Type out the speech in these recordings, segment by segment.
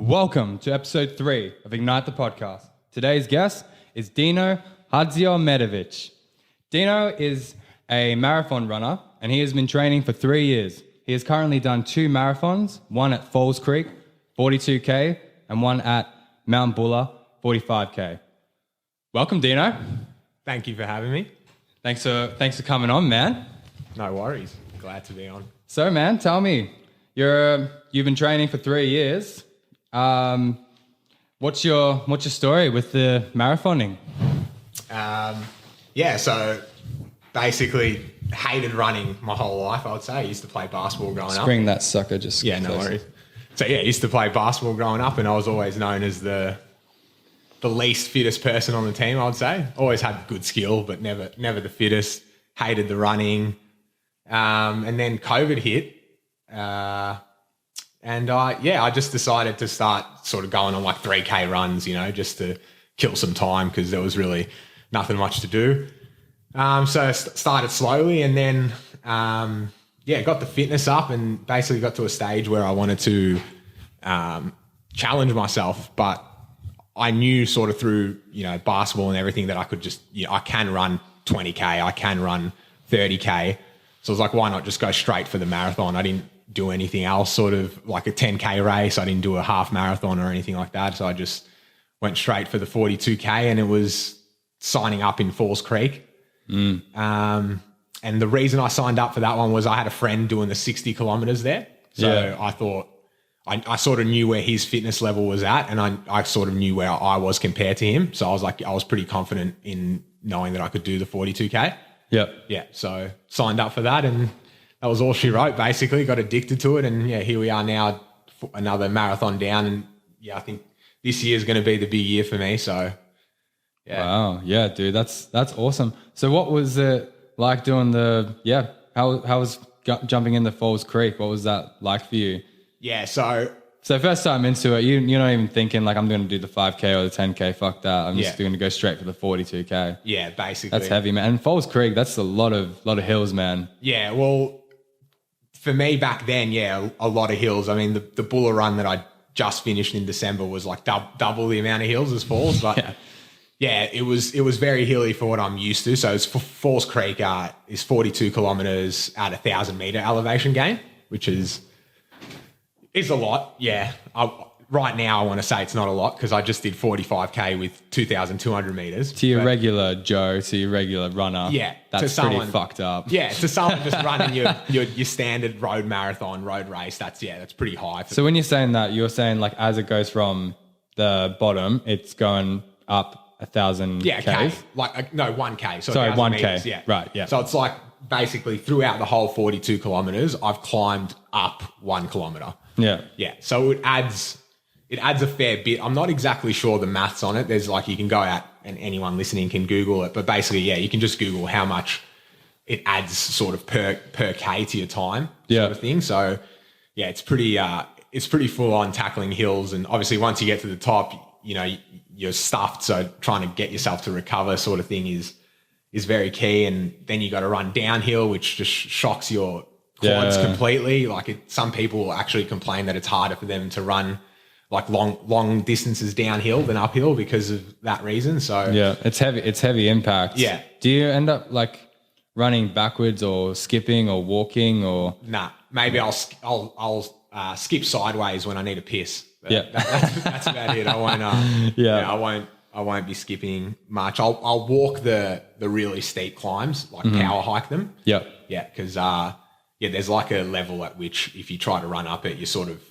Welcome to episode 3 of Ignite the Podcast. Today's guest is Dino Hadziomerovic. Dino is a marathon runner and he has been training for 3 years. He has currently done 2 marathons, one at Falls Creek, 42K, and one at Mount Buller, 45K. Welcome, Dino. Thank you for having me. Thanks for coming on, man. No worries. Glad to be on. So, man, tell me, you've been training for 3 years. What's your story with the marathoning? So basically hated running my whole life, I would say. I used to play basketball growing up. Bring that sucker just Yeah, no worries. So I used to play basketball growing up and I was always known as the least fittest person on the team, I would say. Always had good skill, but never the fittest. Hated the running. And then COVID hit. And I just decided to start sort of going on like 3K runs, just to kill some time because there was really nothing much to do. So I started slowly and then, got the fitness up and basically got to a stage where I wanted to challenge myself. But I knew sort of through, basketball and everything that I could just, I can run 20K, I can run 30K. So I was like, why not just go straight for the marathon? I didn't do anything else, sort of like a 10K race. I didn't do a half marathon or anything like that. So I just went straight for the 42K and it was signing up in Falls Creek. And the reason I signed up for that one was I had a friend doing the 60 kilometers there. So I thought I sort of knew where his fitness level was at and I sort of knew where I was compared to him. So I was pretty confident in knowing that I could do the 42K. Yep. Yeah. So signed up for that and that was all she wrote, basically. Got addicted to it. And here we are now, another marathon down. And I think this year is going to be the big year for me. So, yeah. Wow. Yeah, dude, that's awesome. So what was it like doing how was jumping into Falls Creek? What was that like for you? Yeah. So first time into it, you're not even thinking like, I'm going to do the 5K or the 10K. Fuck that. I'm just going to go straight for the 42K. Yeah, basically. That's heavy, man. And Falls Creek, that's a lot of hills, man. Yeah. Well, for me back then, a lot of hills. I mean, the Buller run that I just finished in December was like double the amount of hills as Falls. But it was very hilly for what I'm used to. So it's Falls Creek is 42 kilometers at 1,000 meter elevation gain, which is a lot. Yeah. Right now, I want to say it's not a lot because I just did 45K with 2,200 meters. To your regular Joe, to your regular runner. Yeah. That's pretty fucked up. Yeah. To someone just running your standard road marathon, road race, that's pretty high. So when you're saying that, you're saying like as it goes from the bottom, it's going up 1,000 Ks? K. Like, no, 1K. So sorry, 1K. Meters, yeah. Right, yeah. So it's like basically throughout the whole 42 kilometers, I've climbed up 1 kilometer. Yeah. Yeah. So it adds a fair bit. I'm not exactly sure the maths on it. There's like, you can go out and anyone listening can Google it, but basically, you can just Google how much it adds sort of per K to your time sort of thing. So it's pretty full on tackling hills. And obviously once you get to the top, you're stuffed. So trying to get yourself to recover sort of thing is very key. And then you got to run downhill, which just shocks your quads completely. Like some people actually complain that it's harder for them to run like long distances downhill than uphill because of that reason. So it's heavy impact. Yeah. Do you end up like running backwards or skipping or walking or? Nah, maybe I'll skip sideways when I need a piss. But that's about it. I won't. I won't be skipping much. I'll walk the really steep climbs, like power hike them. Yeah. Yeah, because there's like a level at which if you try to run up it, you're sort of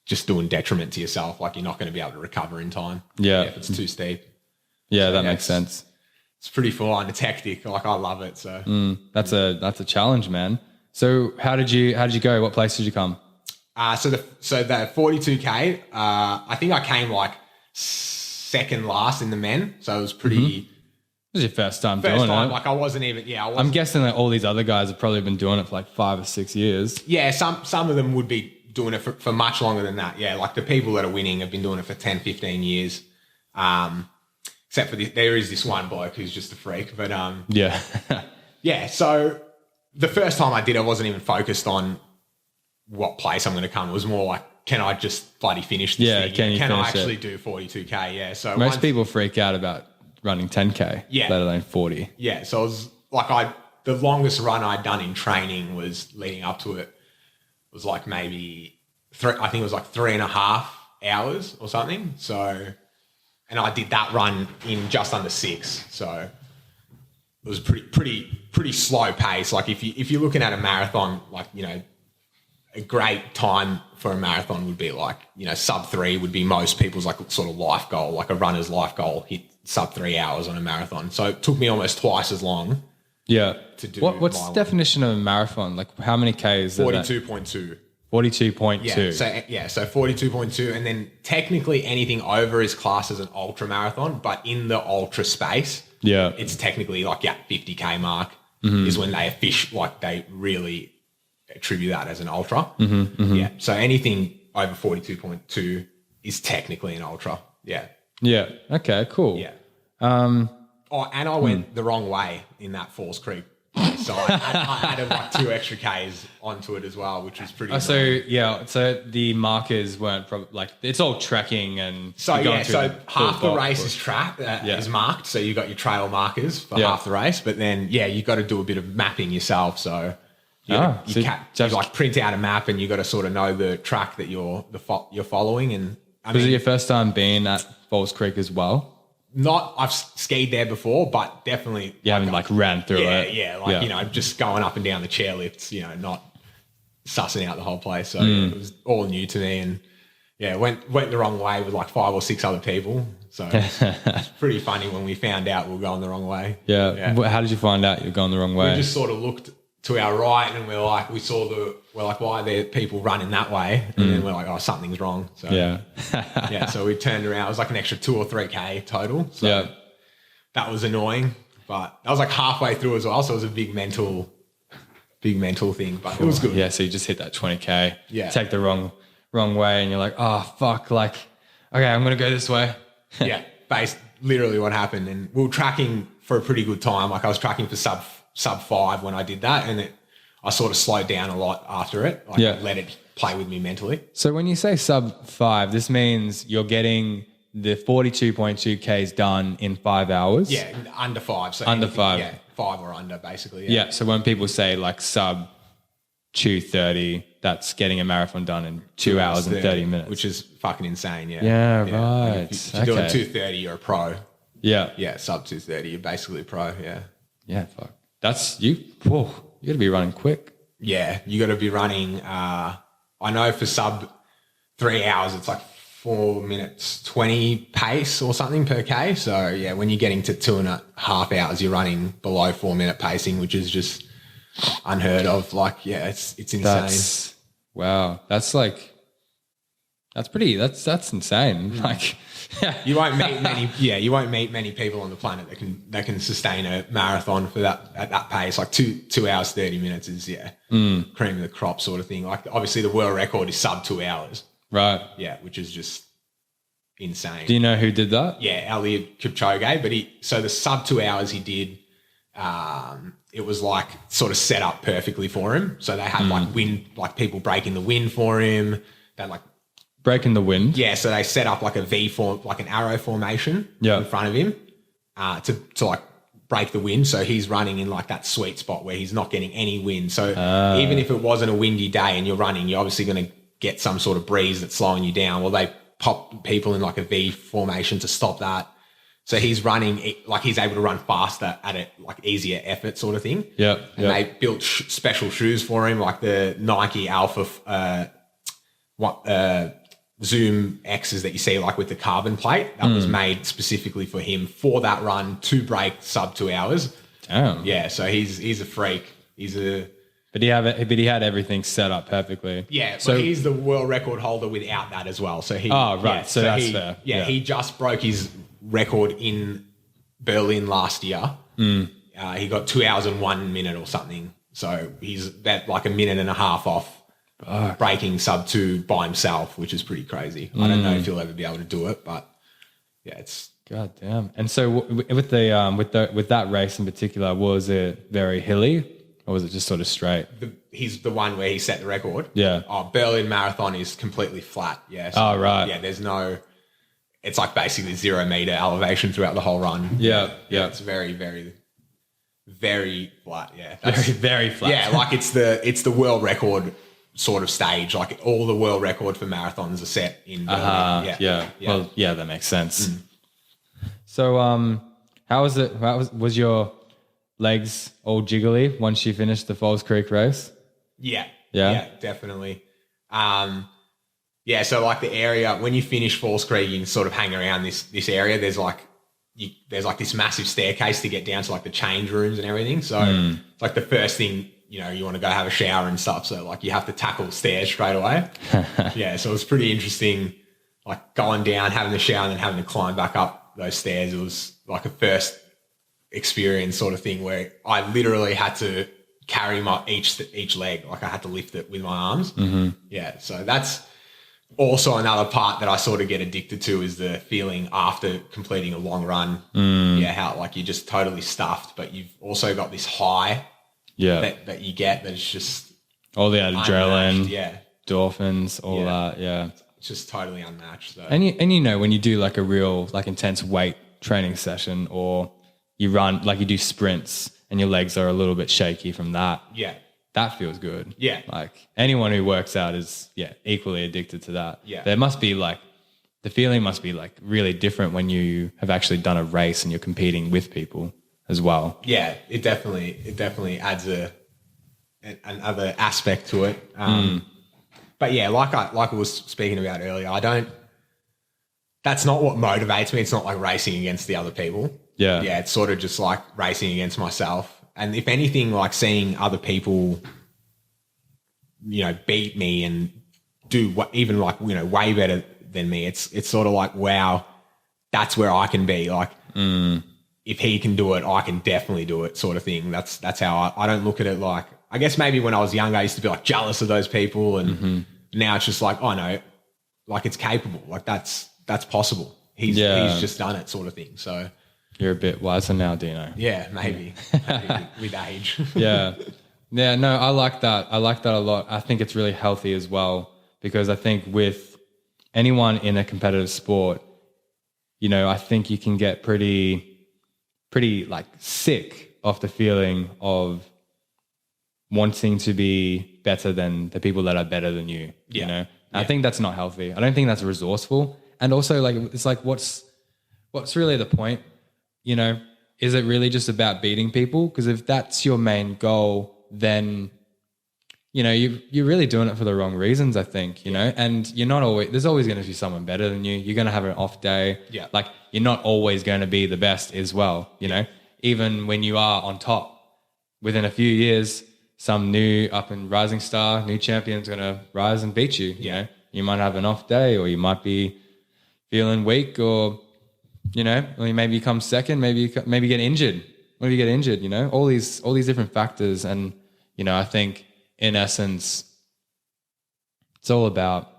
just doing detriment to yourself. Like you're not going to be able to recover in time. Yeah. If it's too steep. Yeah, that makes sense. It's pretty full on. It's hectic. Like I love it. So that's a challenge, man. So how did you go? What place did you come? So the 42K, I think I came like second last in the men. So it was pretty. This is your first time doing it. Like I wasn't even. Yeah, I'm guessing that all these other guys have probably been doing it for like 5 or 6 years. Yeah, some of them would be doing it for much longer than that. Yeah, like the people that are winning have been doing it for 10, 15 years. Except for there is this one bloke who's just a freak. But so the first time I did, I wasn't even focused on what place I'm going to come. It was more like can I just bloody finish this thing? Can I actually do 42K? Yeah. So most people freak out about running 10K, let alone 40. Yeah. So it was like the longest run I'd done in training was leading up to it was like maybe I think it was like 3.5 hours or something. So, and I did that run in just under 6. So it was pretty slow pace. Like if you're looking at a marathon, like, you know, a great time for a marathon would be like, you know, sub 3 would be most people's like sort of life goal, like a runner's life goal, hit sub 3 hours on a marathon. So it took me almost twice as long. Yeah. To do what's the definition of a marathon? Like how many Ks? 42.2. 42.2. Yeah, so 42.2, and then technically anything over is classed as an ultra marathon, but in the ultra space, it's technically like 50K mark is when they really attribute that as an ultra. Yeah, so anything over 42.2 is technically an ultra. Yeah. Yeah. Okay. Cool. Yeah. And I went the wrong way in that Falls Creek. So I added like 2 extra Ks onto it as well, which was pretty. So the markers weren't like it's all tracking and so half the race is tracked is marked. So you got your trail markers for half the race, but then you got to do a bit of mapping yourself. So you like print out a map and you got to sort of know the track that you're following. And was it your first time being at Falls Creek as well? I've skied there before, but definitely. You haven't like ran through it. Yeah. You know, just going up and down the chairlifts, you know, not sussing out the whole place. So it was all new to me, and went the wrong way with like 5 or 6 other people. So it's pretty funny when we found out we were going the wrong way. Yeah. How did you find out you're going the wrong way? We just sort of looked to our right and we're like, why are there people running that way? And then we're like, oh, something's wrong. So so we turned around. It was like an extra 2 or 3K total. So that was annoying, but that was like halfway through as well. So it was a big mental thing, but it was good. Yeah. So you just hit that 20K, take the wrong way and you're like, oh fuck, like, okay, I'm going to go this way. Literally what happened. And we were tracking for a pretty good time. Like I was tracking for sub 5 when I did that, and I sort of slowed down a lot after it. I let it play with me mentally. So when you say sub 5, this means you're getting the 42.2 Ks done in 5 hours? Yeah, under 5. So under 5. Yeah, 5 or under basically. Yeah. So when people say like sub 2:30, that's getting a marathon done in 2 hours and 30 minutes. Which is fucking insane, yeah. Yeah, right. Like if you're doing 2:30, you're a pro. Yeah. Yeah, sub 2:30, you're basically a pro, yeah. Yeah, fuck. That's you got to be running quick. Yeah, you got to be running. I know for sub 3 hours, it's like 4 minutes 20 pace or something per K. So yeah, when you're getting to 2.5 hours, you're running below 4 minute pacing, which is just unheard of. Like, yeah, it's insane. Wow. That's insane. Like, you won't meet many people on the planet that can sustain a marathon for that at that pace. Like 2 hours 30 minutes is cream of the crop sort of thing. Like obviously the world record is sub 2 hours. Right. Yeah, which is just insane. Do you know who did that? Yeah, Eliud Kipchoge. But so the sub 2 hours he did, it was like sort of set up perfectly for him. So they had like people breaking the wind for him. They like breaking the wind. Yeah, so they set up like a V form, like an arrow formation in front of him to like break the wind. So he's running in like that sweet spot where he's not getting any wind. So even if it wasn't a windy day and you're running, you're obviously going to get some sort of breeze that's slowing you down. Well, they pop people in like a V formation to stop that. So he's running, like he's able to run faster at a like easier effort sort of thing. Yeah. And they built special shoes for him, like the Nike Alpha, Zoom X's that you see like with the carbon plate that was made specifically for him for that run to break sub 2 hours. Damn. Yeah. So he's a freak. But he had everything set up perfectly. Yeah. So he's the world record holder without that as well. So he. Oh, right. Yeah, so that's fair. Yeah. He just broke his record in Berlin last year. He got 2 hours and 1 minute or something. So he's about like a minute and a half off breaking sub 2 by himself, which is pretty crazy. I don't know if he'll ever be able to do it, but yeah, it's god damn. And so with that race in particular, was it very hilly? Or was it just sort of straight? He's the one where he set the record. Yeah. Oh, Berlin Marathon is completely flat. Yeah. So, Oh, right. Yeah, there's no... It's like basically 0 meter elevation throughout the whole run. Yeah. It's very, very, very flat. Yeah. Very, very flat. Yeah, like it's the world record sort of stage. Like all the world record for marathons are set in Berlin. Yeah. Well, yeah, that makes sense. So, how was it? Was your legs all jiggly once you finished the Falls Creek race? Yeah, definitely. So like the area when you finish Falls Creek, you can sort of hang around this area. There's like this massive staircase to get down to like the change rooms and everything. So it's like the first thing, you want to go have a shower and stuff. So like you have to tackle stairs straight away. Yeah. So it was pretty interesting, like going down, having the shower and then having to climb back up those stairs. It was like a first experience sort of thing where I literally had to carry my each leg. Like I had to lift it with my arms. Mm-hmm. Yeah. So that's also another part that I sort of get addicted to is the feeling after completing a long run. Yeah. How like you're just totally stuffed, but you've also got this high that you get that's just all the adrenaline, endorphins, all that. Yeah. It's just totally unmatched. So. And when you do like a real like intense weight training session or you run, like you do sprints and your legs are a little bit shaky from that. Yeah. That feels good. Yeah. Like anyone who works out is equally addicted to that. Yeah. There must be like, the feeling must be like really different when you have actually done a race and you're competing with people as well. Yeah, it definitely adds another aspect to it. But yeah, like I was speaking about earlier, that's not what motivates me. It's not like racing against the other people. Yeah. Yeah, it's sort of just like racing against myself. And if anything, like seeing other people, beat me and do even like, way better than me, it's sort of like, wow, that's where I can be. Like, if he can do it, I can definitely do it sort of thing. That's how I don't look at it like, I guess maybe when I was younger, I used to be like jealous of those people. And now it's just like, oh no, like it's capable. Like that's possible. He's just done it sort of thing. So you're a bit wiser now, Dino. Yeah, maybe with age. Yeah. No, I like that. I like that a lot. I think it's really healthy as well because I think with anyone in a competitive sport, I think you can get pretty like sick of the feeling of wanting to be better than the people that are better than you. I think that's not healthy. I don't think that's resourceful. And also like, it's like, what's really the point? Is it really just about beating people? Because if that's your main goal, then, you're really doing it for the wrong reasons, I think, and there's always going to be someone better than you. You're going to have an off day. Yeah. Like you're not always going to be the best as well, even when you are on top within a few years, some new up and rising star, new champion's going to rise and beat you. You might have an off day or you might be feeling weak or, or you maybe come second, maybe get injured. Maybe you get injured, all these different factors. And, I think in essence, it's all about,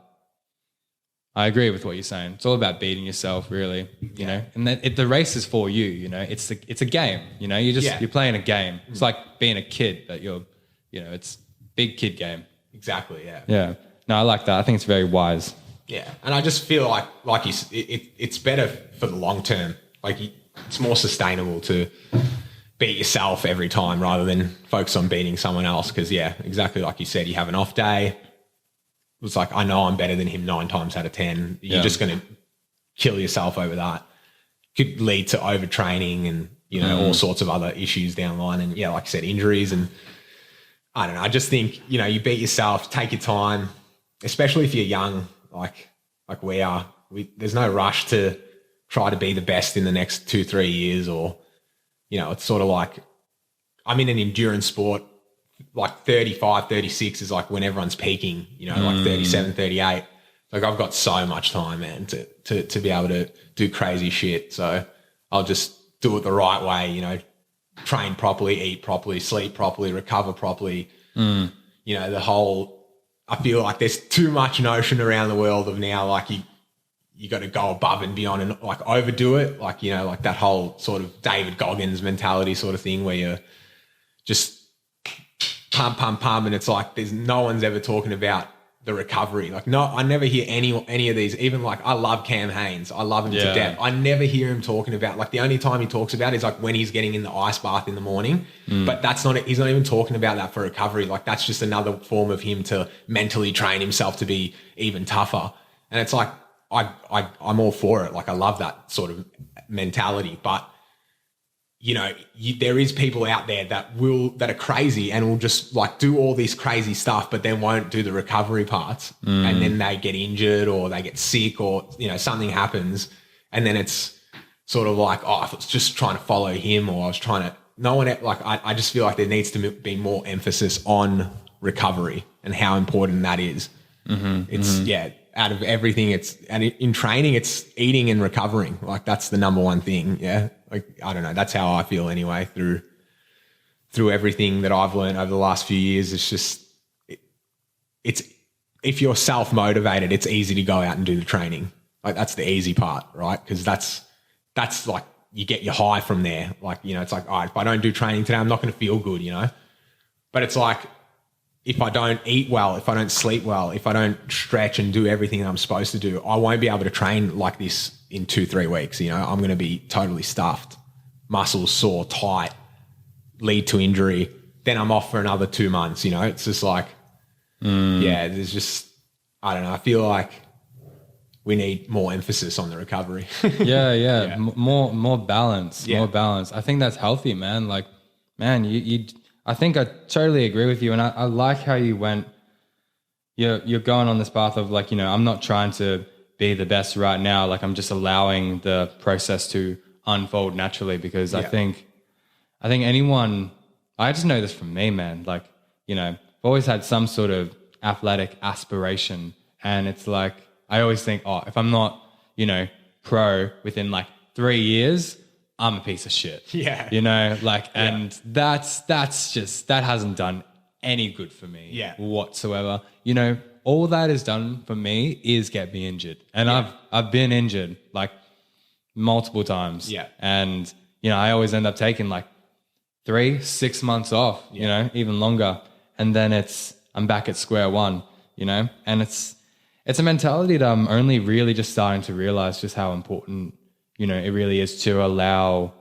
I agree with what you're saying. It's all about beating yourself really, and that the race is for you, it's a game, you're playing a game. It's like being a kid, but it's big kid game. Exactly. Yeah. Yeah. No, I like that. I think it's very wise. Yeah, and I just feel like it's better for the long term. Like it's more sustainable to beat yourself every time rather than focus on beating someone else. Because exactly like you said, you have an off day. It's like I know I'm better than him 9 times out of 10. You're just going to kill yourself over that. Could lead to overtraining and all sorts of other issues down the line. And like I said, injuries and I don't know. I just think you beat yourself, take your time, especially if you're young. Like we are, there's no rush to try to be the best in the next 2-3 years or, it's sort of like I'm in an endurance sport, like 35, 36 is like when everyone's peaking, like 37, 38. Like I've got so much time, man, to be able to do crazy shit. So I'll just do it the right way, train properly, eat properly, sleep properly, recover properly. The whole, I feel like there's too much notion around the world of now, like you got to go above and beyond and like overdo it. Like, like that whole sort of David Goggins mentality sort of thing where you're just pump, pump, pump. And it's like, there's no one's ever talking about the recovery. Like, no, I never hear any of these. Even like, I love Cam Haines. I love him to death. I never hear him talking about, like, the only time he talks about is like when he's getting in the ice bath in the morning. But he's not even talking about that for recovery. Like, that's just another form of him to mentally train himself to be even tougher. And it's like, I'm all for it. Like, I love that sort of mentality. But, you know, there is people out there that are crazy and will just like do all this crazy stuff, but then won't do the recovery parts. And then they get injured or they get sick or, you know, something happens. And then it's sort of like, oh, I was just trying to follow him, or I was trying to, I just feel like there needs to be more emphasis on recovery and how important that is. Out of everything, in training, it's eating and recovering. Like, that's the number one thing. Yeah. Like, I don't know. That's how I feel anyway through everything that I've learned over the last few years. It's just, it's if you're self-motivated, it's easy to go out and do the training. Like, that's the easy part, right? Because that's like, you get your high from there. Like, you know, it's like, all right, if I don't do training today, I'm not going to feel good, you know? But it's like, if I don't eat well, if I don't sleep well, if I don't stretch and do everything that I'm supposed to do, I won't be able to train like this in 2-3 weeks. You know, I'm going to be totally stuffed, muscles sore, tight, lead to injury. Then I'm off for another 2 months. You know, it's just like, there's just, I don't know. I feel like we need more emphasis on the recovery. Yeah. More balance, more balance. I think that's healthy, man. Like, man, I think I totally agree with you. And I like how you went, you're going on this path of like, you know, I'm not trying to be the best right now. Like, I'm just allowing the process to unfold naturally, because I think anyone, I just know this from me, man. Like, you know, I've always had some sort of athletic aspiration. And it's like, I always think, oh, if I'm not, you know, pro within like 3 years, I'm a piece of shit. Yeah. You know, like, and that's just, that hasn't done any good for me whatsoever. You know, all that has done for me is get me injured. And I've been injured like multiple times. Yeah. And, you know, I always end up taking like 3-6 months off, you know, even longer. And then I'm back at square one, you know, and it's a mentality that I'm only really just starting to realize just how important, you know, it really is to allow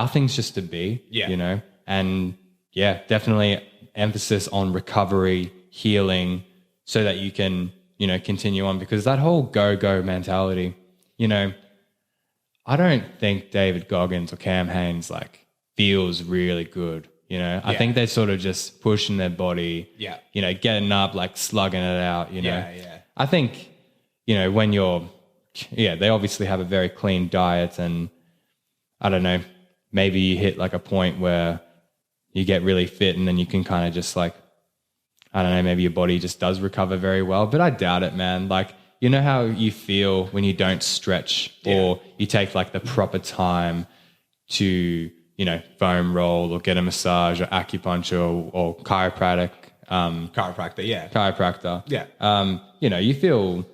things just to be, you know, and definitely emphasis on recovery, healing, so that you can, you know, continue on, because that whole go mentality, you know, I don't think David Goggins or Cam Haines like feels really good. You know, I think they're sort of just pushing their body, you know, getting up, like slugging it out, you know. I think, you know, when they obviously have a very clean diet, and I don't know, maybe you hit like a point where you get really fit and then you can kind of just like, I don't know, maybe your body just does recover very well, but I doubt it, man. Like, you know how you feel when you don't stretch or you take like the proper time to, you know, foam roll or get a massage or acupuncture or chiropractor. You know, you feel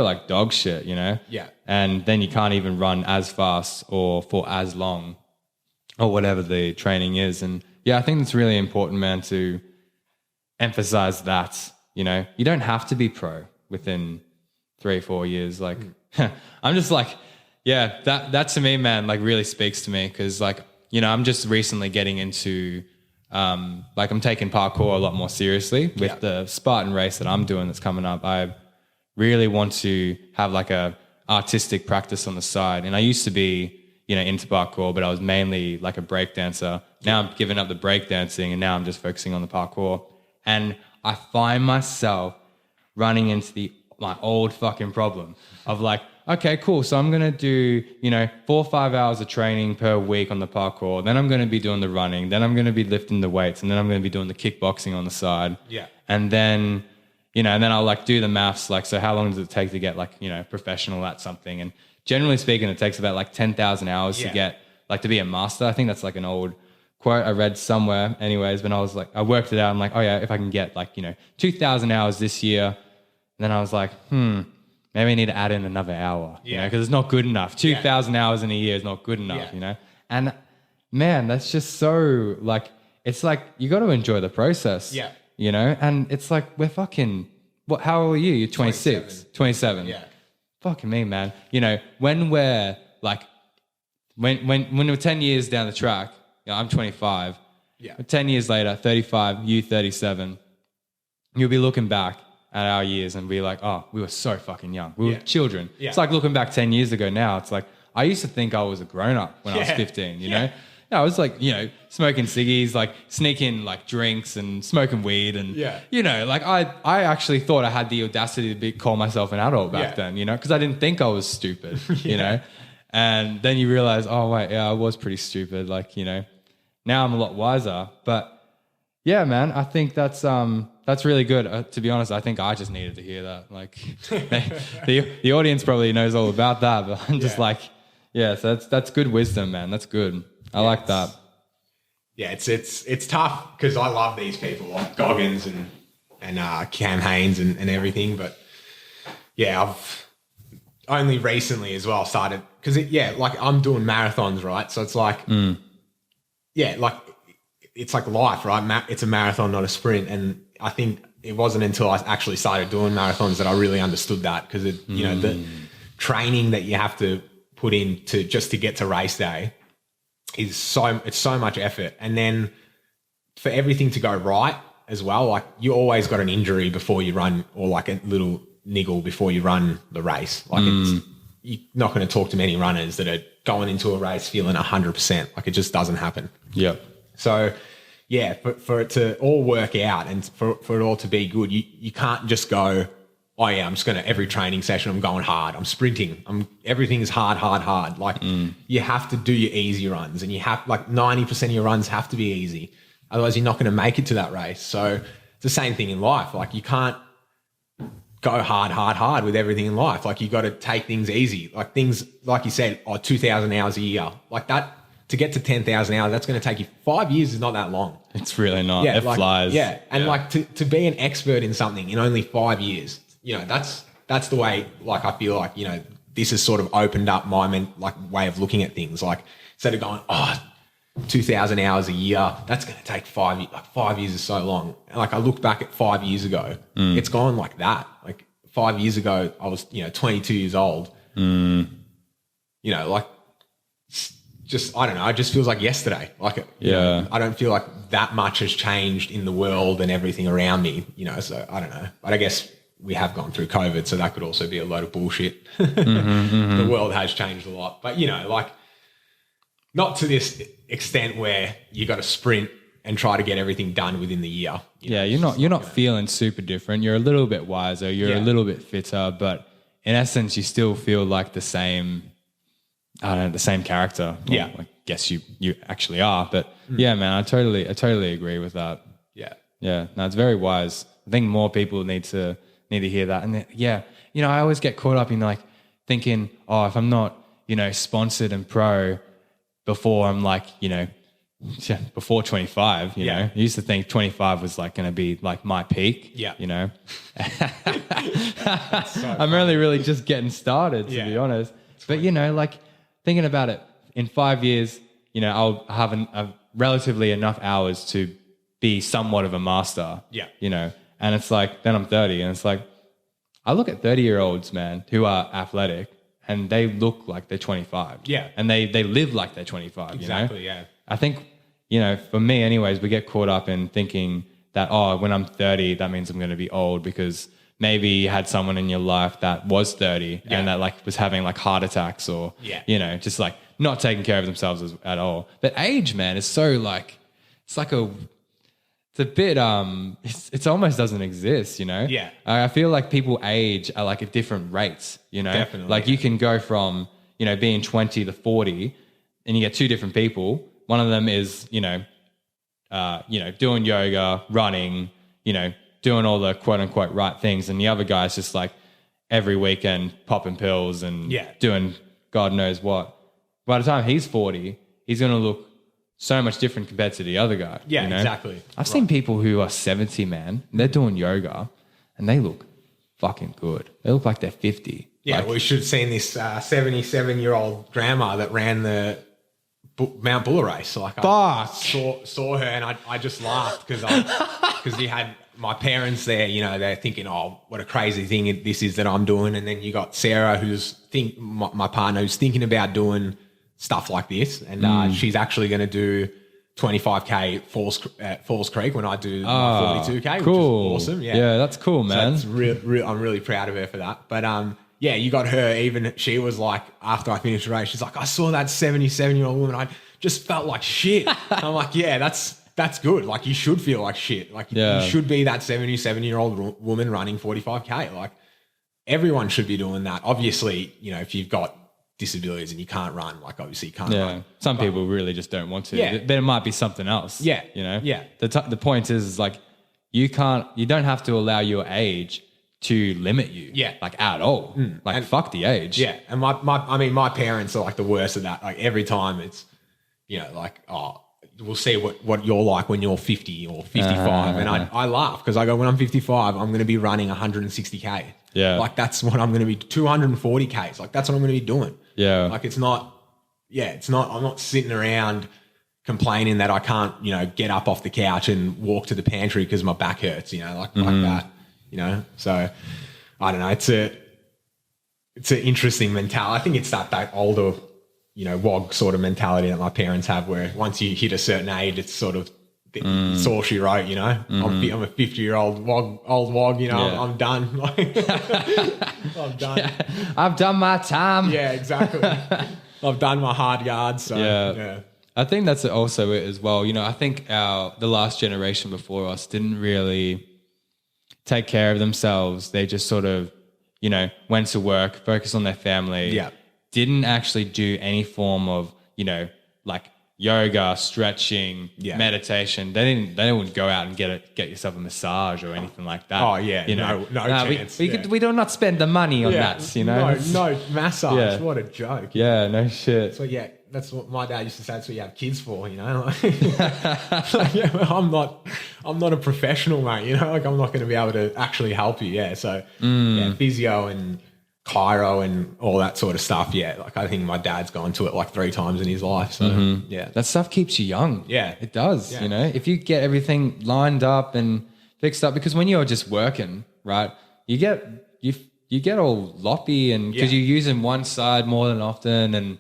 like dog shit, you know? Yeah. And then you can't even run as fast or for as long or whatever the training is. And I think it's really important, man, to emphasize that, you know, you don't have to be pro within 3-4 years. Like, I'm just like, that to me, man, like really speaks to me, because like, you know, I'm just recently getting into, like I'm taking parkour a lot more seriously with the Spartan race that I'm doing that's coming up. I really want to have like a artistic practice on the side. And I used to be, you know, into parkour, but I was mainly like a break dancer. Now I'm giving up the break dancing and now I'm just focusing on the parkour. And I find myself running into my old fucking problem of like, okay, cool. So I'm going to do, you know, 4 or 5 hours of training per week on the parkour. Then I'm going to be doing the running. Then I'm going to be lifting the weights. And then I'm going to be doing the kickboxing on the side. Yeah. And then, you know, and then I'll like do the maths. Like, so how long does it take to get like, you know, professional at something? And generally speaking, it takes about like 10,000 hours to get like to be a master. I think that's like an old quote I read somewhere anyways. But I was like, I worked it out. I'm like, oh yeah, if I can get like, you know, 2,000 hours this year. And then I was like, maybe I need to add in another hour, you know, because it's not good enough. 2,000 hours in a year is not good enough, you know? And man, that's just so like, it's like you got to enjoy the process. Yeah. You know, and it's like we're fucking. What? How old are you? You're 26, 27. Yeah. Fucking me, man. You know, when we're like, when we're 10 years down the track, you know, I'm 25. Yeah. 10 years later, 35, you 37, you'll be looking back at our years and be like, oh, we were so fucking young. We were children. Yeah. It's like looking back 10 years ago now. It's like, I used to think I was a grown-up when I was 15, you know? Yeah, I was like, you know, smoking ciggies, like sneaking like drinks and smoking weed. And, you know, like I actually thought I had the audacity to call myself an adult back then, you know, because I didn't think I was stupid, you know? And then you realize, oh, wait, yeah, I was pretty stupid. Like, you know, now I'm a lot wiser. But yeah, man, I think that's really good. To be honest, I think I just needed to hear that. Like the audience probably knows all about that, but I'm just like, yeah, so that's good wisdom, man. That's good. I like that. Yeah, it's tough because I love these people like Goggins and Cam Haynes and everything, but yeah, I've only recently as well started because like I'm doing marathons, right? So it's like, like it's like life, right? It's a marathon, not a sprint, and I think it wasn't until I actually started doing marathons that I really understood that because you know the training that you have to put in to get to race day is so much effort. And then for everything to go right as well, like you always got an injury before you run or like a little niggle before you run the race. Like you're not going to talk to many runners that are going into a race feeling 100%. Like it just doesn't happen. Yeah. So yeah, for it to all work out and for it all to be good, you can't just go, oh yeah, I'm just going to every training session, I'm going hard. I'm sprinting. Everything's hard. Like you have to do your easy runs and you have like 90% of your runs have to be easy. Otherwise you're not going to make it to that race. So it's the same thing in life. Like you can't go hard with everything in life. Like you got to take things easy. Like things, like you said, 2,000 hours a year like that to get to 10,000 hours, that's going to take you 5 years is not that long. It's really not. Yeah, it flies. Yeah. And like to be an expert in something in only 5 years, you know, that's the way, like, I feel like, you know, this has sort of opened up my way of looking at things. Like, instead of going, 2,000 hours a year, that's going to take 5 years. Like 5 years is so long. And like, I look back at 5 years ago, it's gone like that. Like 5 years ago, I was, 22 years old. You know, like, just, I don't know, it just feels like yesterday. Like, I don't feel like that much has changed in the world and everything around me, so I don't know. But I guess we have gone through COVID, so that could also be a load of bullshit. The world has changed a lot. But, like, not to this extent where you got to sprint and try to get everything done within the year. You're not feeling super different. You're a little bit wiser. You're a little bit fitter, but in essence, you still feel like the same, I don't know, the same character. Well, I guess you actually are. But yeah, man, I totally agree with that. Yeah. Yeah. No, it's very wise. I think more people need to hear that. And I always get caught up in like thinking, if I'm not, sponsored and pro before I'm like, before 25, you know, I used to think 25 was like going to be like my peak, I'm really just getting started, to be honest. But, like thinking about it in 5 years, I'll have a relatively enough hours to be somewhat of a master, and it's like, then I'm 30 and it's like, I look at 30-year-olds, man, who are athletic and they look like they're 25. Yeah. And they live like they're 25. Exactly, yeah. I think, for me anyways, we get caught up in thinking that, when I'm 30, that means I'm going to be old because maybe you had someone in your life that was 30 and that like was having like heart attacks or, just like not taking care of themselves at all. But age, man, is so like, it's a bit, it almost doesn't exist, Yeah. I feel like people age at like at different rates, Definitely. Like you can go from, being 20 to 40 and you get two different people. One of them is, doing yoga, running, doing all the quote unquote right things. And the other guy's just like every weekend popping pills and doing God knows what. By the time he's 40, he's going to look so much different compared to the other guy. Yeah, exactly. I've seen people who are 70, man, they're doing yoga and they look fucking good. They look like they're 50. Yeah, we should have seen this 77-year-old grandma that ran the Mount Buller race. Like I saw her and I just laughed because you had my parents there, you know, they're thinking, oh, what a crazy thing this is that I'm doing. And then you got Sarah, my partner, who's thinking about doing stuff like this. And she's actually going to do 25K Falls Creek when I do my 42K, cool. which is awesome. Yeah, that's cool, man. So I'm really proud of her for that. But yeah, you got her. Even she was like, after I finished the race, she's like, I saw that 77-year-old woman. I just felt like shit. I'm like, yeah, that's good. Like you should feel like shit. Like you should be that 77-year-old woman running 45K. Like everyone should be doing that. Obviously, you know, if you've got disabilities and you can't run, like obviously you can't run. Some people really just don't want to. Yeah. There might be something else. Yeah. You know? Yeah. The point is like you don't have to allow your age to limit you. Yeah. Like at all. Like fuck the age. Yeah. And my parents are like the worst of that. Like every time it's, you know, like, oh, we'll see what you're like when you're 50 or 55. And I laugh because I go, when I'm 55, I'm going to be running 160K. Yeah. Like that's what I'm going to be, 240Ks. Like that's what I'm going to be doing. Yeah. Like I'm not sitting around complaining that I can't, you know, get up off the couch and walk to the pantry because my back hurts, you know, like that, you know? So I don't know. It's an interesting mentality. I think it's that older, you know, WOG sort of mentality that my parents have where once you hit a certain age, it's sort of, it's all she wrote, you know. I'm a 50-year-old old WOG, you know. I'm done. Like, I'm done. Yeah. I've done my time. Yeah, exactly. I've done my hard yards. So, yeah. I think that's also it as well. You know, I think the last generation before us didn't really take care of themselves. They just sort of, you know, went to work, focused on their family. Yeah. Didn't actually do any form of, you know, like yoga, stretching, meditation. They wouldn't go out and get yourself a massage or anything like that. Oh yeah, you know, no chance. We do not spend the money on that. You know, no massage. Yeah. What a joke. Yeah, no shit. So yeah, that's what my dad used to say. That's what you have kids for. You know, like, yeah, well, I'm not a professional, mate. You know, like I'm not going to be able to actually help you. Yeah, so yeah, physio and chiro and all that sort of stuff. Yeah, like I think my dad's gone to it like 3 times in his life. So yeah, that stuff keeps you young. Yeah, it does. Yeah. You know, if you get everything lined up and fixed up, because when you're just working, right, you get all loppy and because you're using one side more than often, and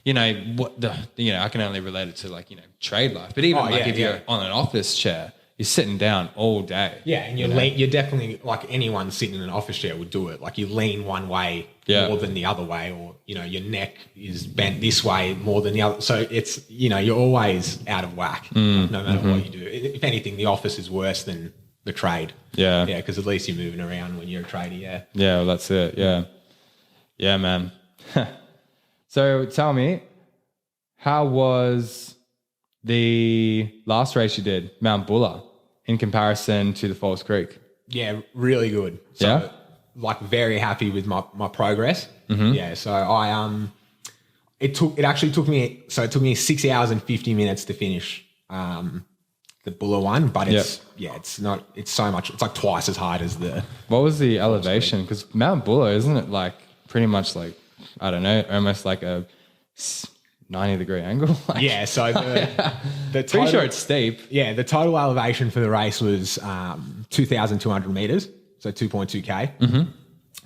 you know I can only relate it to like, you know, trade life, but even if you're on an office chair, you're sitting down all day. Yeah, and you're definitely, like anyone sitting in an office chair would do it. Like you lean one way more than the other way, or, you know, your neck is bent this way more than the other. So it's, you know, you're always out of whack, no matter what you do. If anything, the office is worse than the trade. Yeah. Yeah, because at least you're moving around when you're a trader, Yeah, well, that's it, Yeah, man. So tell me, how was the last race you did, Mount Buller, in comparison to the Falls Creek? Yeah, really good. So, like, very happy with my progress. Yeah, so it actually took me 6 hours and 50 minutes to finish the Buller one, but it's so much, it's like twice as hard as the. What was the elevation? Because Mount Buller, isn't it like pretty much like, I don't know, almost like a 90-degree angle? Like, yeah, so the total, pretty sure it's steep. Yeah, the total elevation for the race was 2,200 meters, so 2.2K.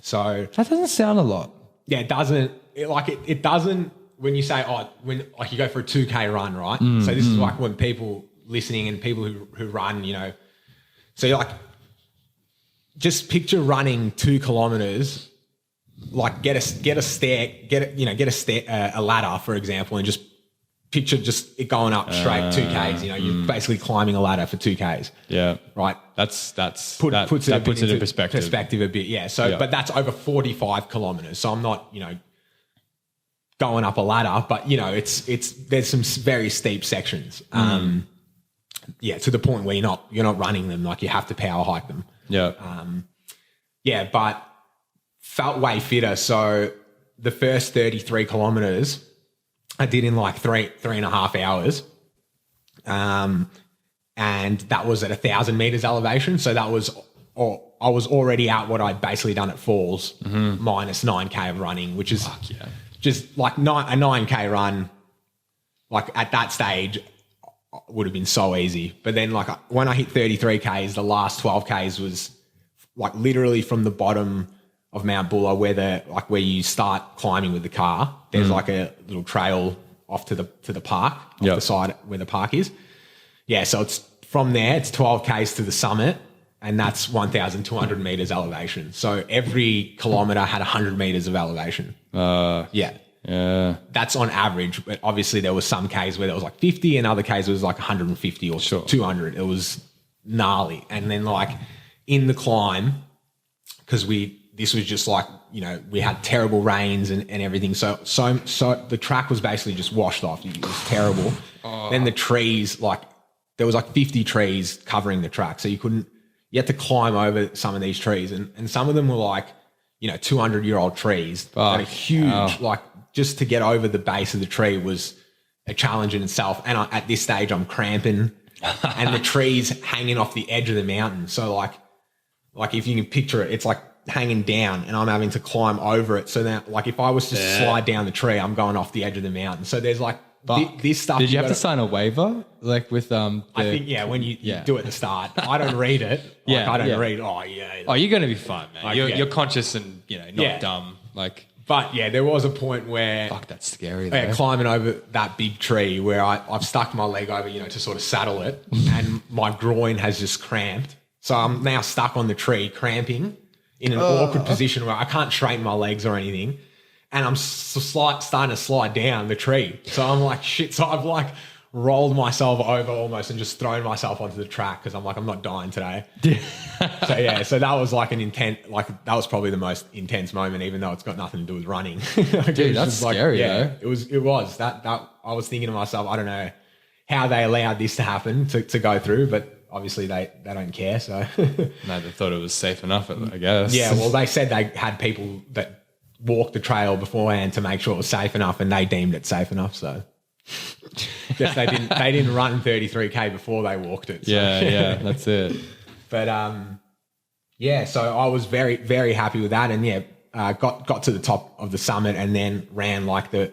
So that doesn't sound a lot. Yeah, it doesn't. It doesn't. When you say when you go for a 2K run, right? So this is like when people listening and people who run, you know, so you're like, just picture running 2 kilometers. Like get a ladder, for example, and just picture just it going up straight 2Ks. You know, you're basically climbing a ladder for 2Ks. Yeah, right. Puts it in perspective. Perspective a bit, yeah. So, but that's over 45 kilometers. So I'm not, you know, going up a ladder, but you know, there's some very steep sections. Yeah, to the point where you're not running them, like you have to power hike them. Yeah. But felt way fitter. So the first 33 kilometers I did in like 3.5 hours. And that was at 1,000 meters elevation. So that was, I was already out what I'd basically done at Falls minus 9K of running, which is just like a 9K run like at that stage would have been so easy. But then like when I hit 33 Ks, the last 12 Ks was like literally from the bottom of Mount Buller where you start climbing with the car. There's like a little trail off to the park, off the side where the park is. Yeah, so it's from there, it's 12 Ks to the summit, and that's 1,200 meters elevation. So every kilometer had 100 meters of elevation. Yeah. That's on average, but obviously there was some Ks where there was like 50 and other Ks was like 150 or 200. It was gnarly. And then like in the climb, because this was just like, we had terrible rains and everything. So the track was basically just washed off. It was terrible. Then the trees, like there was like 50 trees covering the track. So you had to climb over some of these trees and some of them were like, 200-year-old trees that are huge. Like just to get over the base of the tree was a challenge in itself. And at this stage I'm cramping and the tree's hanging off the edge of the mountain. So like if you can picture it, it's like hanging down and I'm having to climb over it. So that like if I was to slide down the tree, I'm going off the edge of the mountain. So there's like this stuff. Did you have to sign a waiver? Like with I think when you do it at the start. I don't read it. I don't read. Oh you're gonna be fine, man. Like, you're conscious and not dumb. Like but there was a point where fuck, that's scary though. Climbing over that big tree where I've stuck my leg over, to sort of saddle it and my groin has just cramped. So I'm now stuck on the tree cramping in an awkward position where I can't straighten my legs or anything. And I'm starting to slide down the tree. So I'm like, shit. So I've like rolled myself over almost and just thrown myself onto the track because I'm like, I'm not dying today. So that was like that was probably the most intense moment, even though it's got nothing to do with running. Dude, that's scary though. It was that I was thinking to myself, I don't know how they allowed this to happen to go through, but obviously they don't care. So no, they thought it was safe enough, I guess. Yeah. Well, they said they had people that walked the trail beforehand to make sure it was safe enough and they deemed it safe enough. So guess they didn't run 33K before they walked it. So. Yeah, that's it. But so I was very, very happy with that. And got to the top of the summit and then ran there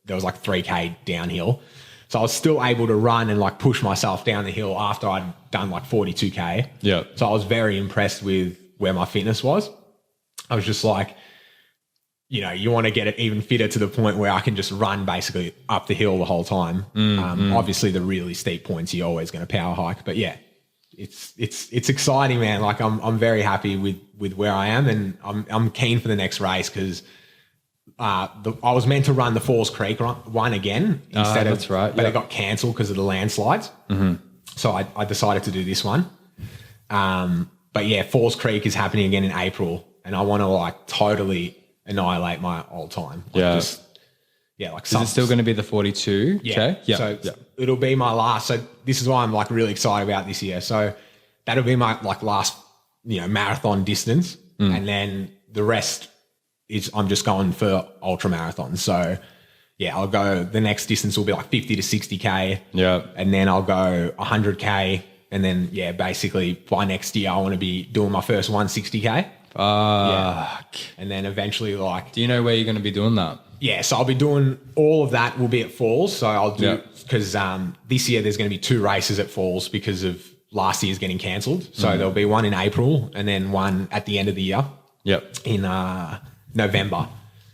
was like 3K downhill. So I was still able to run and like push myself down the hill after I'd done like 42K. Yeah. So I was very impressed with where my fitness was. I was just like, you want to get it even fitter to the point where I can just run basically up the hill the whole time. Obviously the really steep points, you're always going to power hike, but it's exciting, man. Like I'm very happy with where I am and I'm keen for the next race because I was meant to run the Falls Creek one again instead of, that's right. But it got cancelled because of the landslides. So I decided to do this one. But Falls Creek is happening again in April and I want to like totally annihilate my old time. Is it still going to be the 42? Yeah. It'll be my last. So this is why I'm like really excited about this year. So that'll be my like last, marathon distance. And then the rest is I'm just going for ultra marathons. So I'll go, the next distance will be like 50 to 60K. Yeah. And then I'll go 100K. And then, basically by next year, I want to be doing my first 160K. And then eventually do you know where you're going to be doing that? So I'll be doing all of that will be at Falls. So I'll do, because this year there's going to be 2 races at Falls because of last year's getting cancelled. So there'll be one in April and then one at the end of the year in November.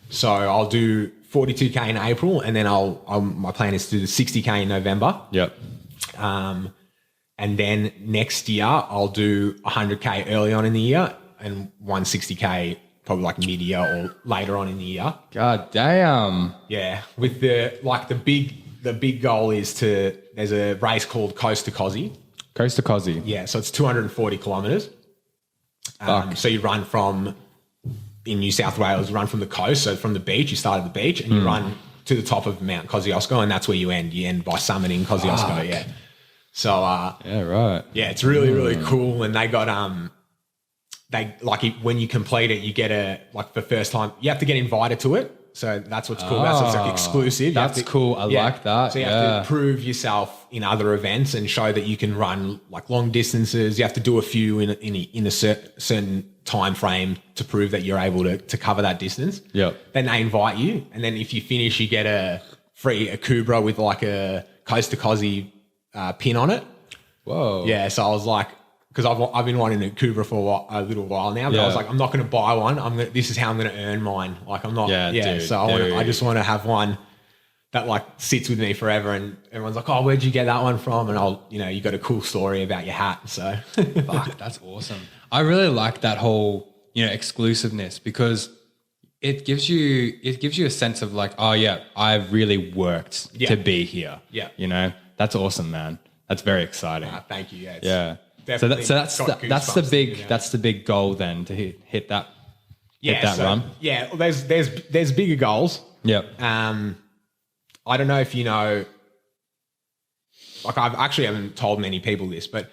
So I'll do 42K in April and then my plan is to do the 60K in November. And then next year I'll do 100K early on in the year and 160K probably like mid-year or later on in the year. God damn. Yeah. With the big goal is there's a race called Coast to Cozzy. Coast to Cozzy. Yeah. So it's 240 kilometres. So you run in New South Wales, run from the coast. So from the beach, you start at the beach and you run to the top of Mount Kosciuszko and that's where you end. You end by summiting Kosciuszko. Yeah. So, right. Yeah, it's really, really cool. And they got, when you complete it, you get for first time, you have to get invited to it. So that's what's cool. That's what's like exclusive. That's cool. I like that. So you have to prove yourself in other events and show that you can run like long distances. You have to do a few in a certain time frame to prove that you're able to cover that distance. Yeah. Then they invite you. And then if you finish, you get a free a Cobra with like a Coast to Cozzy pin on it. Whoa. Yeah, so I was like, because I've been wanting a Cobra for a little while now, but I was like, I'm not going to buy one. This is how I'm going to earn mine. Like I'm not. Yeah, dude, so I just want to have one that like sits with me forever. And everyone's like, oh, where'd you get that one from? And you got a cool story about your hat. So fuck, that's awesome. I really like that whole, exclusiveness, because it gives you a sense of like, oh yeah, I've really worked to be here. Yeah. That's awesome, man. That's very exciting. Thank you. Yeah. So that's the big goal then, to hit that run. Yeah. Well, there's bigger goals. Yep. I don't know if you know, like I've actually haven't told many people this, but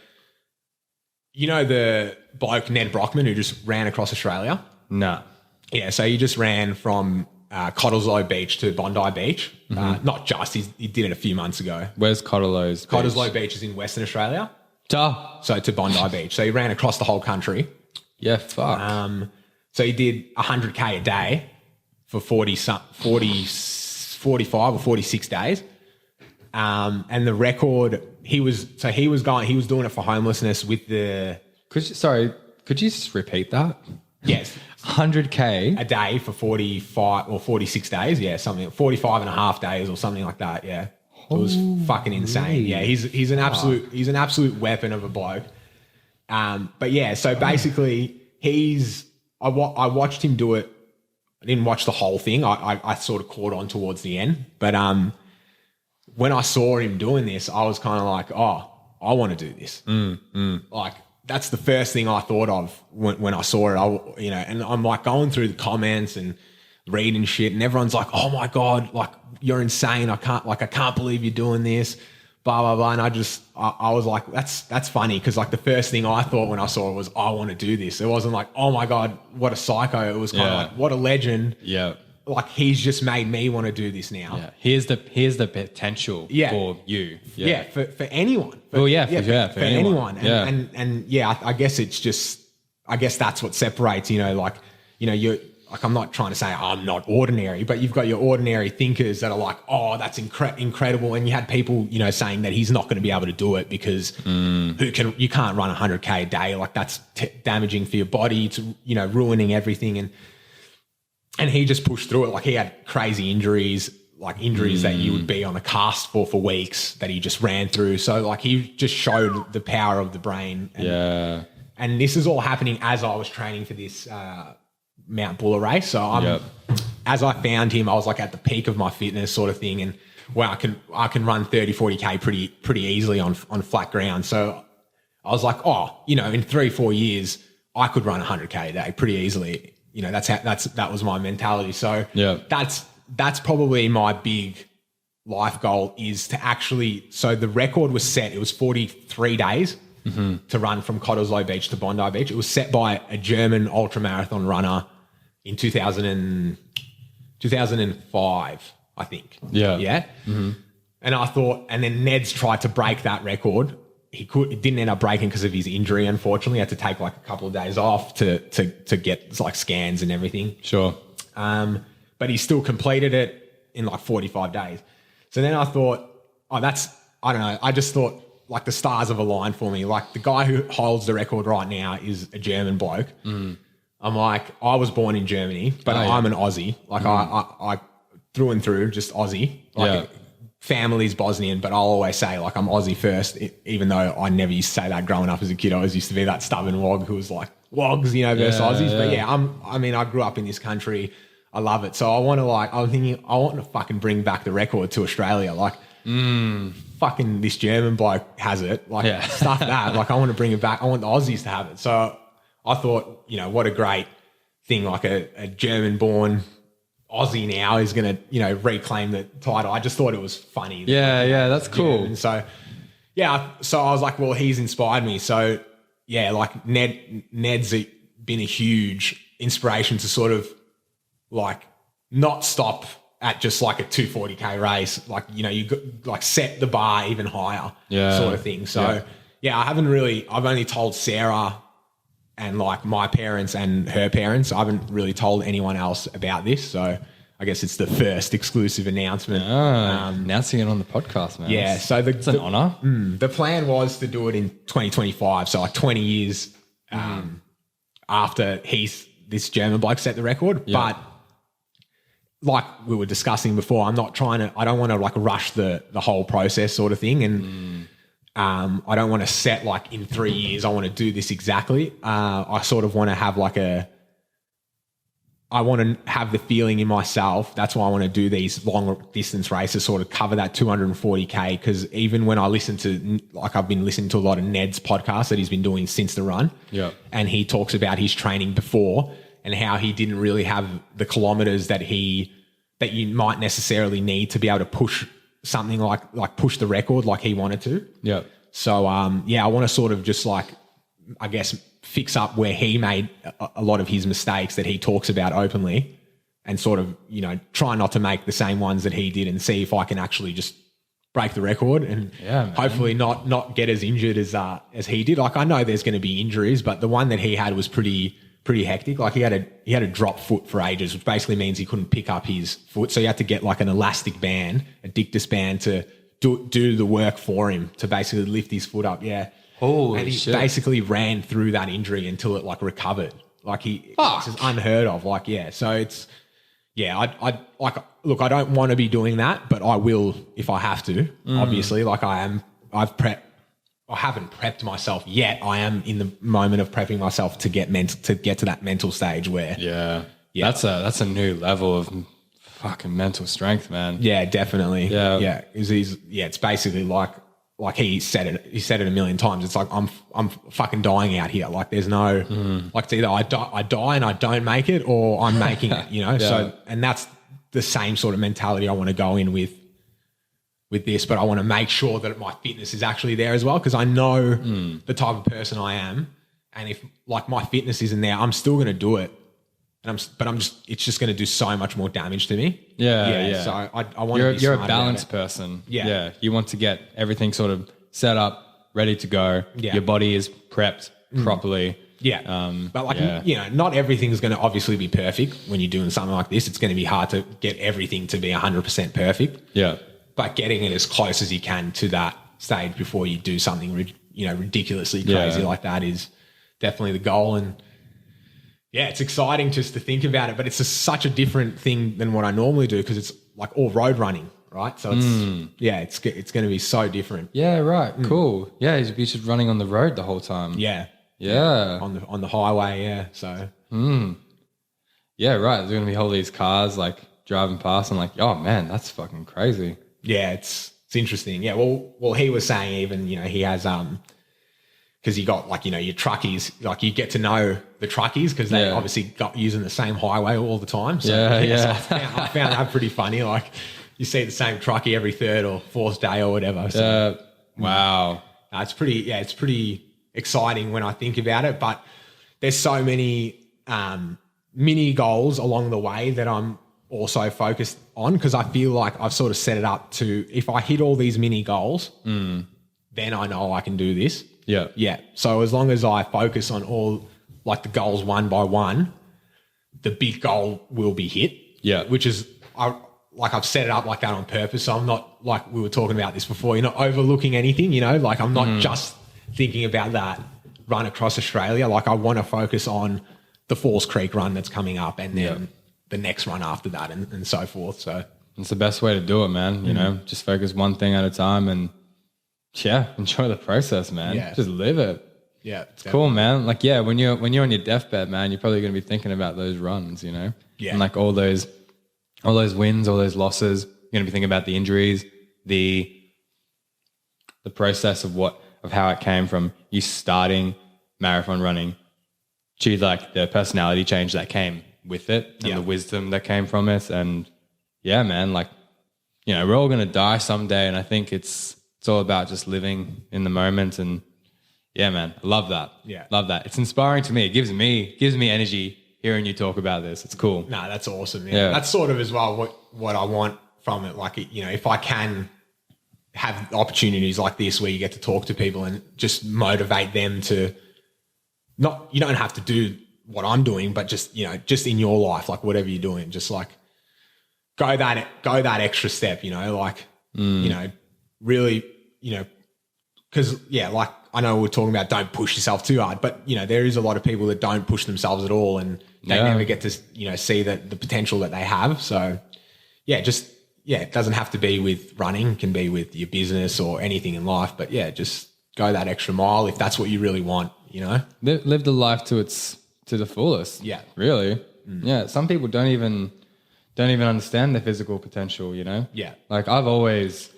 the bloke Ned Brockman who just ran across Australia? No. Yeah, so he just ran from Cottesloe Beach to Bondi Beach. Not just, he did it a few months ago. Where's Cottesloe? Cottesloe Beach is in Western Australia. Duh. So to Bondi Beach. So he ran across the whole country. Yeah, fuck. So he did 100K a day for 45 or 46 days. And the record, he was doing it for homelessness with the... Could you just repeat that? Yes. 100K a day for 45 or 46 days. Yeah, something 45 and a half days or something like that. Yeah. It was fucking insane. Yeah, he's an absolute weapon of a bloke. But yeah, so basically I watched him do it. I didn't watch the whole thing. I sort of caught on towards the end. But when I saw him doing this, I was kind of like, oh, I want to do this. Like that's the first thing I thought of when I saw it. And I'm like going through the comments and reading shit, and everyone's like, oh my God, like you're insane. I can't believe you're doing this. Blah, blah, blah. And I was like, that's funny. Cause like the first thing I thought when I saw it was, I want to do this. It wasn't like, oh my God, what a psycho. It was kind of like, what a legend. Yeah. Like he's just made me want to do this now. Yeah. Here's the potential for you. Yeah. For anyone. For anyone. And yeah, I guess that's what separates, I'm not trying to say I'm not ordinary, but you've got your ordinary thinkers that are like, oh, that's incredible. And you had people, saying that he's not going to be able to do it because you can't run 100K a day. Like that's damaging for your body. It's, ruining everything. And he just pushed through it. Like he had crazy injuries, like injuries that you would be on a cast for weeks that he just ran through. So like he just showed the power of the brain. And this is all happening as I was training for this, Mount Buller race. So as I found him, I was like at the peak of my fitness sort of thing. And I can run 30, 40K pretty easily on flat ground. So I was like, in 3-4 years, I could run 100K a day pretty easily. That was my mentality. So that's probably my big life goal is to actually, so the record was set. It was 43 days to run from Cottesloe Beach to Bondi Beach. It was set by a German ultramarathon runner in 2005, I think. Yeah. Yeah. Mm-hmm. And I thought, and then Ned's tried to break that record. It didn't end up breaking because of his injury, unfortunately. He had to take like a couple of days off to get like scans and everything. Sure. But he still completed it in like 45 days. So then I thought, I don't know. I just thought like the stars have aligned for me. Like the guy who holds the record right now is a German bloke. I'm like, I was born in Germany, but I'm an Aussie. Like I through and through, just Aussie. Like family's Bosnian, but I'll always say like I'm Aussie first, even though I never used to say that growing up as a kid. I always used to be that stubborn wog who was like wogs, versus Aussies. But I grew up in this country. I love it. So I want to fucking bring back the record to Australia. Like, fucking this German bloke has it. Like, stuff that. Like, I want to bring it back. I want the Aussies to have it. So I thought, what a great thing. Like a German-born Aussie now is going to, reclaim the title. I just thought it was funny. That's cool. And so, so I was like, well, he's inspired me. So, like Ned's been a huge inspiration to sort of like not stop at just like a 240K race. Like, you like set the bar even higher sort of thing. So, I've only told Sarah and like my parents and her parents. I haven't really told anyone else about this. So I guess it's the first exclusive announcement. Announcing it on the podcast, man. Yeah, so it's an honor. The plan was to do it in 2025, so like 20 years after this German bloke set the record. Yeah. But like we were discussing before, I don't want to like rush the whole process sort of thing. And I don't want to set like in 3 years, I want to do this exactly. I sort of want to have I want to have the feeling in myself. That's why I want to do these long distance races, sort of cover that 240K. Because even when I listen to, like I've been listening to a lot of Ned's podcasts that he's been doing since the run. Yeah. And he talks about his training before and how he didn't really have the kilometers that you might necessarily need to be able to push something like push the record like he wanted to. Yeah. So, I want to sort of just like, I guess, fix up where he made a lot of his mistakes that he talks about openly and sort of, try not to make the same ones that he did and see if I can actually just break the record and hopefully not get as injured as he did. Like I know there's going to be injuries, but the one that he had was pretty hectic. Like he had a drop foot for ages, which basically means he couldn't pick up his foot. So you had to get like an elastic band, a dictus band to do the work for him to basically lift his foot up. Yeah. Holy and he shit. basically ran through that injury until it like recovered. Like it's just unheard of. Like, yeah. So it's, I look, I don't want to be doing that, but I will if I have to, obviously. Like I haven't prepped myself yet. I am in the moment of prepping myself to get to that mental stage where. Yeah. That's a new level of fucking mental strength, man. Yeah, definitely. Yeah. Yeah. It's basically like he said it a million times. It's like I'm fucking dying out here. Like there's no like it's either I die and I don't make it or I'm making it, Yeah. So and that's the same sort of mentality I want to go in with this, but I want to make sure that my fitness is actually there as well because I know the type of person I am, and if like my fitness isn't there, I'm still going to do it. It's just going to do so much more damage to me. Yeah. So I want to be You're a smart balanced about it. person. Yeah. You want to get everything sort of set up, ready to go. Yeah. Your body is prepped properly. Yeah. But not everything's going to obviously be perfect when you're doing something like this. It's going to be hard to get everything to be 100% perfect. Yeah. But getting it as close as you can to that stage before you do something, ridiculously crazy like that is definitely the goal. And yeah, it's exciting just to think about it, but it's such a different thing than what I normally do because it's like all road running, right? So it's going to be so different. Yeah, right. Cool. Yeah, you're just running on the road the whole time. Yeah. Yeah. On the highway, yeah. So yeah, right. There's going to be all these cars like driving past and like, oh man, that's fucking crazy. Yeah, it's interesting. Yeah, well, he was saying even, he has because you got like, your truckies, like you get to know the truckies because they obviously got using the same highway all the time. So, So I found that pretty funny. Like you see the same truckie every third or fourth day or whatever. So, wow. It's pretty exciting when I think about it. But there's so many mini goals along the way that I'm also focused on because I feel like I've sort of set it up to if I hit all these mini goals, then I know I can do this. Yeah. Yeah. So as long as I focus on all like the goals one by one, the big goal will be hit. Yeah. Which is I've set it up like that on purpose. So I'm not like we were talking about this before, you're not overlooking anything, like I'm not just thinking about that run across Australia. Like I want to focus on the Falls Creek run that's coming up and then the next run after that and so forth. So it's the best way to do it, man. Just focus one thing at a time and enjoy the process, man. Yeah. Just live it. Yeah. It's cool, man. Like, when you're on your deathbed, man, you're probably going to be thinking about those runs, Yeah. And like all those wins, all those losses. You're going to be thinking about the injuries, the process of how it came from you starting marathon running to like the personality change that came with it and the wisdom that came from it. And yeah, man, like, we're all going to die someday. And I think it's all about just living in the moment. And yeah, man, I love that. Yeah. Love that. It's inspiring to me. It gives me energy hearing you talk about this. It's cool. No, that's awesome. Yeah. That's sort of as well what I want from it. Like, if I can have opportunities like this where you get to talk to people and just motivate them to you don't have to do what I'm doing, but just, just in your life, like whatever you're doing, just like go that extra step, you know, like, you know, really, you know, because, yeah, like I know we're talking about don't push yourself too hard, but, you know, there is a lot of people that don't push themselves at all and they never get to, you know, see the potential that they have. So, yeah, it doesn't have to be with running. It can be with your business or anything in life. But, yeah, just go that extra mile if that's what you really want, you know. Live the life to the fullest. Yeah. Really. Yeah. Some people don't even understand their physical potential, you know. Yeah. Like I've always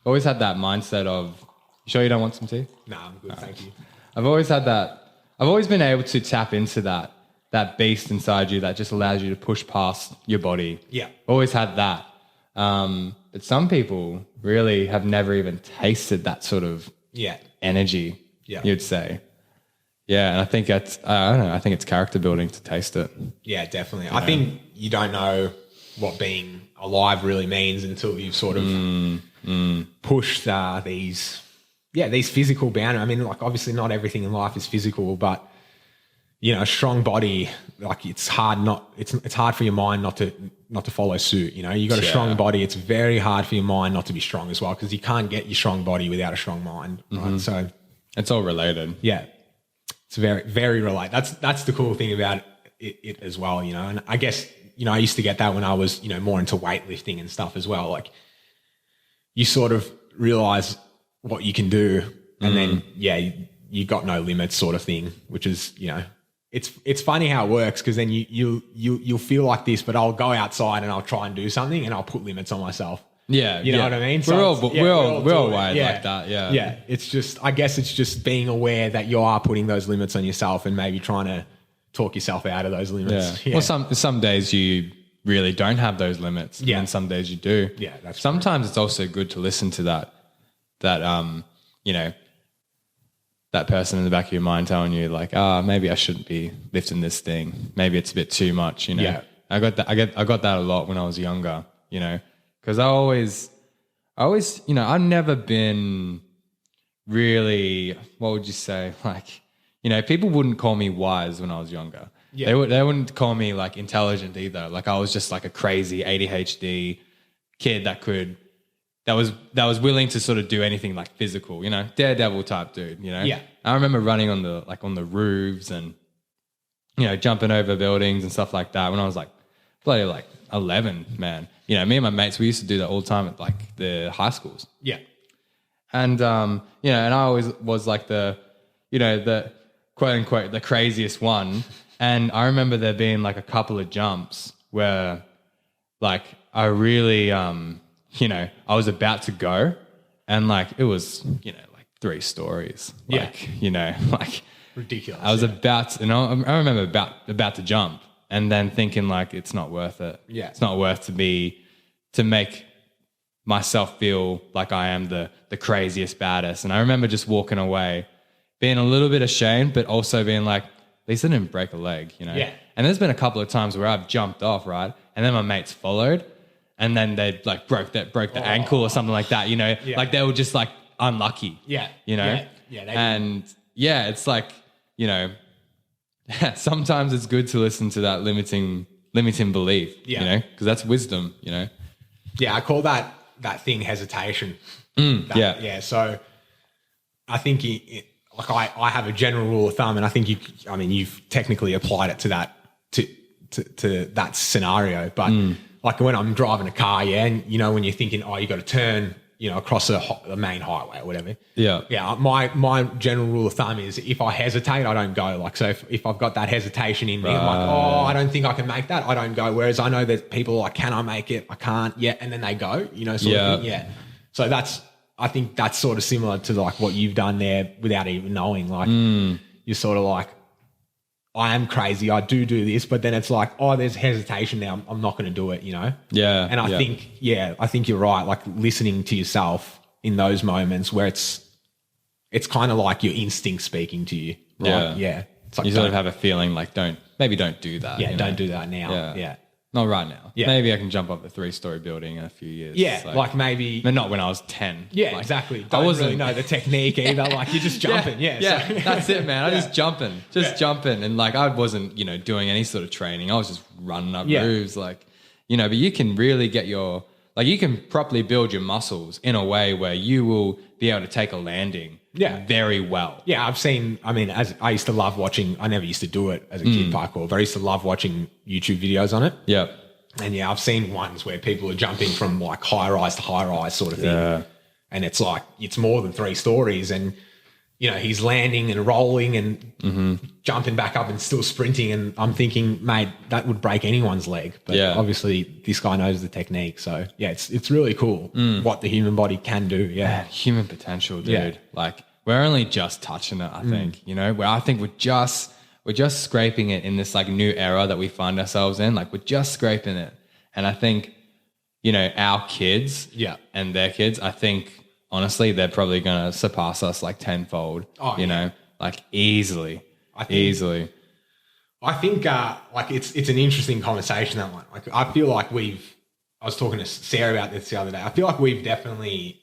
had that mindset of, you sure you don't want some tea? No, I'm good. Thank you. I've always had that. I've always been able to tap into that beast inside you that just allows you to push past your body. Yeah. Always had that. But some people really have never even tasted that sort of energy, you'd say. Yeah, and I think that's, I don't know, I think it's character building to taste it. Yeah, definitely. I think you don't know what being alive really means until you've sort of pushed these physical boundaries. I mean, like obviously not everything in life is physical, but you know, a strong body, like it's hard for your mind not to follow suit. You know, you got a strong body. It's very hard for your mind not to be strong as well, because you can't get your strong body without a strong mind. Right. So it's all related. Yeah. It's very, very related. That's the cool thing about it as well, you know. And I guess, you know, I used to get that when I was, you know, more into weightlifting and stuff as well. Like you sort of realize what you can do and then, you got no limits sort of thing, which is, you know, it's funny how it works, because then you'll feel like this, but I'll go outside and I'll try and do something and I'll put limits on myself. Yeah. You know what I mean? So we're all wired like that. Yeah. Yeah. It's just, I guess it's just being aware that you are putting those limits on yourself and maybe trying to talk yourself out of those limits. Yeah. Well, some days you really don't have those limits. Yeah. And some days you do. Yeah. That's sometimes it's also good to listen to that, you know, that person in the back of your mind telling you like, maybe I shouldn't be lifting this thing. Maybe it's a bit too much, you know? Yeah. I got that a lot when I was younger, you know, because I always, you know, I've never been really, what would you say? Like, you know, people wouldn't call me wise when I was younger. Yeah. They wouldn't call me like intelligent either. Like I was just like a crazy ADHD kid that was willing to sort of do anything like physical, you know, daredevil type dude, you know? Yeah. I remember running on the roofs and, you know, jumping over buildings and stuff like that when I was like bloody like 11, man. You know, me and my mates, we used to do that all the time at like the high schools. Yeah. And, you know, and I always was like the, you know, the quote unquote, the craziest one. And I remember there being like a couple of jumps where like I really, you know, I was about to go and like it was, you know, like 3 stories. Like, you know, like ridiculous. I was about to, and I remember about to jump and then thinking like it's not worth it. Yeah. It's not worth to make myself feel like I am the craziest baddest. And I remember just walking away being a little bit ashamed, but also being like, at least I didn't break a leg, you know? Yeah. And there's been a couple of times where I've jumped off, right? And then my mates followed and then they like broke the ankle or something like that, you know? Yeah. Like they were just like unlucky. Yeah. You know? Yeah. And yeah, it's like, you know, sometimes it's good to listen to that limiting belief, you know, because that's wisdom, you know? Yeah. I call that thing hesitation. Yeah. So I think like I have a general rule of thumb, and I think you've technically applied it to that, to that scenario, but like when I'm driving a car, and you know, when you're thinking, you got to turn, you know, across the main highway or whatever. Yeah. My general rule of thumb is if I hesitate, I don't go. Like, so if I've got that hesitation in me, I'm like, I don't think I can make that, I don't go. Whereas I know that people are like, can I make it? I can't yet. And then they go, you know, sort of thing. Yeah. So I think that's sort of similar to like what you've done there without even knowing. Like you're sort of like, I am crazy, I do this, but then it's like, there's hesitation now. I'm not going to do it, you know? Yeah. And I think you're right. Like listening to yourself in those moments where it's kind of like your instinct speaking to you. Right? Yeah. It's like you sort of have a feeling like don't do that. Yeah. Don't do that now. Yeah. Not right now. Yeah. Maybe I can jump up a 3-story building in a few years. Yeah, like maybe. But not when I was 10. Yeah, like, exactly. Don't really know the technique either. Like you're just jumping. Yeah. So. That's it, man. I just jumping. And like I wasn't, you know, doing any sort of training. I was just running up roofs. Like, but you can really get you can properly build your muscles in a way where you will be able to take a landing very well. Yeah, as I used to love watching, I never used to do it as a kid parkour, but I used to love watching YouTube videos on it. Yeah. And I've seen ones where people are jumping from like high rise to high rise sort of thing. Yeah. And it's like, it's more than 3 stories. And, he's landing and rolling and jumping back up and still sprinting. And I'm thinking, mate, that would break anyone's leg. But obviously this guy knows the technique. So yeah, it's really cool what the human body can do. Yeah. Man, human potential, dude. Yeah. We're only just touching it, I think, where I think we're just scraping it in this new era that we find ourselves in. We're just scraping it. And I think, our kids and their kids, I think, honestly, they're probably going to surpass us tenfold, easily. Easily. I think, it's an interesting conversation, that one. I feel like I was talking to Sarah about this the other day. I feel like we've definitely,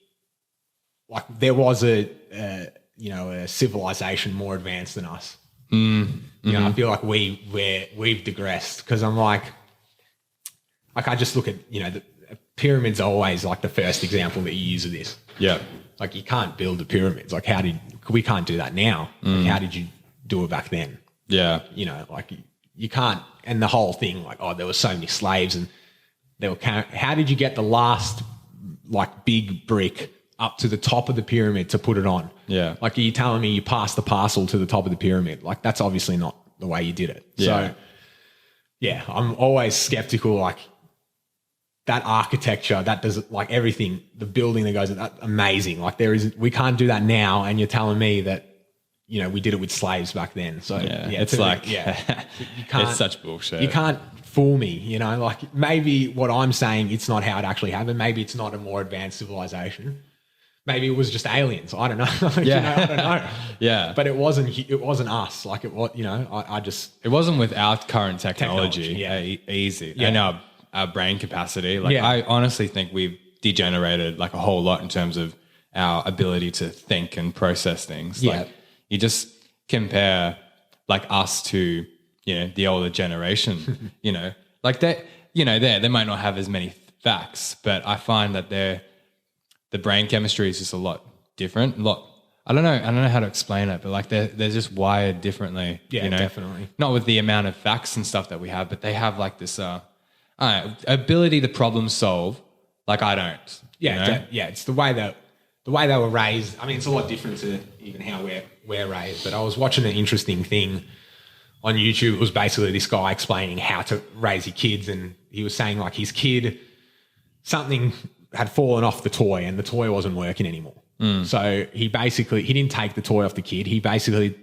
there was a civilization more advanced than us. I feel like we've digressed, because I'm like I just look at, the pyramids are always the first example that you use of this. Yeah. You can't build the pyramids. We can't do that now. How did you do it back then? Yeah. You can't, and the whole thing, there were so many slaves and how did you get the last big brick up to the top of the pyramid to put it on? Yeah. Are you telling me you passed the parcel to the top of the pyramid? That's obviously not the way you did it. Yeah. So yeah, I'm always skeptical, that architecture, that does everything, the building that goes, that amazing. We can't do that now. And you're telling me that, we did it with slaves back then. So it's you can't, it's such bullshit. You can't fool me, maybe what I'm saying, it's not how it actually happened. Maybe it's not a more advanced civilization. Maybe it was just aliens. I don't know. I don't know. Yeah. But it wasn't us. It was, it wasn't with our current technology. Easy. Yeah. And our brain capacity. Yeah. I honestly think we've degenerated a whole lot in terms of our ability to think and process things. Yeah. You just compare us to, the older generation, they might not have as many facts, but I find that the brain chemistry is just a lot different. I don't know how to explain it, but they're just wired differently. Yeah, definitely. Not with the amount of facts and stuff that we have, but they have this ability to problem solve. I don't. Yeah, it's the way they were raised. It's a lot different to even how we're raised. But I was watching an interesting thing on YouTube. It was basically this guy explaining how to raise your kids, and he was saying his kid, something had fallen off the toy and the toy wasn't working anymore. So he didn't take the toy off the kid. He basically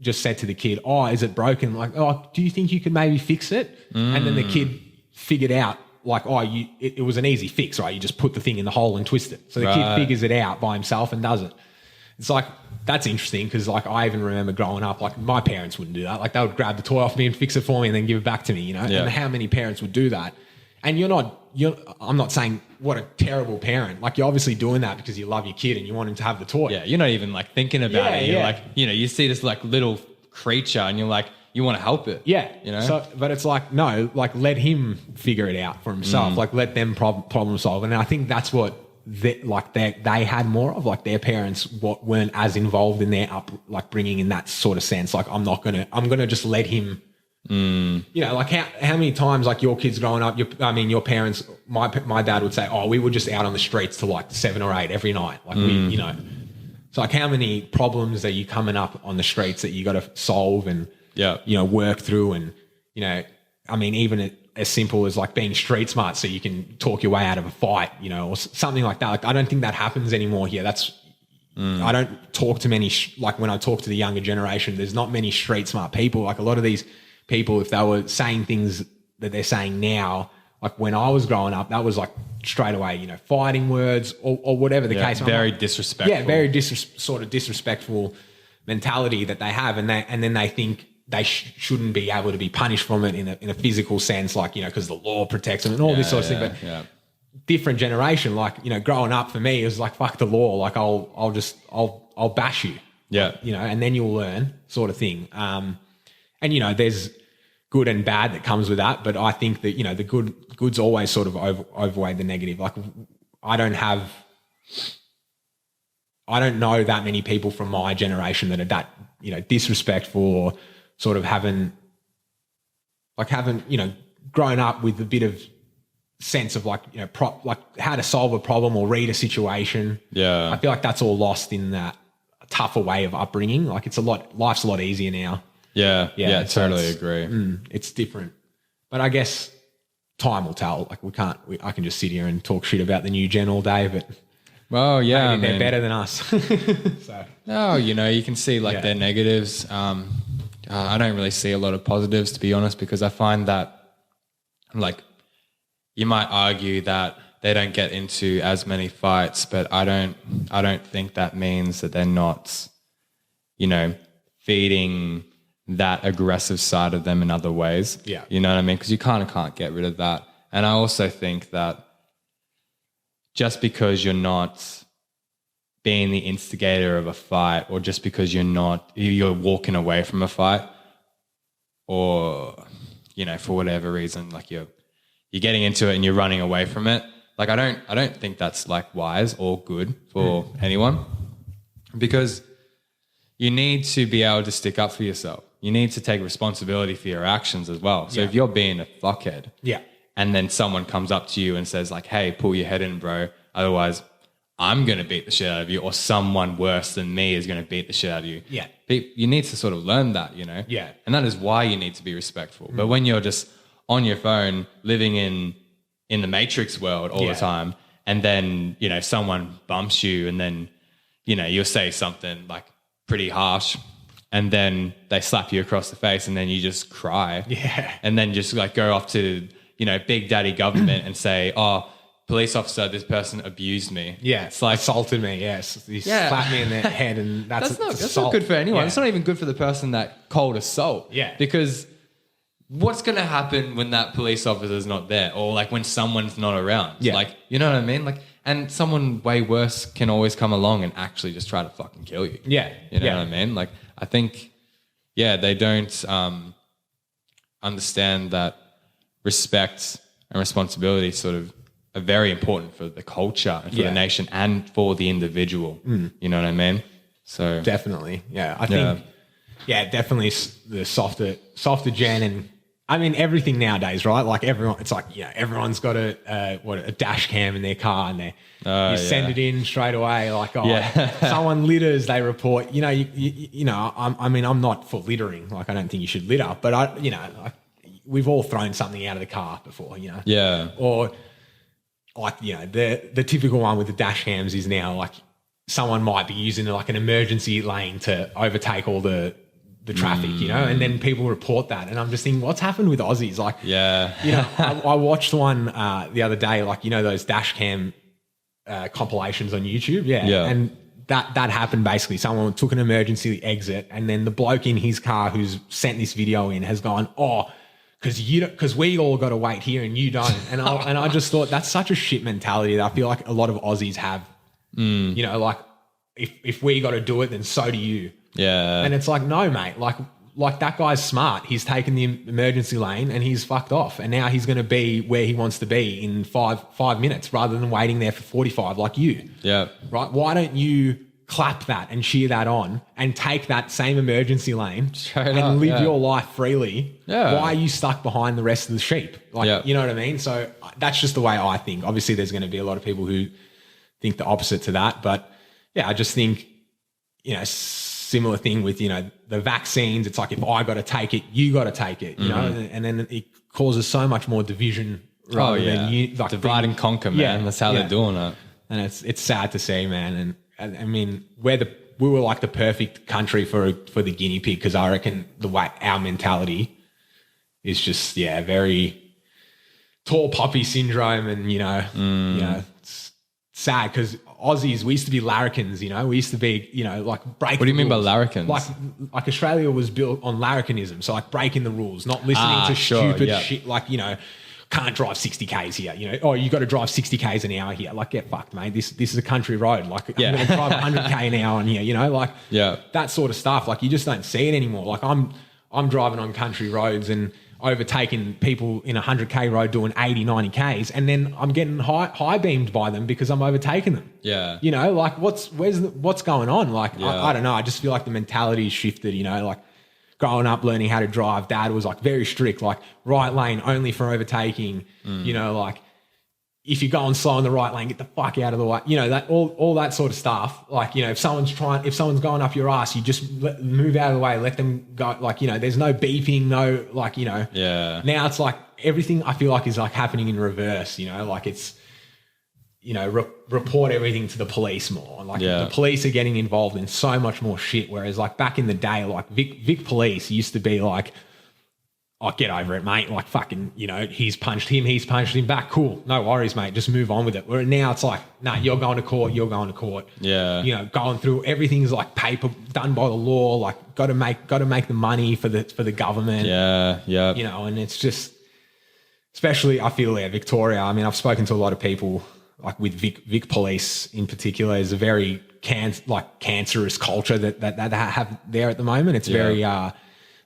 just said to the kid, "Oh, is it broken? Do you think you could maybe fix it?" And then the kid figured out it was an easy fix, right? You just put the thing in the hole and twist it. So the kid figures it out by himself and does it. It's that's interesting, because I even remember growing up, my parents wouldn't do that. They would grab the toy off me and fix it for me and then give it back to me, Yeah. And how many parents would do that? And I'm not saying what a terrible parent. You're obviously doing that because you love your kid and you want him to have the toy. Yeah, you're not even thinking about it. You're you see this little creature and you're you want to help it. Yeah. So, but it's no, let him figure it out for himself. Let them problem solve. And I think that's what they had more of. Their parents weren't as involved in their bringing in that sort of sense. I'm gonna just let him. How many times your kids growing up, your parents, my dad would say, "Oh, we were just out on the streets till 7 or 8 every night." So how many problems are you coming up on the streets that you got to solve and work through, and even as simple as being street smart so you can talk your way out of a fight, or something like that. I don't think that happens anymore here. I don't talk to many when I talk to the younger generation, there's not many street smart people. A lot of these people, if they were saying things that they're saying now, when I was growing up, that was straight away, fighting words or whatever the case. Very disrespectful. Yeah, very sort of disrespectful mentality that they have, and then they think they shouldn't be able to be punished from it in a physical sense, because the law protects them and all this sort of thing. But different generation, growing up for me, it was fuck the law. I'll bash you. Yeah. And then you'll learn, sort of thing. And there's good and bad that comes with that. But I think that, the goods always sort of overweigh the negative. Like I don't know that many people from my generation that are that, disrespectful or sort of haven't grown up with a bit of sense of like how to solve a problem or read a situation. Yeah. I feel like that's all lost in that tougher way of upbringing. Like life's a lot easier now. Yeah. So Totally agree. It's different. But I guess time will tell. Like I can just sit here and talk shit about the new gen all day, but well, yeah, maybe they're better than us. So no, you can see like their negatives. I don't really see a lot of positives, to be honest, because I find that like you might argue that they don't get into as many fights, but I don't think that means that they're not, feeding that aggressive side of them in other ways. Yeah. You know what I mean? Because you kind of can't get rid of that. And I also think that just because you're not being the instigator of a fight, or just because you're walking away from a fight, or, for whatever reason, like you're getting into it and you're running away from it. Like, I don't think that's like wise or good for anyone, because you need to be able to stick up for yourself. You need to take responsibility for your actions as well. So if you're being a fuckhead, and then someone comes up to you and says like, hey, pull your head in, bro. Otherwise I'm going to beat the shit out of you, or someone worse than me is going to beat the shit out of you. Yeah. You need to sort of learn that, Yeah. And that is why you need to be respectful. But when you're just on your phone living in the Matrix world all the time, and then, someone bumps you, and then, you'll say something like pretty harsh, and then they slap you across the face, and then you just cry. Yeah. And then just like go off to, big daddy government and say, oh, police officer, this person abused me. Yeah. It's like assaulted me. Yes. He slapped me in the head, and that's not good for anyone. Yeah. It's not even good for the person that called assault. Yeah. Because what's going to happen when that police officer is not there, or like when someone's not around? Yeah. Like, you know what I mean? Like, and someone way worse can always come along and actually just try to fucking kill you. Yeah. You know what I mean? Like, I think, they don't understand that respect and responsibility sort of are very important for the culture and for the nation and for the individual. You know what I mean? So definitely. Yeah. I think, definitely the softer gen, and I mean, everything nowadays, right? Like it's like, everyone's got a dash cam in their car, and you send it in straight away. Like, someone litters, they report, I'm not for littering. Like, I don't think you should litter, but we've all thrown something out of the car before, Yeah. Or like, the typical one with the dash cams is now like someone might be using like an emergency lane to overtake all the traffic, and then people report that. And I'm just thinking, what's happened with Aussies? Like, I watched one the other day, like, those dash cam compilations on YouTube. Yeah. And that happened basically. Someone took an emergency exit, and then the bloke in his car who's sent this video in has gone, because we all got to wait here and you don't. And I just thought that's such a shit mentality that I feel like a lot of Aussies have. Like if we got to do it, then so do you. Yeah. And it's like, no, mate, like that guy's smart. He's taken the emergency lane and he's fucked off. And now he's going to be where he wants to be in five minutes rather than waiting there for 45 like you. Yeah. Right? Why don't you clap that and cheer that on and take that same emergency lane and live your life freely? Yeah. Why are you stuck behind the rest of the sheep? Like, you know what I mean? So that's just the way I think. Obviously, there's going to be a lot of people who think the opposite to that. But I just think, similar thing with, the vaccines. It's like, if I got to take it, you got to take it, you know, and then it causes so much more division rather than you like divide and conquer, man. Yeah, that's how they're doing it. And it's sad to see, man. And I mean, we were like the perfect country for the guinea pig, because I reckon the way our mentality is just, very tall poppy syndrome. And, it's sad because Aussies, we used to be larrikins, we used to be, like breaking. What do you mean by rules. larrikins? Like Australia was built on larrikinism. So like breaking the rules, not listening to stupid shit like, can't drive 60 Ks here. You got to drive 60 Ks an hour here. Like, get fucked, mate. This is a country road. Like, I'm going to drive 100 K an hour on here, that sort of stuff. Like, you just don't see it anymore. Like, I'm driving on country roads, and overtaking people in a 100K road doing 80, 90Ks, and then I'm getting high beamed by them because I'm overtaking them. Yeah. You know, like what's going on? Like, Yeah. I don't know. I just feel like the mentality shifted, you know, like growing up, learning how to drive, dad was like very strict, like right lane only for overtaking, you know, like if you're going slow in the right lane, get the fuck out of the way. You know, that all that sort of stuff. Like, you know, if someone's going up your ass, you just move out of the way, let them go. Like, you know, there's no beeping, no, like, you know. Yeah. Now it's like everything I feel like is like happening in reverse, you know, like it's, you know, report everything to the police more. Like the police are getting involved in so much more shit. Whereas like back in the day, like Vic police used to be like, oh, get over it, mate. Like fucking, you know, he's punched him back. Cool. No worries, mate. Just move on with it. Where now it's like, nah, you're going to court. Yeah. You know, going through everything's like paper done by the law. Like got to make the money for the government. Yeah. Yeah. You know, and it's just, especially I feel Victoria. I mean, I've spoken to a lot of people like with Vic police in particular. Is a very cancerous culture that they have there at the moment. It's very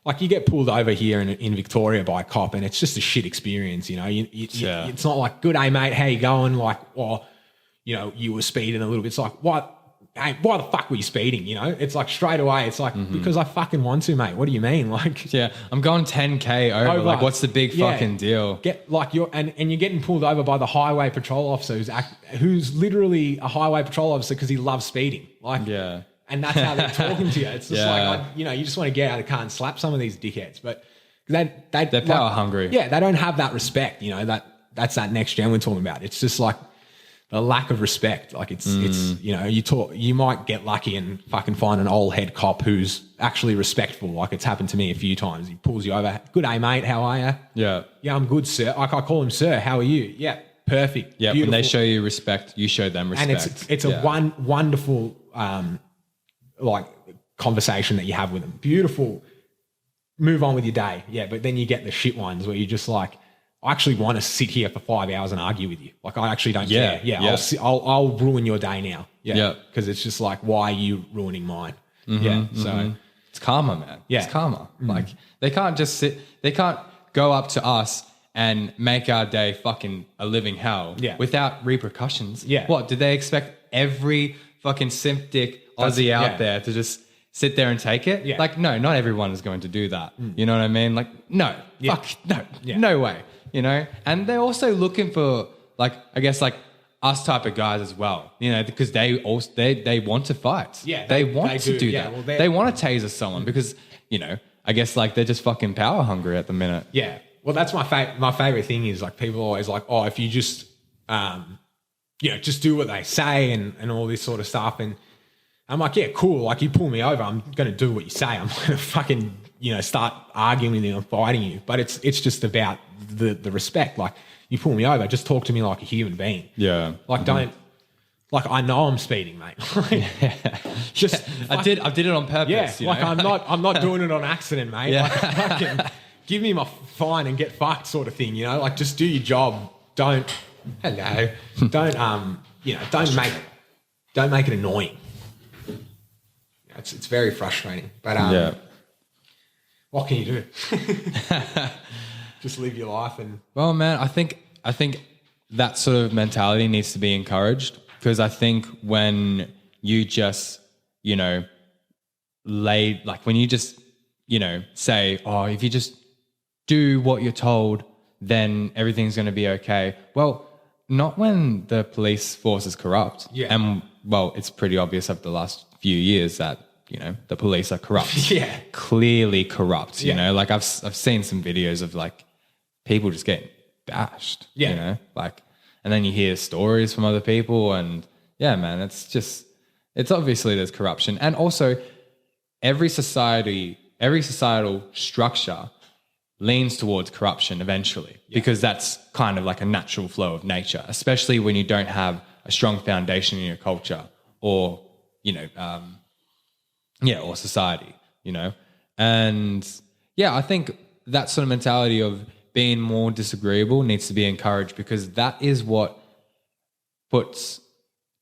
like you get pulled over here in Victoria by a cop and it's just a shit experience, you know. It's not like, good day, mate, how you going? Like, or, you know, you were speeding a little bit. It's like, what? Hey, why the fuck were you speeding? You know, it's like straight away. It's like, because I fucking want to, mate. What do you mean? Like, yeah, I'm going 10K over. Like, what's the big fucking deal? Get like you're getting pulled over by the highway patrol officer who's literally a highway patrol officer because he loves speeding. Like, yeah. And that's how they're talking to you. It's just like, you know, you just want to get out of the car and slap some of these dickheads. But they're power hungry. Yeah, they don't have that respect. You know, that's that next gen we're talking about. It's just like a lack of respect. Like it's you know, you might get lucky and fucking find an old head cop who's actually respectful. Like it's happened to me a few times. He pulls you over. Good day, mate. How are you? Yeah. Yeah, I'm good, sir. Like I call him sir. How are you? Yeah, perfect. Yeah, beautiful. When they show you respect, you show them respect. And it's a wonderful like conversation that you have with them. Beautiful. Move on with your day. Yeah, but then you get the shit ones where you just like, I actually want to sit here for 5 hours and argue with you. Like I actually don't care. Yeah. I'll ruin your day now. Yeah. Because it's just like, why are you ruining mine? So it's karma, man. Yeah. It's karma. Like they can't just they can't go up to us and make our day fucking a living hell without repercussions. Yeah. What, did they expect every fucking simp dick Aussie out there to just sit there and take it? Yeah. Like, no, not everyone is going to do that. You know what I mean? Like, no, fuck, no, no way. You know? And they're also looking for, like, I guess, like, us type of guys as well, you know, because they want to fight. Yeah. They want to do that. Well, they want to taser someone because, you know, I guess, like, they're just fucking power hungry at the minute. Yeah. Well, that's my favorite thing is, like, people are always like, oh, if you just, you know, just do what they say and all this sort of stuff. And I'm like, yeah, cool. Like you pull me over, I'm going to do what you say. I'm going to fucking, you know, start arguing with you and fighting you. But it's just about the respect. Like you pull me over, just talk to me like a human being. Yeah. Like don't, like I know I'm speeding, mate. Just I did it on purpose. Yeah. Like I'm not doing it on accident, mate. Yeah. Like fucking give me my fine and get fucked sort of thing. You know, like just do your job. Don't you know, don't make it annoying. It's very frustrating, but what can you do? Just live your life and. Well, man, I think that sort of mentality needs to be encouraged because I think when you just, you know, when you just, you know, say, oh, if you just do what you're told, then everything's going to be okay. Well, not when the police force is corrupt. Yeah. And well, it's pretty obvious over the last few years that, you know, the police are corrupt. Yeah. Clearly corrupt, you know, like I've seen some videos of like people just getting bashed, you know, like, and then you hear stories from other people and yeah, man, it's obviously there's corruption. And also every societal structure leans towards corruption eventually because that's kind of like a natural flow of nature, especially when you don't have a strong foundation in your culture or, you know, or society, you know. And yeah, I think that sort of mentality of being more disagreeable needs to be encouraged because that is what puts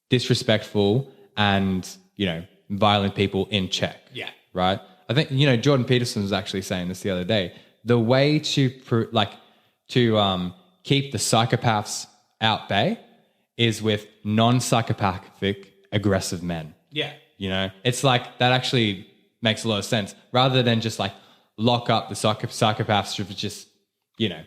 disrespectful and, you know, violent people in check. Yeah. Right? I think, you know, Jordan Peterson was actually saying this the other day the way to keep the psychopaths at bay is with non-psychopathic aggressive men. Yeah. You know, it's like that actually makes a lot of sense rather than just like lock up the psychopaths for just, you know,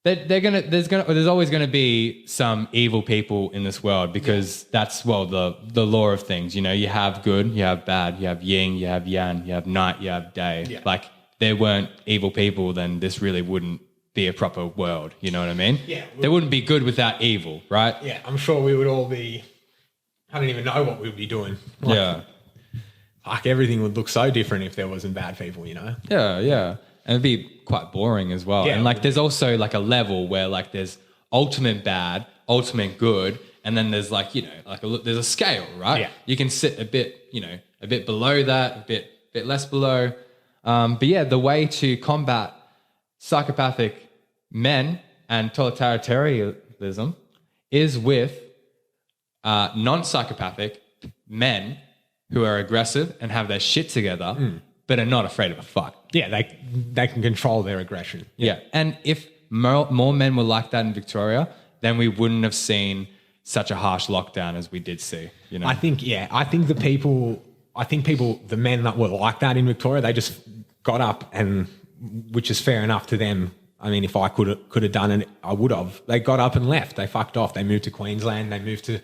there's always going to be some evil people in this world because that's, well, the law of things. You know, you have good, you have bad, you have yin, you have yang, you have night, you have day. Yeah. Like there weren't evil people, then this really wouldn't be a proper world. You know what I mean? Yeah. There wouldn't be good without evil, right? Yeah. I'm sure we would all be, I don't even know what we would be doing. Like, Yeah. Like everything would look so different if there wasn't bad people, you know? Yeah, yeah. And it'd be quite boring as well. Yeah. And like there's also like a level where like there's ultimate bad, ultimate good, and then there's like, you know, like there's a scale, right? Yeah. You can sit a bit, you know, a bit below that, a bit less below. But yeah, the way to combat psychopathic men and totalitarianism is with non-psychopathic men who are aggressive and have their shit together, but are not afraid of a fight. Yeah, they can control their aggression. Yeah. And if more men were like that in Victoria, then we wouldn't have seen such a harsh lockdown as we did see. You know, I think the men that were like that in Victoria, they just got up and, which is fair enough to them. I mean, if I could have done it, I would have. They got up and left. They fucked off. They moved to Queensland. They moved to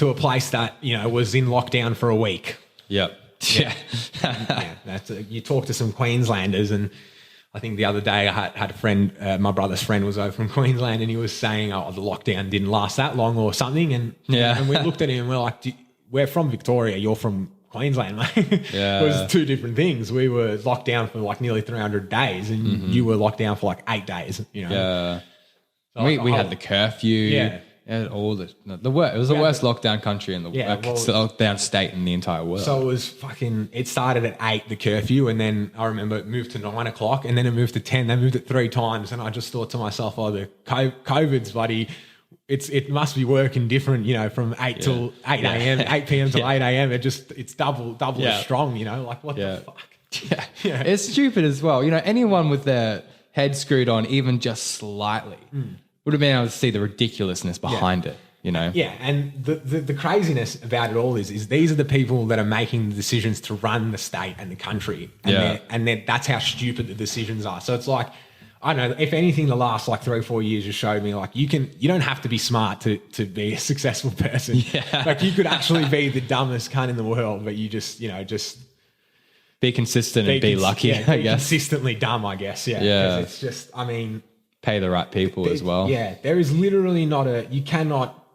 a place that, you know, was in lockdown for a week. Yep. Yeah. That's you talk to some Queenslanders, and I think the other day I had a friend, my brother's friend was over from Queensland, and he was saying, "Oh, the lockdown didn't last that long or something." And and we looked at him and we're like, "We're from Victoria. You're from Queensland, mate." Yeah. It was two different things. We were locked down for like nearly 300 days, and you were locked down for like 8 days. You know. Yeah. So We had the curfew. Yeah. All the worst. It was the worst lockdown country in the lockdown state in the entire world. So it was it started at 8, the curfew, and then I remember it moved to 9 o'clock, and then it moved to 10. They moved it 3 times, and I just thought to myself, oh, the COVID's buddy, it must be working different, you know, from 8 till 8 a.m., 8 p.m. till 8 a.m. It's double as strong, you know, like what the fuck? Yeah. It's stupid as well. You know, anyone with their head screwed on even just slightly would have been able to see the ridiculousness behind it, you know? Yeah, and the craziness about it all is these are the people that are making the decisions to run the state and the country. And that's how stupid the decisions are. So it's like, I don't know, if anything, the last like 3 or 4 years just showed me like you don't have to be smart to be a successful person. Yeah. Like you could actually be the dumbest cunt in the world, but you just, you know, just be consistent and be lucky, I guess. Consistently dumb, I guess. Yeah. Yeah. It's just, I mean, pay the right people as well. Yeah, there is literally you cannot,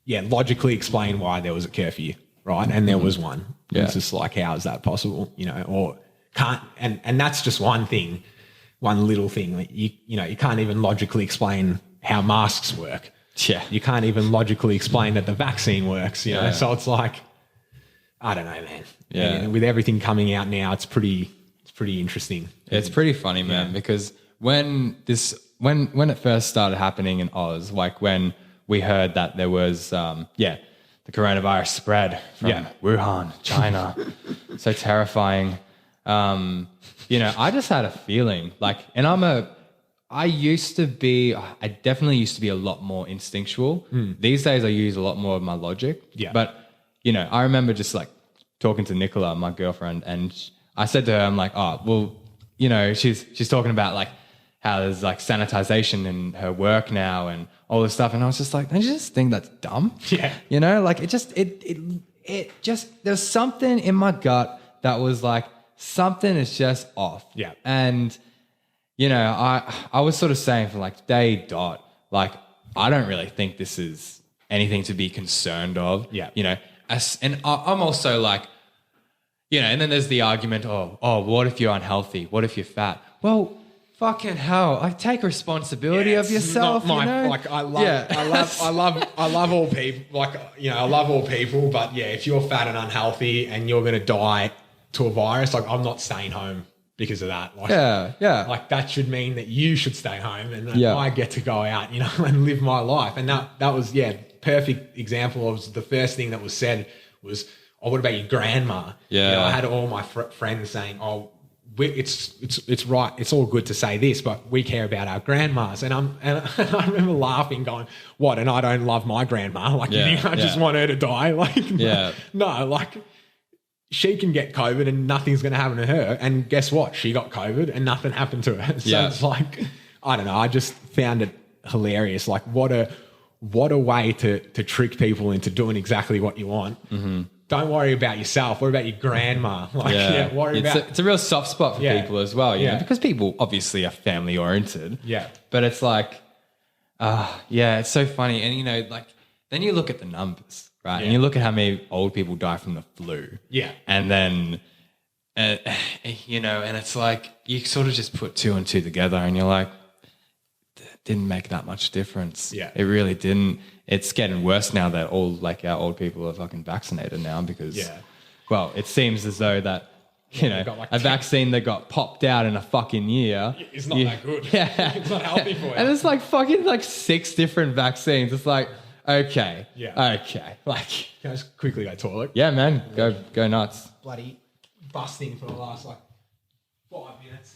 logically explain why there was a curfew, right? And there was one. Yeah. It's just like, how is that possible? You know, or can't, and that's just one thing, one little thing. Like you can't even logically explain how masks work. Yeah. You can't even logically explain that the vaccine works, you know? So it's like, I don't know, man. Yeah. And with everything coming out now, it's pretty interesting. It's pretty funny, man, because when it first started happening in Oz, like when we heard that there was the coronavirus spread from Wuhan, China, so terrifying. You know, I just had a feeling like, and I definitely used to be a lot more instinctual. These days I use a lot more of my logic. Yeah. But, you know, I remember just like talking to Nicola, my girlfriend, and I said to her, I'm like, oh, well, you know, she's talking about like how there's like sanitization in her work now and all this stuff. And I was just like, don't you just think that's dumb? Yeah. You know, like it just there's something in my gut that was like, something is just off. Yeah. And, you know, I was sort of saying from like day dot, like, I don't really think this is anything to be concerned of. Yeah. You know, and I'm also like, you know, and then there's the argument, oh, what if you're unhealthy? What if you're fat? Well, fucking hell! Like, take responsibility of yourself. Not my, you know? like I love all people. Like, you know, I love all people, but yeah, if you're fat and unhealthy and you're going to die to a virus, like I'm not staying home because of that. Like, yeah. Like that should mean that you should stay home and that I get to go out, you know, and live my life. And that was perfect example of the first thing that was said was, oh, what about your grandma? Yeah. You know, I had all my friends saying, oh, it's right. It's all good to say this, but we care about our grandmas. And I remember laughing, going, "What? And I don't love my grandma? Like, you think I just want her to die? Like, no, like." She can get COVID and nothing's going to happen to her. And guess what? She got COVID and nothing happened to her. So it's like, I don't know. I just found it hilarious. Like, what a way to trick people into doing exactly what you want. Mm-hmm. Don't worry about yourself. Worry about your grandma. Like, it's a real soft spot for people as well, you know, because people obviously are family oriented. Yeah. But it's like, it's so funny. And, you know, like, then you look at the numbers. Right. Yeah. And you look at how many old people die from the flu. Yeah. And then, you know, and it's like you sort of just put two and two together and you're like, it didn't make that much difference. Yeah. It really didn't. It's getting worse now that all like our old people are fucking vaccinated now because, well, it seems as though that, you know, like a vaccine that got popped out in a fucking year. It's not that good. Yeah. It's not healthy for you. And it's like fucking like 6 different vaccines. It's like, okay. Yeah. Okay. Like, can I just quickly go toilet? Yeah, man. Go nuts. Bloody busting for the last 5 minutes.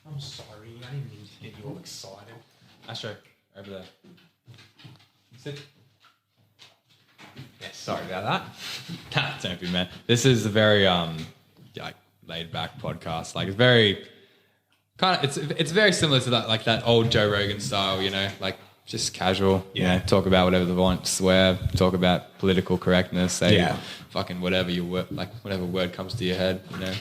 I'm sorry. I didn't mean to get you all excited. Astro, over there. Sit. Yeah, sorry about that. Don't be, man. This is a very like laid back podcast. Like it's very kind of it's very similar to that, like that old Joe Rogan style, you know, like just casual. You know, talk about whatever they want, swear, talk about political correctness, say fucking whatever whatever word comes to your head, you know.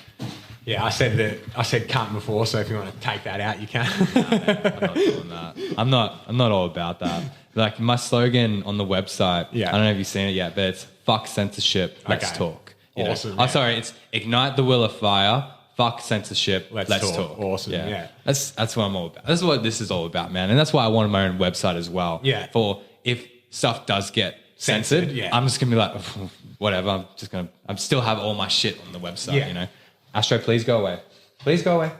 Yeah, I said cunt before, so if you want to take that out, you can. No, I'm not doing that. I'm not all about that. Like my slogan on the website, I don't know if you've seen it yet, but it's fuck censorship, let's talk. Awesome. Oh, sorry, it's ignite the will of fire, fuck censorship, let's talk. Awesome. Yeah. That's what I'm all about. That's what this is all about, man. And that's why I wanted my own website as well. Yeah. For if stuff does get censored, I'm just gonna be like, whatever. I'm still have all my shit on the website, you know. Astro, please go away. Please go away.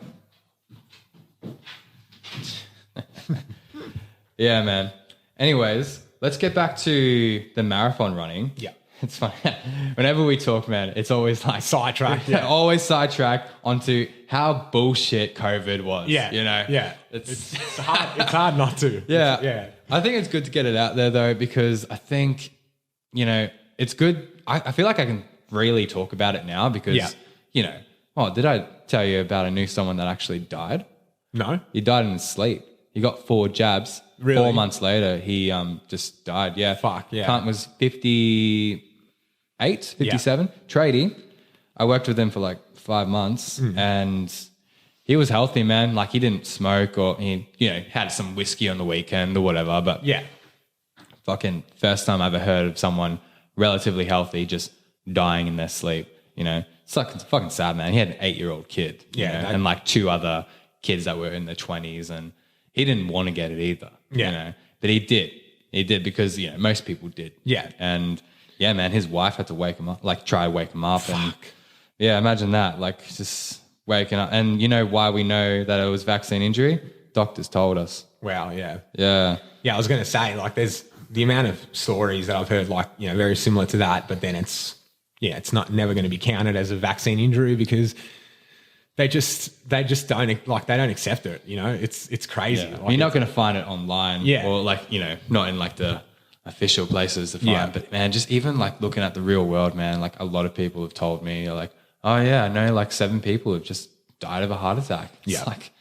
Yeah, man. Anyways, let's get back to the marathon running. Yeah. It's funny. Whenever we talk, man, it's always like sidetracked. Always sidetracked onto how bullshit COVID was. Yeah. You know? Yeah. It's hard. It's hard not to. Yeah. I think it's good to get it out there though, because I think, you know, it's good. I feel like I can really talk about it now because, you know, did I tell you about I knew someone that actually died? No. He died in his sleep. He got 4 jabs. Really? 4 months later, he just died. Yeah. Fuck, yeah. Cunt was 58, 57. Tradie. I worked with him for like 5 months and he was healthy, man. Like he didn't smoke or he, you know, had some whiskey on the weekend or whatever. But fucking first time I ever heard of someone relatively healthy just dying in their sleep, you know. It's like, it's fucking sad, man. He had an 8-year-old kid, you know, and like 2 other kids that were in their 20s, and he didn't want to get it either, you know, but he did. He did because, you know, most people did. Yeah. And yeah, man, his wife had to wake him up, like try to wake him up. Fuck. And yeah, imagine that, like just waking up. And you know why we know that it was vaccine injury? Doctors told us. Wow. Yeah. Yeah. Yeah. I was going to say, like, there's the amount of stories that I've heard, like, you know, very similar to that, but then it's not never going to be counted as a vaccine injury because they just don't, like, they don't accept it. You know, it's crazy. Yeah. Like, you're not going to find it online or like, you know, not in like the official places to find, but man, just even like looking at the real world, man, like a lot of people have told me like, oh yeah, I know like 7 people have just died of a heart attack. It's like,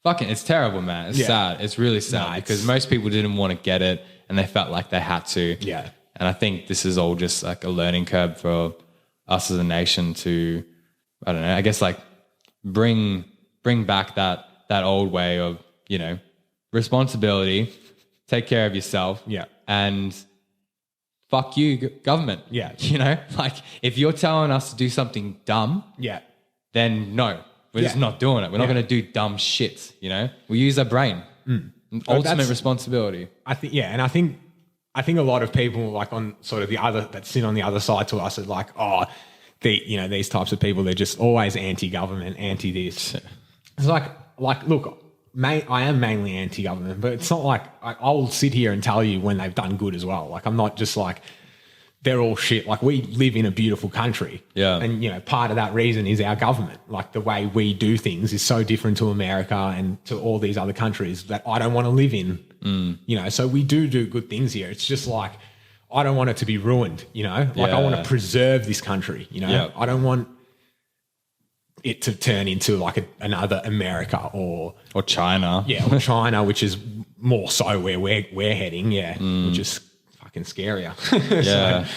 fucking, it's terrible, man. It's sad. It's really sad because most people didn't want to get it and they felt like they had to. Yeah. And I think this is all just like a learning curve for us as a nation to, I don't know, I guess like bring back that old way of, you know, responsibility, take care of yourself. Yeah. And fuck you, government. Yeah. You know, like if you're telling us to do something dumb, then no, we're just not doing it. We're not going to do dumb shit, you know? We use our brain. Ultimate responsibility. I think, and I think a lot of people like on sort of the other, that sit on the other side to us are like, oh, these types of people, they're just always anti-government, anti-this. It's like, look, I am mainly anti-government, but it's not like I'll sit here and tell you when they've done good as well. Like I'm not just like, they're all shit. Like we live in a beautiful country. Yeah. And, you know, part of that reason is our government. Like the way we do things is so different to America and to all these other countries that I don't want to live in. You know, so we do good things here. It's just like, I don't want it to be ruined, you know? Like I want to preserve this country, you know? Yeah. I don't want it to turn into like another America or China. Yeah, or China, which is more so where we're heading, which is fucking scarier. Yeah. So,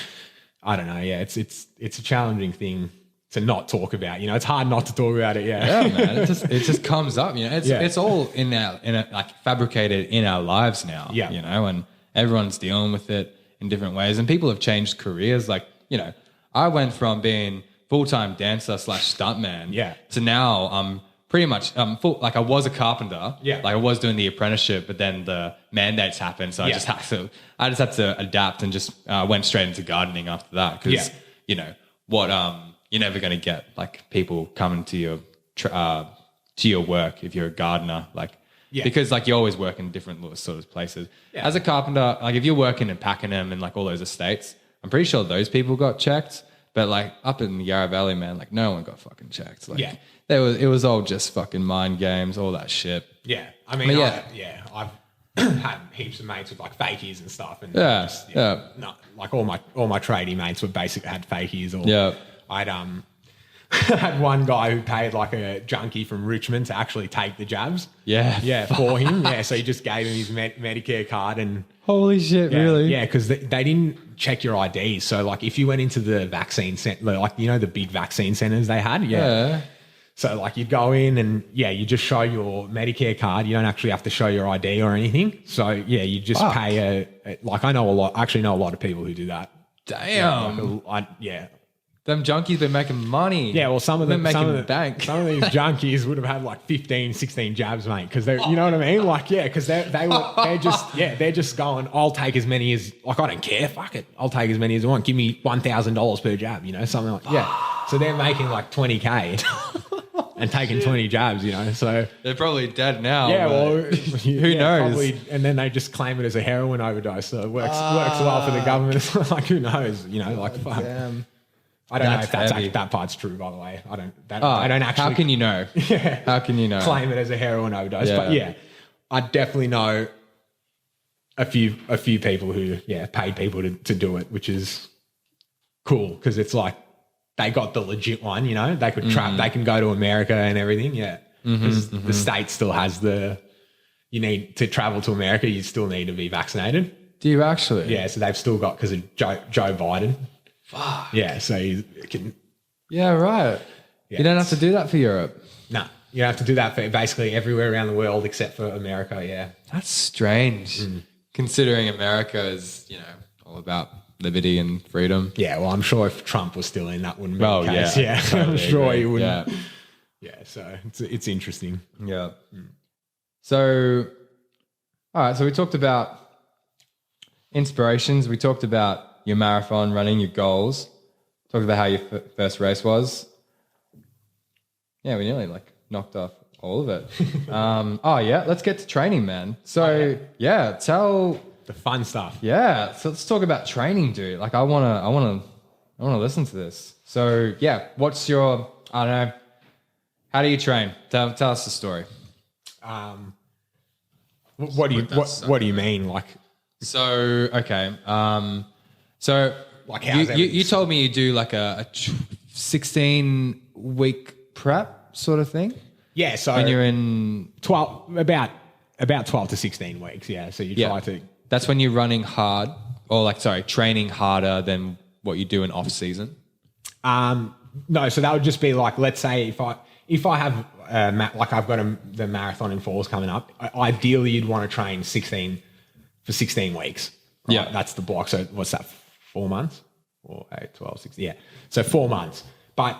I don't know, it's a challenging thing to not talk about. You know, it's hard not to talk about it, Yeah, man. It just comes up, you know. It's all in our like fabricated in our lives now. Yeah. You know, and everyone's dealing with it in different ways. And people have changed careers. Like, you know, I went from being full-time dancer / stuntman to now I'm pretty much full, like I was a carpenter. Yeah. Like I was doing the apprenticeship, but then the mandates happened. So I just had to adapt and just went straight into gardening after that. Because, you know, what you're never going to get like people coming to your work if you're a gardener, like because like you always work in different little sort of places. As a carpenter, like if you're working in Pakenham and like all those estates, I'm pretty sure those people got checked. But like up in the Yarra Valley, man, like no one got fucking checked. Like it was all just fucking mind games, all that shit. Yeah, I mean, I've had heaps of mates with like fakies and stuff, and no, like all my tradie mates were basically had fakies. Or I'd had one guy who paid like a junkie from Richmond to actually take the jabs. For him. So he just gave him his Medicare card and. Holy shit, really? Yeah, because they didn't check your IDs. So like if you went into the vaccine center, like, you know, the big vaccine centers they had. So like you'd go in and you just show your Medicare card. You don't actually have to show your ID or anything. So you just pay like I know a lot of people who do that. Damn. Them junkies been making money. Yeah, well, some of them making bank. Some of these junkies would have had like 15, 16 jabs, mate. Because you know what I mean? Like, because they're just going, I'll take as many as, like, I don't care, fuck it. I'll take as many as I want. Give me $1,000 per jab, you know, something like that. So they're making like 20K and taking 20 jabs, you know. So they're probably dead now. Yeah, well, who knows? Probably, and then they just claim it as a heroin overdose. So it works well for the government. It's like, who knows, you know, like, fuck. Damn. I don't know if that part's true, by the way. I don't actually. How can you know? How can you know? Claim it as a heroin overdose. But I definitely know a few people who paid people to do it, which is cool because it's like they got the legit one. You know, they could they can go to America and everything. Yeah, because the state still has you need to travel to America. You still need to be vaccinated. Do you actually? Yeah, so they've still got because of Joe Biden. Fuck. Yeah, so you can. Yeah, right. You don't have to do that for Europe. No, you don't have to do that for basically everywhere around the world except for America. Yeah, that's strange. Considering America is, you know, all about liberty and freedom. Yeah, well, I'm sure if Trump was still in, that wouldn't be the case. Yeah, totally I'm sure agree. he wouldn't. Yeah, so it's interesting. Yeah. So, all right. So we talked about inspirations. We talked about your marathon running, your goals. Talked about how your first race was. Yeah, we nearly like knocked off all of it. Let's get to training, man. So tell the fun stuff. Yeah, so let's talk about training, dude. Like I wanna listen to this. So what's your I don't know? How do you train? Tell us the story. What do you mean? Like so okay. So like you told me you do like a 16-week prep sort of thing. Yeah. So when you're in 12, about 12 to 16 weeks. Yeah. So you try to. That's when you're running hard, or training harder than what you do in off season. No, so that would just be like, let's say if I have I've got the marathon in falls coming up. Ideally, you'd want to train 16 weeks. Right? Yeah, that's the block. So what's that? 4 months? 4, 8, 12, 16. Yeah. So 4 months, but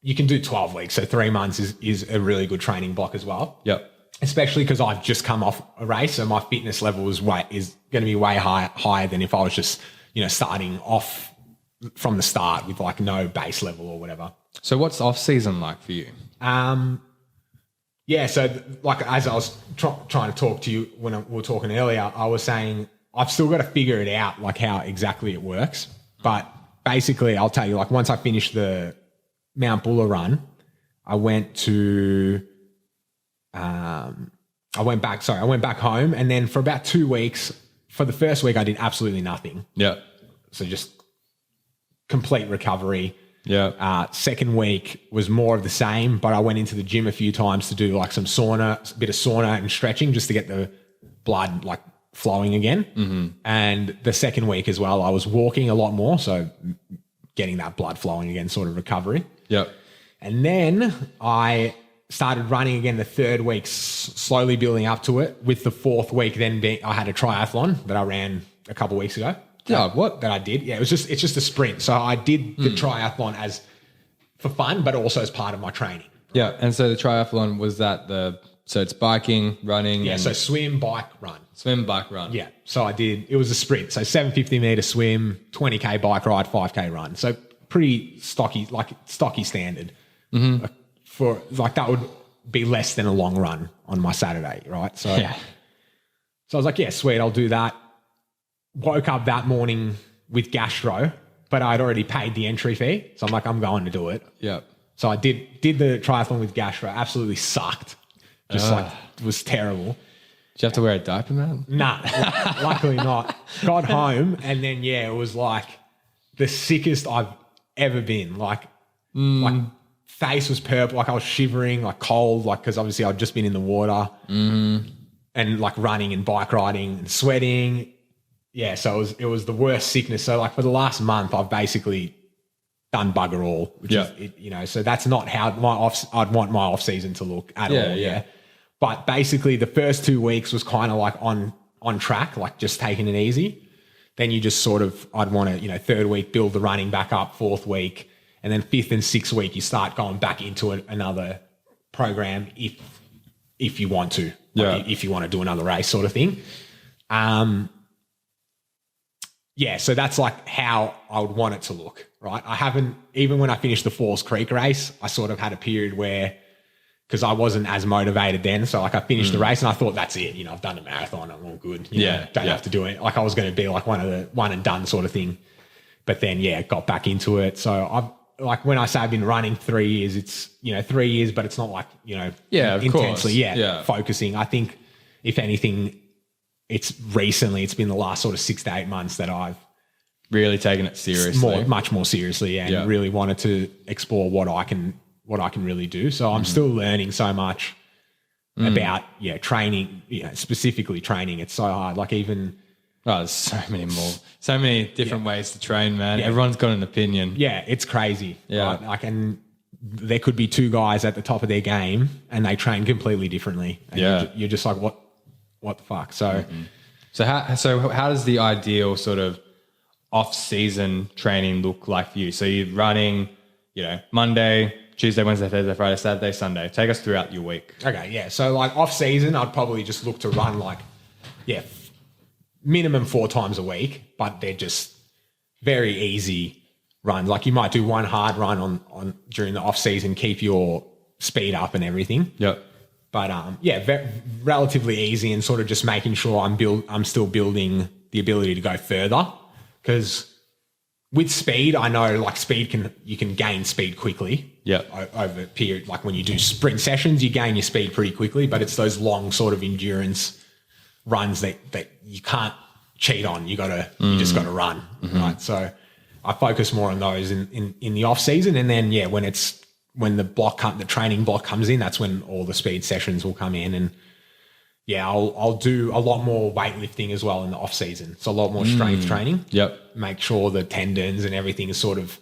you can do 12 weeks. So 3 months is a really good training block as well. Yep. Especially because I've just come off a race, so my fitness level is going to be way higher than if I was just starting off from the start with like no base level or whatever. So what's off season like for you? Yeah, so like as I was trying to talk to you when we were talking earlier, I was saying I've still got to figure it out, like how exactly it works. But basically, I'll tell you, like once I finished the Mount Buller run, I went back home, and then for about 2 weeks, for the first week, I did absolutely nothing. Yeah. So just complete recovery. Yeah. Second week was more of the same, but I went into the gym a few times to do like some sauna, a bit of sauna and stretching just to get the blood like flowing again. Mm-hmm. And the second week as well, I was walking a lot more. So getting that blood flowing again, sort of recovery. Yeah. And then I started running again the third week, slowly building up to it, with the fourth week then I had a triathlon that I ran a couple of weeks ago. That I did. Yeah, it's just a sprint. So I did the triathlon as for fun, but also as part of my training. Yeah, and so the triathlon, was that so it's biking, running. Yeah, so swim, bike, run. Swim, bike, run. Yeah, so it was a sprint. So 750 meter swim, 20K bike ride, 5K run. So pretty stocky standard. Mm-hmm. That would be less than a long run on my Saturday, right? So, yeah. So I was like, yeah, sweet, I'll do that. Woke up that morning with gastro, but I'd already paid the entry fee. So I'm like, I'm going to do it. Yeah. So I did the triathlon with gastro. Absolutely sucked. It was terrible. Did you have to wear a diaper, man? Nah, luckily not. Got home, and then, yeah, it was like the sickest I've ever been. Like face was purple, like I was shivering, like cold, like because obviously I'd just been in the water and like running and bike riding and sweating. Yeah, so it was the worst sickness. So like for the last month, I've basically done bugger all, which is, so that's not how I'd want my off season to look at all. Yeah. But basically the first 2 weeks was kind of like on track, like just taking it easy. Then you just I'd want to, third week, build the running back up, fourth week, and then fifth and sixth week, you start going back into another program if you want to, if you want to do another race sort of thing. Yeah, so that's like how I would want it to look, right? I haven't, even when I finished the Falls Creek race, I sort of had a period where, because I wasn't as motivated then, so like I finished the race and I thought, that's it, I've done a marathon, I'm all good. Don't have to do it. Like I was going to be like one and done sort of thing. But then, got back into it. So I've, like when I say I've been running 3 years, it's, 3 years, but it's not like, intensely, focusing. I think if anything, it's been the last sort of 6 to 8 months that I've really taken it seriously, much more seriously, and really wanted to explore what I can really do. So I'm still learning so much about training, specifically training. It's so hard. Like even there's so many different ways to train, man. Yeah. Everyone's got an opinion. Yeah, it's crazy. Yeah, right? Like, and there could be two guys at the top of their game and they train completely differently. And you're just like, what the fuck? So, so how does the ideal sort of off-season training look like for you? So you're running, Monday, Tuesday, Wednesday, Thursday, Friday, Saturday, Sunday. Take us throughout your week. Okay, yeah. So like off-season, I'd probably just look to run like, minimum 4 times a week, but they're just very easy runs. Like you might do one hard run on during the off-season, keep your speed up and everything. Yep. But relatively easy, and sort of just making sure I'm still building the ability to go further, because with speed, I know like you can gain speed quickly. Yeah. Over a period, like when you do sprint sessions, you gain your speed pretty quickly, but it's those long sort of endurance runs that you can't cheat on. You just got to run, right? So I focus more on those in the off season, and then when it's the training block comes in, that's when all the speed sessions will come in. And yeah, I'll do a lot more weightlifting as well in the off season. So a lot more strength training. Yep. Make sure the tendons and everything is sort of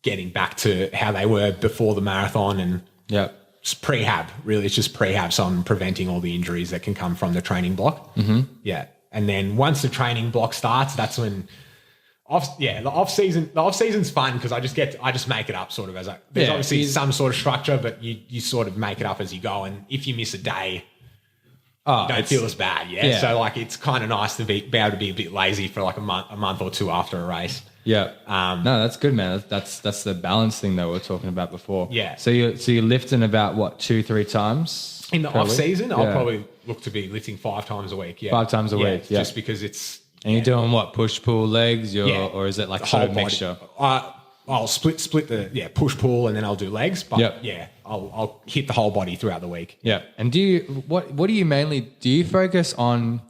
getting back to how they were before the marathon, and it's prehab. Really, it's just prehab. So I'm preventing all the injuries that can come from the training block. Mm-hmm. Yeah. And then once the training block starts, that's when the off season's fun because I just make it up sort of there's obviously some sort of structure, but you sort of make it up as you go. And if you miss a day, you don't feel as bad. Yeah. So like, it's kind of nice to be able to be a bit lazy for like a month or two after a race. Yeah. No, that's good, man. That's the balance thing that we were talking about before. Yeah. So you're lifting about what, 2-3 times in the off season? I'll probably look to be lifting 5 times a week. Yeah. 5 times a week. Yeah. Just because it's. And you're doing what? Push, pull, legs, or is it like sort of mixture? I'll split the push pull, and then I'll do legs. But I'll hit the whole body throughout the week. Yeah. And what do you mainly do? You focus on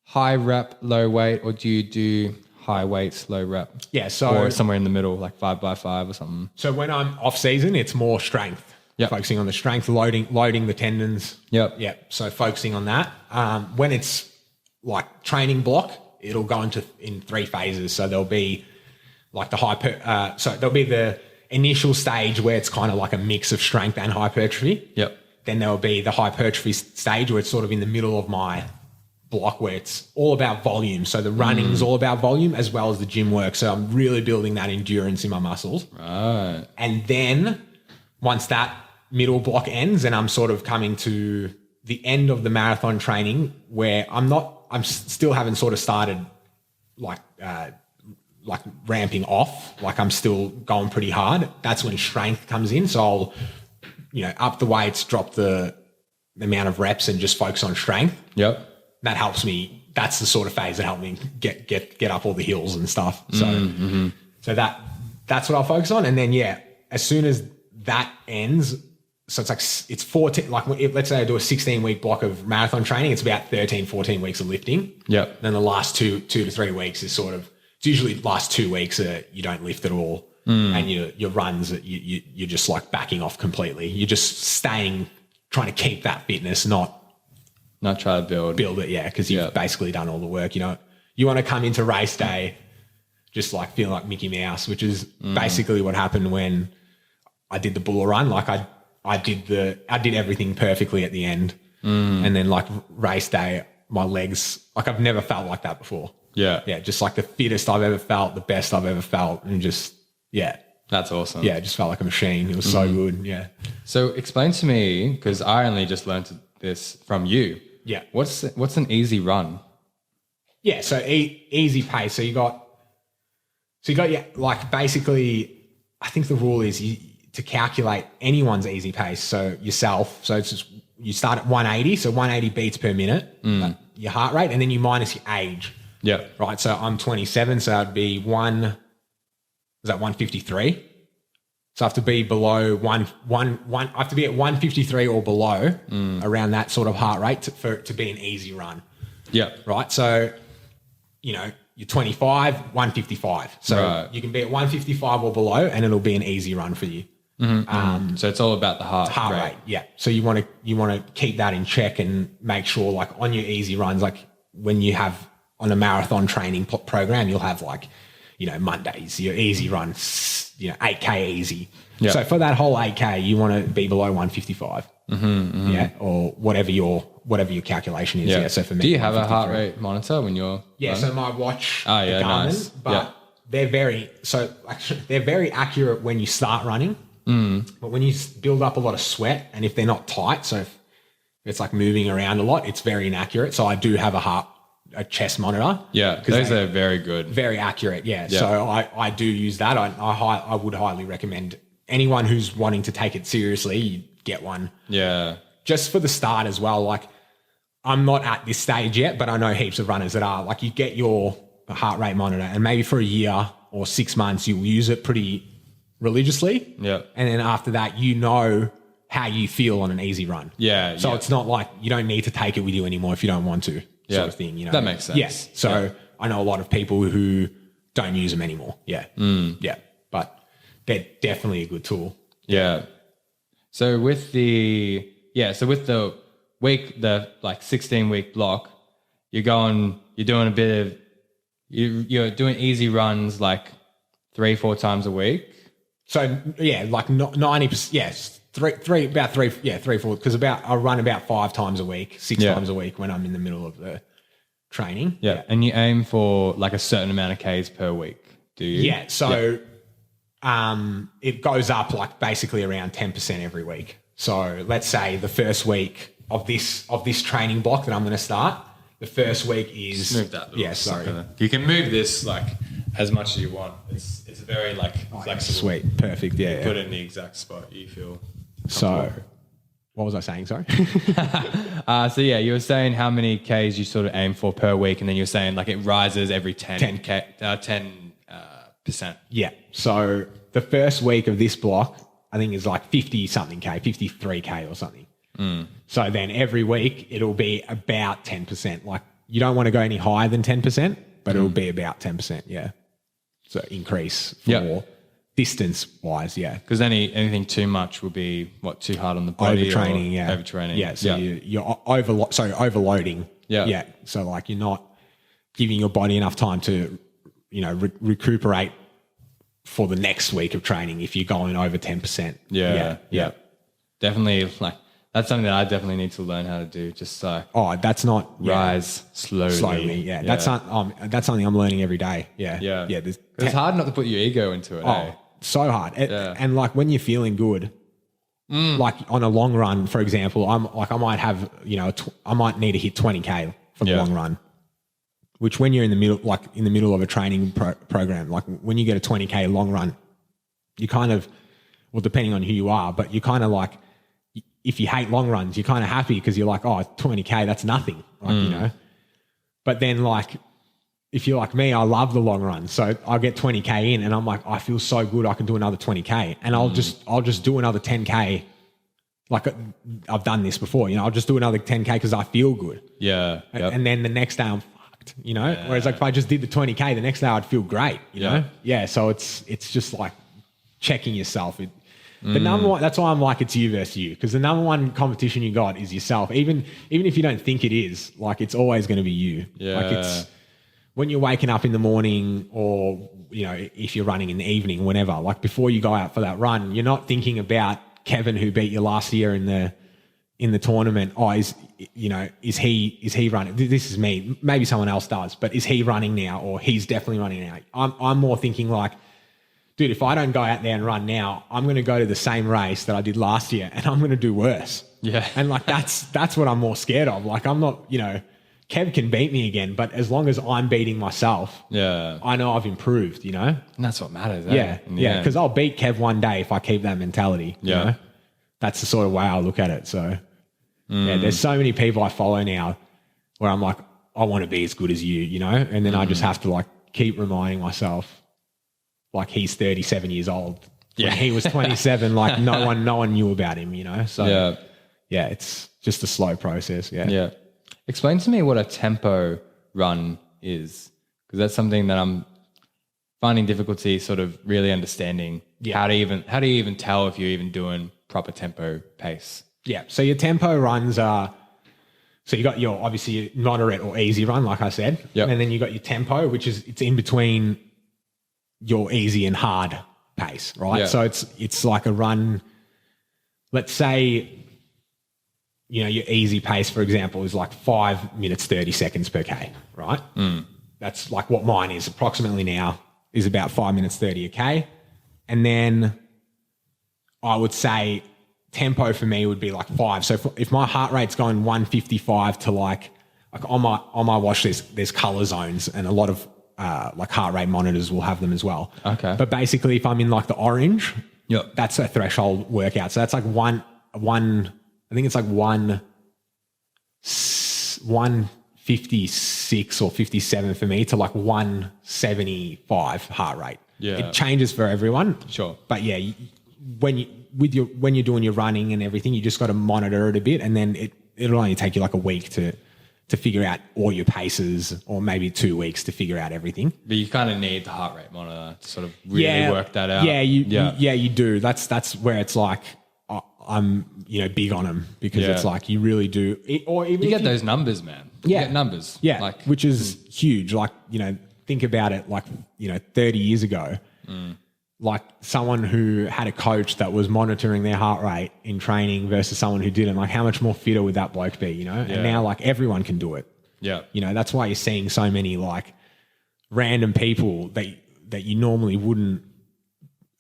high rep, low weight, or do you do high weights, low rep? Yeah. So or somewhere in the middle, like 5x5 or something. So when I'm off season, it's more strength. Yep. Focusing on the strength, loading the tendons. Yep. Yeah. So focusing on that. When it's like training block, it'll go in 3 phases. So there'll be like there'll be the initial stage where it's kind of like a mix of strength and hypertrophy. Yep. Then there'll be the hypertrophy stage where it's sort of in the middle of my block where it's all about volume. So the running is all about volume as well as the gym work. So I'm really building that endurance in my muscles. Right. And then once that middle block ends and I'm sort of coming to the end of the marathon training where I'm still haven't sort of started like ramping off, like I'm still going pretty hard. That's when strength comes in. So I'll, up the weights, drop the amount of reps and just focus on strength. Yep. That helps me. That's the sort of phase that helped me get up all the hills and stuff. So, so that's what I'll focus on. And then, as soon as that ends, so it's 14, like let's say I do a 16-week block of marathon training, it's about 13, 14 weeks of lifting. Yep. Then the last 2 to 3 weeks is sort of, it's usually the last 2 weeks you don't lift at all. And your runs, you're just like backing off completely. You're just trying to keep that fitness, not try to build it. Yeah. Cause you've basically done all the work, you want to come into race day, just like feeling like Mickey Mouse, which is basically what happened when I did the Buller run. Like I did everything perfectly at the end. And then like race day, my legs, like I've never felt like that before. Yeah. Yeah. Just like the fittest I've ever felt, the best I've ever felt. And just, That's awesome. Yeah. It just felt like a machine. It was so good. Yeah. So explain to me, because I only just learned this from you. Yeah. What's an easy run? Yeah. So easy pace. So you got like basically, I think the rule is to calculate anyone's easy pace. So yourself. So it's just, you start at 180. So 180 beats per minute, your heart rate, and then you minus your age. Yeah. Right. So I'm 27. So I'd be 153? So I have to be below I have to be at 153 or below around that sort of heart rate for it to be an easy run. Yeah. Right. So, you're 25, 155. So you can be at 155 or below and it'll be an easy run for you. So it's all about the heart rate. Yeah. So you want to keep that in check and make sure like on your easy runs, like when you have on a marathon training program, you'll have like, Mondays, your easy runs, 8K easy. Yep. So for that whole 8K, you want to be below 155. Yeah. Or whatever your calculation is. Yeah. So for me, do you have a heart rate monitor when you're running? So my watch, the Garmin, nice. But they're very accurate when you start running. But when you build up a lot of sweat and if they're not tight, so if it's like moving around a lot, it's very inaccurate. So I do have a chest monitor. Yeah, those are very good. Very accurate, yeah. So I do use that. I would highly recommend anyone who's wanting to take it seriously, you get one. Yeah. Just for the start as well. Like I'm not at this stage yet, but I know heaps of runners that are. Like you get your heart rate monitor and maybe for a year or 6 months you'll use it pretty religiously. Yeah. And then after that, how you feel on an easy run. Yeah. So it's not like you don't need to take it with you anymore if you don't want to. Sort of thing, That makes sense. Yes. So I know a lot of people who don't use them anymore. Yeah. Yeah. But they're definitely a good tool. Yeah. So with the week, the like 16-week block, you're doing a bit of, you're doing easy runs like 3-4 times a week. So yeah, like 90%. Yes, about 3-4. Because I run about 5 times a week, 6 times a week when I'm in the middle of the training. Yeah. And you aim for like a certain amount of Ks per week, do you? Yeah. So it goes up like basically around 10% every week. So let's say the first week of this training block that I'm going to start, the first week is... Just move that. Yeah, sorry. You can move this like as much as you want. It's very like flexible. Sweet. Perfect. Yeah. Put it in the exact spot you feel. So what was I saying? Sorry. So yeah, you were saying how many Ks you sort of aim for per week, and then you're saying like it rises every 10%. Yeah. So the first week of this block, I think is like 50 something K, 53K or something. So then every week it'll be about 10%. Like you don't want to go any higher than 10%, but it'll be about 10%. Yeah. So increase for distance wise. Yeah. Because anything too much will be too hard on the body. Overtraining. Yeah. Overtraining. Yeah. So you're overloading. Yeah. Yeah. So like you're not giving your body enough time to, recuperate for the next week of training if you're going over 10%. Yeah. Definitely, like that's something that I definitely need to learn how to do. Just that's not rise slowly. Yeah. That's something I'm learning every day. Yeah. It's hard not to put your ego into it. So hard. And like when you're feeling good, like on a long run, for example, I might have I might need to hit 20K for the long run. Which when you're in the middle of a training program, like when you get a 20K long run, you kind of, well, depending on who you are, but you kind of like, if you hate long runs, you're kind of happy because you're like, 20K, that's nothing, But then like, if you're like me, I love the long run. So I'll get 20K in and I'm like, I feel so good. I can do another 20K and I'll just do another 10K. Like I've done this before, I'll just do another 10K because I feel good. Yeah. And then the next day I'm whereas like if I just did the 20K the next day I'd feel great, so it's just like checking yourself. The number one, that's why I'm like it's you versus you, because the number one competition you got is yourself, even if you don't think it is, like it's always going to be you. Like it's when you're waking up in the morning or if you're running in the evening, whenever, like before you go out for that run, you're not thinking about Kevin who beat you last year in the tournament. Is he running? This is me. Maybe someone else does, but is he running now? Or he's definitely running now. I'm more thinking like, dude, if I don't go out there and run now, I'm going to go to the same race that I did last year and I'm going to do worse. Yeah. And like, that's what I'm more scared of. Like, I'm not, Kev can beat me again, but as long as I'm beating myself, I know I've improved, And that's what matters. Yeah. Because I'll beat Kev one day if I keep that mentality. Yeah. That's the sort of way I look at it. So there's so many people I follow now where I'm like, I want to be as good as you, And then I just have to like keep reminding myself, like he's 37 years old. When he was 27, like no one knew about him, So it's just a slow process. Yeah. Explain to me what a tempo run is, because that's something that I'm finding difficulty sort of really understanding. How do you even tell if you're even doing proper tempo pace? Yeah. So your tempo runs are, so you got your obviously your moderate or easy run, like I said. Yep. And then you got your tempo, which is it's in between your easy and hard pace, right? Yeah. So it's like a run. Let's say, your easy pace, for example, is like 5 minutes 30 seconds per K, right? That's like what mine is approximately now, is about 5 minutes 30 a K. And then I would say tempo for me would be like 5. So if my heart rate's going 155 to like on my watch, there's color zones, and a lot of like heart rate monitors will have them as well. Okay. But basically if I'm in like the orange, that's a threshold workout. So that's like one, I think it's like 156 or 57 for me to like 175 heart rate. Yeah. It changes for everyone. Sure. But yeah, when you're doing your running and everything, you just got to monitor it a bit, and then it'll only take you like a week to to figure out all your paces, or maybe 2 weeks to figure out everything. But you kind of need the heart rate monitor to sort of really work that out. You do. That's where it's like I'm big on them, because it's like you really do. Or even you get those numbers, man. You get numbers. Yeah, like, which is huge. Like, think about it, like, 30 years ago, like someone who had a coach that was monitoring their heart rate in training versus someone who didn't, like how much more fitter would that bloke be, And now like everyone can do it. Yeah. That's why you're seeing so many like random people that you normally wouldn't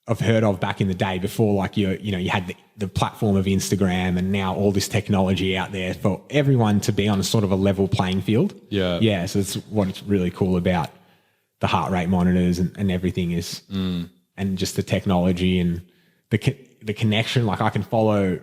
have heard of back in the day before, like you had the platform of Instagram, and now all this technology out there for everyone to be on a sort of a level playing field. Yeah. Yeah. So that's what's really cool about the heart rate monitors and everything is, and just the technology and the connection. Like I can follow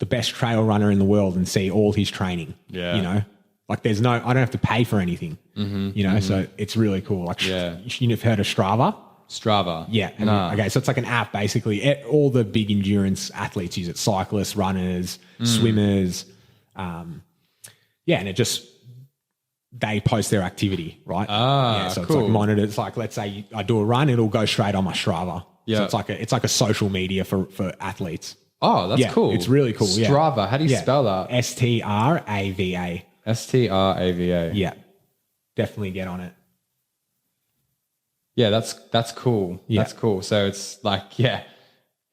the best trail runner in the world and see all his training. Yeah. Like I don't have to pay for anything. So it's really cool. Like you've heard of Strava? Strava. Yeah. Okay. So it's like an app basically. All the big endurance athletes use it. Cyclists, runners, swimmers. And it just, they post their activity, right? So it's like monitored. It's like, let's say I do a run, it'll go straight on my Strava. Yeah. So it's like a social media for athletes. Oh, that's cool. It's really cool. Strava. How do you spell that? Strava. Strava. Yeah. Definitely get on it. Yeah, that's cool. Yeah. That's cool. So it's like,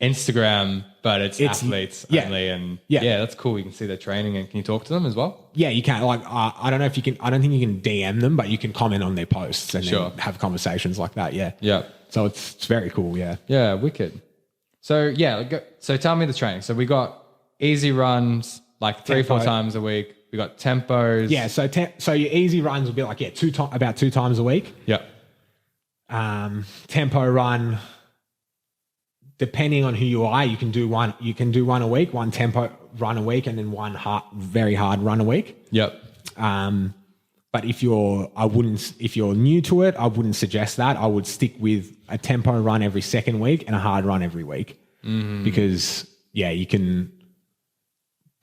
Instagram, but it's athletes only. And that's cool. You can see their training, and can you talk to them as well? Yeah, you can. Like, I don't know if you can, I don't think you can DM them, but you can comment on their posts and then have conversations like that. Yeah. Yeah. So it's very cool. Yeah. Yeah. Wicked. So so tell me the training. So we got easy runs, like 3-4 times a week. We got tempos. Yeah. So your easy runs will be like, about 2 times a week. Yeah. Tempo run, depending on who you are, you can do one a week, one tempo run a week, and then one very hard run a week. Yep. But if you're new to it, I wouldn't suggest that. I would stick with a tempo run every second week and a hard run every week, because you can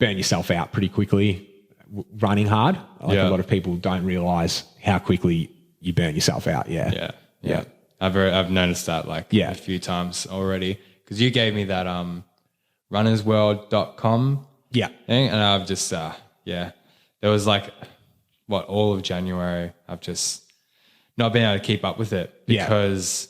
burn yourself out pretty quickly running hard. A lot of people don't realize how quickly you burn yourself out. Yeah. Yeah. I've noticed that a few times already, because you gave me that runnersworld.com thing, and I've just there was all of January I've just not been able to keep up with it because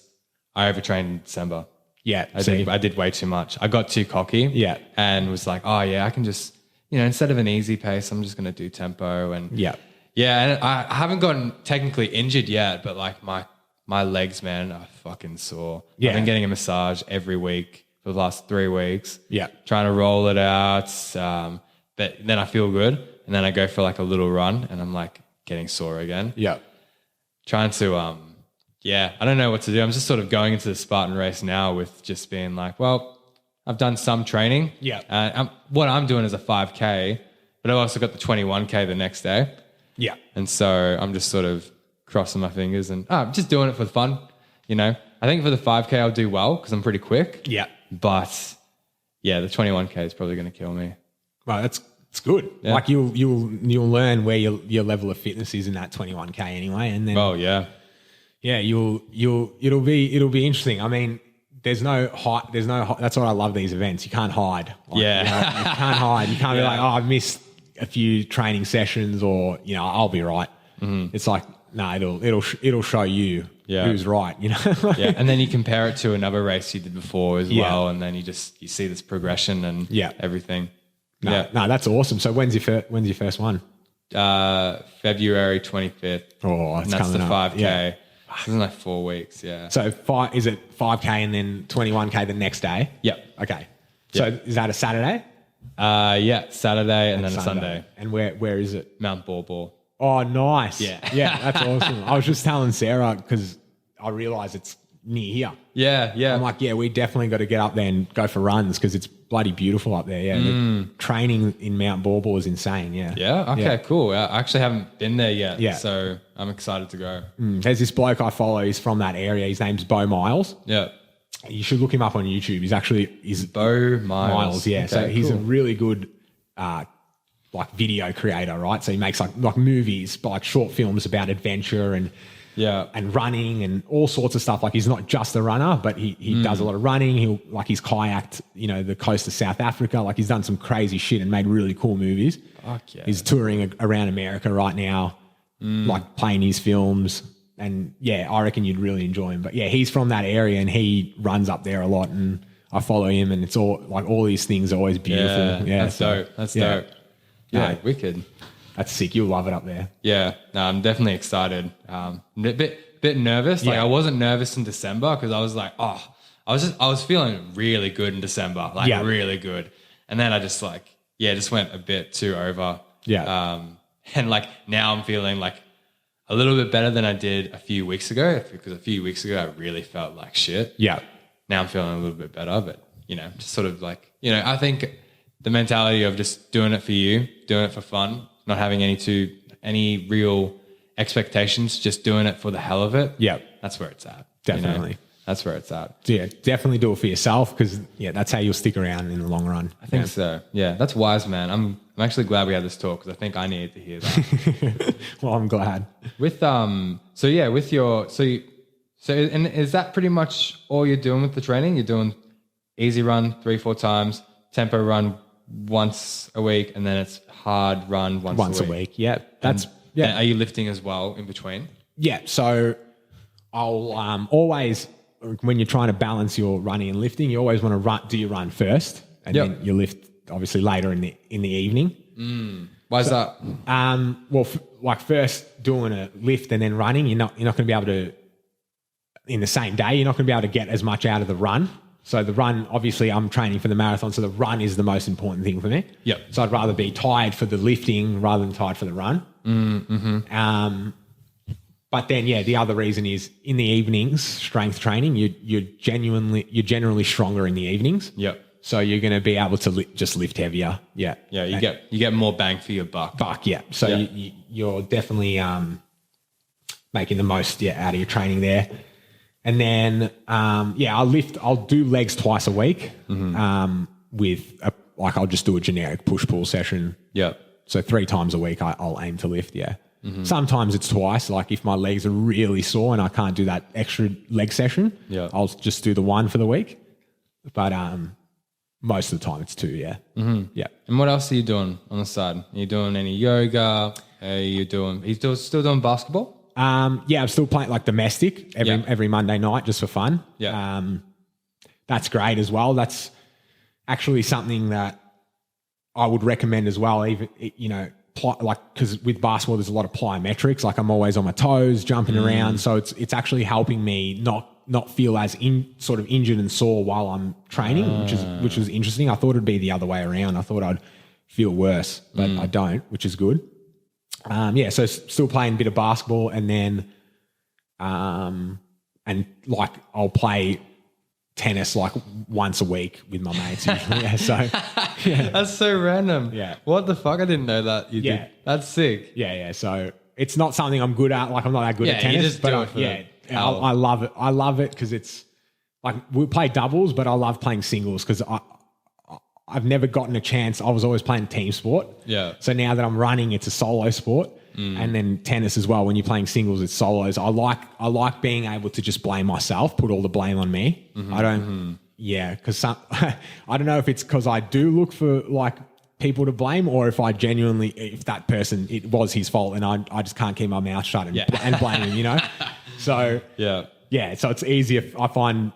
I overtrained in December. Yeah. I did way too much. I got too cocky. Yeah. And was like, I can just, instead of an easy pace, I'm just going to do tempo. And and I haven't gotten technically injured yet, but my legs, man, are fucking sore. Yeah. I've been getting a massage every week for the last 3 weeks. Yeah. Trying to roll it out. But then I feel good. And then I go for a little run and I'm getting sore again. Yeah. Trying to, I don't know what to do. I'm just sort of going into the Spartan race now with just being I've done some training. Yeah. What I'm doing is a 5K, but I've also got the 21K the next day. Yeah. And so I'm just sort of crossing my fingers and just doing it for fun. I think for the 5K I'll do well because I'm pretty quick. Yeah. But the 21K is probably going to kill me. Well, it's good. Yeah. You'll learn where your level of fitness is in that 21K anyway, and then it'll be interesting. I mean, there's no hide. That's what I love these events. You can't hide. You can't hide. You can't be I've missed a few training sessions, or I'll be right. Mm-hmm. It's it'll show you who's right, and then you compare it to another race you did before as well, and then you see this progression and everything. No, that's awesome. So when's your first one? February 25th. Oh, that's the 5K. Yeah. It's in 4 weeks. Yeah. So is it 5K and then 21K the next day? Yep. Okay. So is that a Saturday? Saturday and then a Sunday. And where is it? Mount Baw. Oh, nice. Yeah. Yeah, that's awesome. I was just telling Sarah because I realised it's near here. Yeah, yeah. I'm we definitely got to get up there and go for runs because it's bloody beautiful up there. Yeah. The training in Mount Baw is insane. Yeah. Yeah. Okay, cool. I actually haven't been there yet. Yeah. So I'm excited to go. There's this bloke I follow. He's from that area. His name's Bo Miles. Yeah. You should look him up on YouTube. He's Bo Miles. Yeah. Okay, so he's a really good like video creator, right? So he makes like movies, but like short films about adventure and running and all sorts of stuff. Like he's not just a runner, but he does a lot of running. He's kayaked, the coast of South Africa. Like he's done some crazy shit and made really cool movies. Fuck yeah. He's touring around America right now, like playing his films. And yeah, I reckon you'd really enjoy him. But yeah, he's from that area and he runs up there a lot, and I follow him, and it's all these things are always beautiful. Yeah, that's dope. That's dope. Yeah, wicked. That's sick. You'll love it up there. Yeah, no, I'm definitely excited. A bit nervous. Like I wasn't nervous in December because I was like, I was feeling really good in December, really good. And then I just just went a bit too over. Yeah. And like now I'm feeling like a little bit better than I did a few weeks ago, because a few weeks ago I really felt like shit. Yeah. Now I'm feeling a little bit better, but just sort of like, I think the mentality of just doing it for you, doing it for fun, not having any real expectations, just doing it for the hell of it. Yeah. That's where it's at. Definitely. That's where it's at. Yeah, definitely do it for yourself, because that's how you'll stick around in the long run. I think so. Yeah, that's wise, man. I'm actually glad we had this talk, because I think I needed to hear that. Well, I'm glad. And is that pretty much all you're doing with the training? You're doing easy run 3-4 times, tempo run once a week, and then it's hard run once a week. Yeah, and are you lifting as well in between? Yeah, so I'll always, when you're trying to balance your running and lifting, you always want to do your run first, and then you lift obviously later in the evening. Why is that? First doing a lift and then running, you're not going to be able to, in the same day, you're not going to be able to get as much out of the run. So the run, obviously I'm training for the marathon, so the run is the most important thing for me. Yep. So I'd rather be tired for the lifting rather than tired for the run. But then, the other reason is in the evenings, strength training, you're generally stronger in the evenings. Yep. So you're going to be able to just lift heavier. Yeah. Yeah. You get more bang for your buck. Yeah. So you're definitely making the most out of your training there. And then I'll do legs twice a week. With I'll just do a generic push pull session. Yeah. So 3 times a week I'll aim to lift. Yeah. Sometimes it's twice. Like if my legs are really sore and I can't do that extra leg session, I'll just do the one for the week. But most of the time it's 2. Yeah. Yeah. And what else are you doing on the side? Are you doing any yoga? Are you still doing basketball? I'm still playing like domestic every Monday night just for fun. Yeah. That's great as well. That's actually something that I would recommend as well. Even, because with basketball, there's a lot of plyometrics. Like I'm always on my toes, jumping around. So it's actually helping me not feel as injured and sore while I'm training, which was interesting. I thought it'd be the other way around. I thought I'd feel worse, but I don't, which is good. So still playing a bit of basketball, and then I'll play tennis like once a week with my mates usually. That's so random. Yeah. What the fuck? I didn't know that you did. That's sick. Yeah. So it's not something I'm good at. Like I'm not that good at tennis, you just do it for I love it. I love it because it's like we play doubles, but I love playing singles because I've never gotten a chance. I was always playing team sport. Yeah. So now that I'm running, it's a solo sport. And then tennis as well. When you're playing singles, it's solos. I like being able to just blame myself, put all the blame on me. I don't, because I don't know if it's because I do look for like people to blame, or if if that person, it was his fault and I just can't keep my mouth shut and blame him, So, so it's easier. I find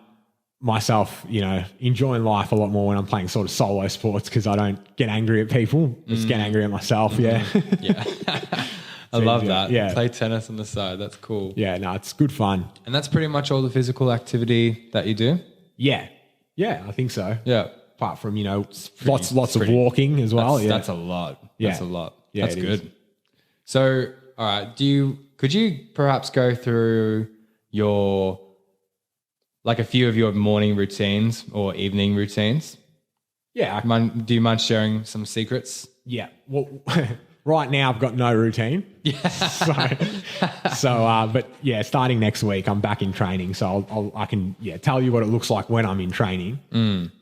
myself, enjoying life a lot more when I'm playing sort of solo sports because I don't get angry at people. Just get angry at myself. Yeah. I love that. Yeah. Play tennis on the side. That's cool. Yeah, no, it's good fun. And that's pretty much all the physical activity that you do? Yeah. Yeah, I think so. Yeah. Apart from, lots of walking as well. That's a lot. Yeah. That's a lot. Yeah, that's good. Is. So, all right, could you perhaps go through a few of your morning routines or evening routines? Yeah. Do you mind sharing some secrets? Yeah. Well, right now I've got no routine. Yeah. But starting next week I'm back in training, so I can tell you what it looks like when I'm in training.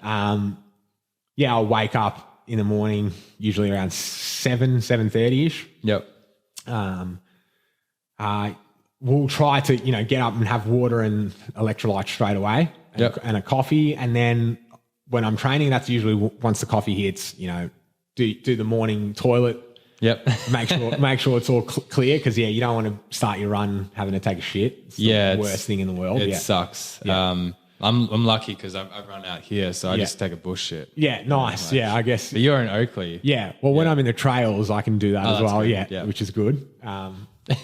I'll wake up in the morning, usually around 7:30ish. Yep. We'll try to, get up and have water and electrolytes straight away and a coffee. And then when I'm training, that's usually once the coffee hits, do the morning toilet. Yep. make sure it's all clear because, you don't want to start your run having to take a shit. It's the worst thing in the world. It sucks. Yeah. I'm lucky because I've run out here, so I just take a bush shit. Yeah, nice. I guess. But you're in Oakley. Yeah. Well, when I'm in the trails, I can do that as well. Good. Which is good.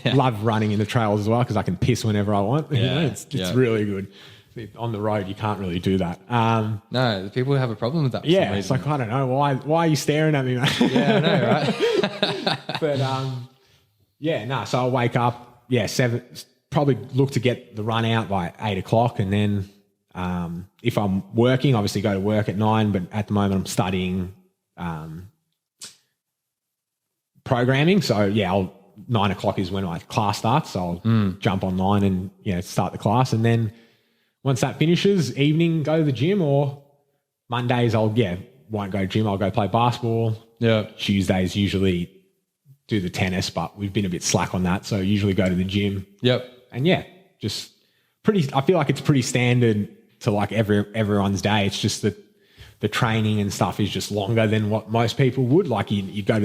Love running in the trails as well because I can piss whenever I want. It's really good. On the road, you can't really do that. No, the people have a problem with that. For some it's reason. like, I don't know. Why are you staring at me, mate? Yeah, I know, right? But, so I'll wake up, 7, probably look to get the run out by 8 o'clock. And then if I'm working, obviously go to work at 9. But at the moment, I'm studying programming. So, 9 o'clock is when my class starts. So I'll jump online and, start the class. And then once that finishes, evening, go to the gym, or Mondays won't go to gym. I'll go play basketball. Yeah. Tuesdays usually do the tennis, but we've been a bit slack on that. So usually go to the gym. Yep. And just I feel like it's pretty standard to like everyone's day. It's just that the training and stuff is just longer than what most people would. Like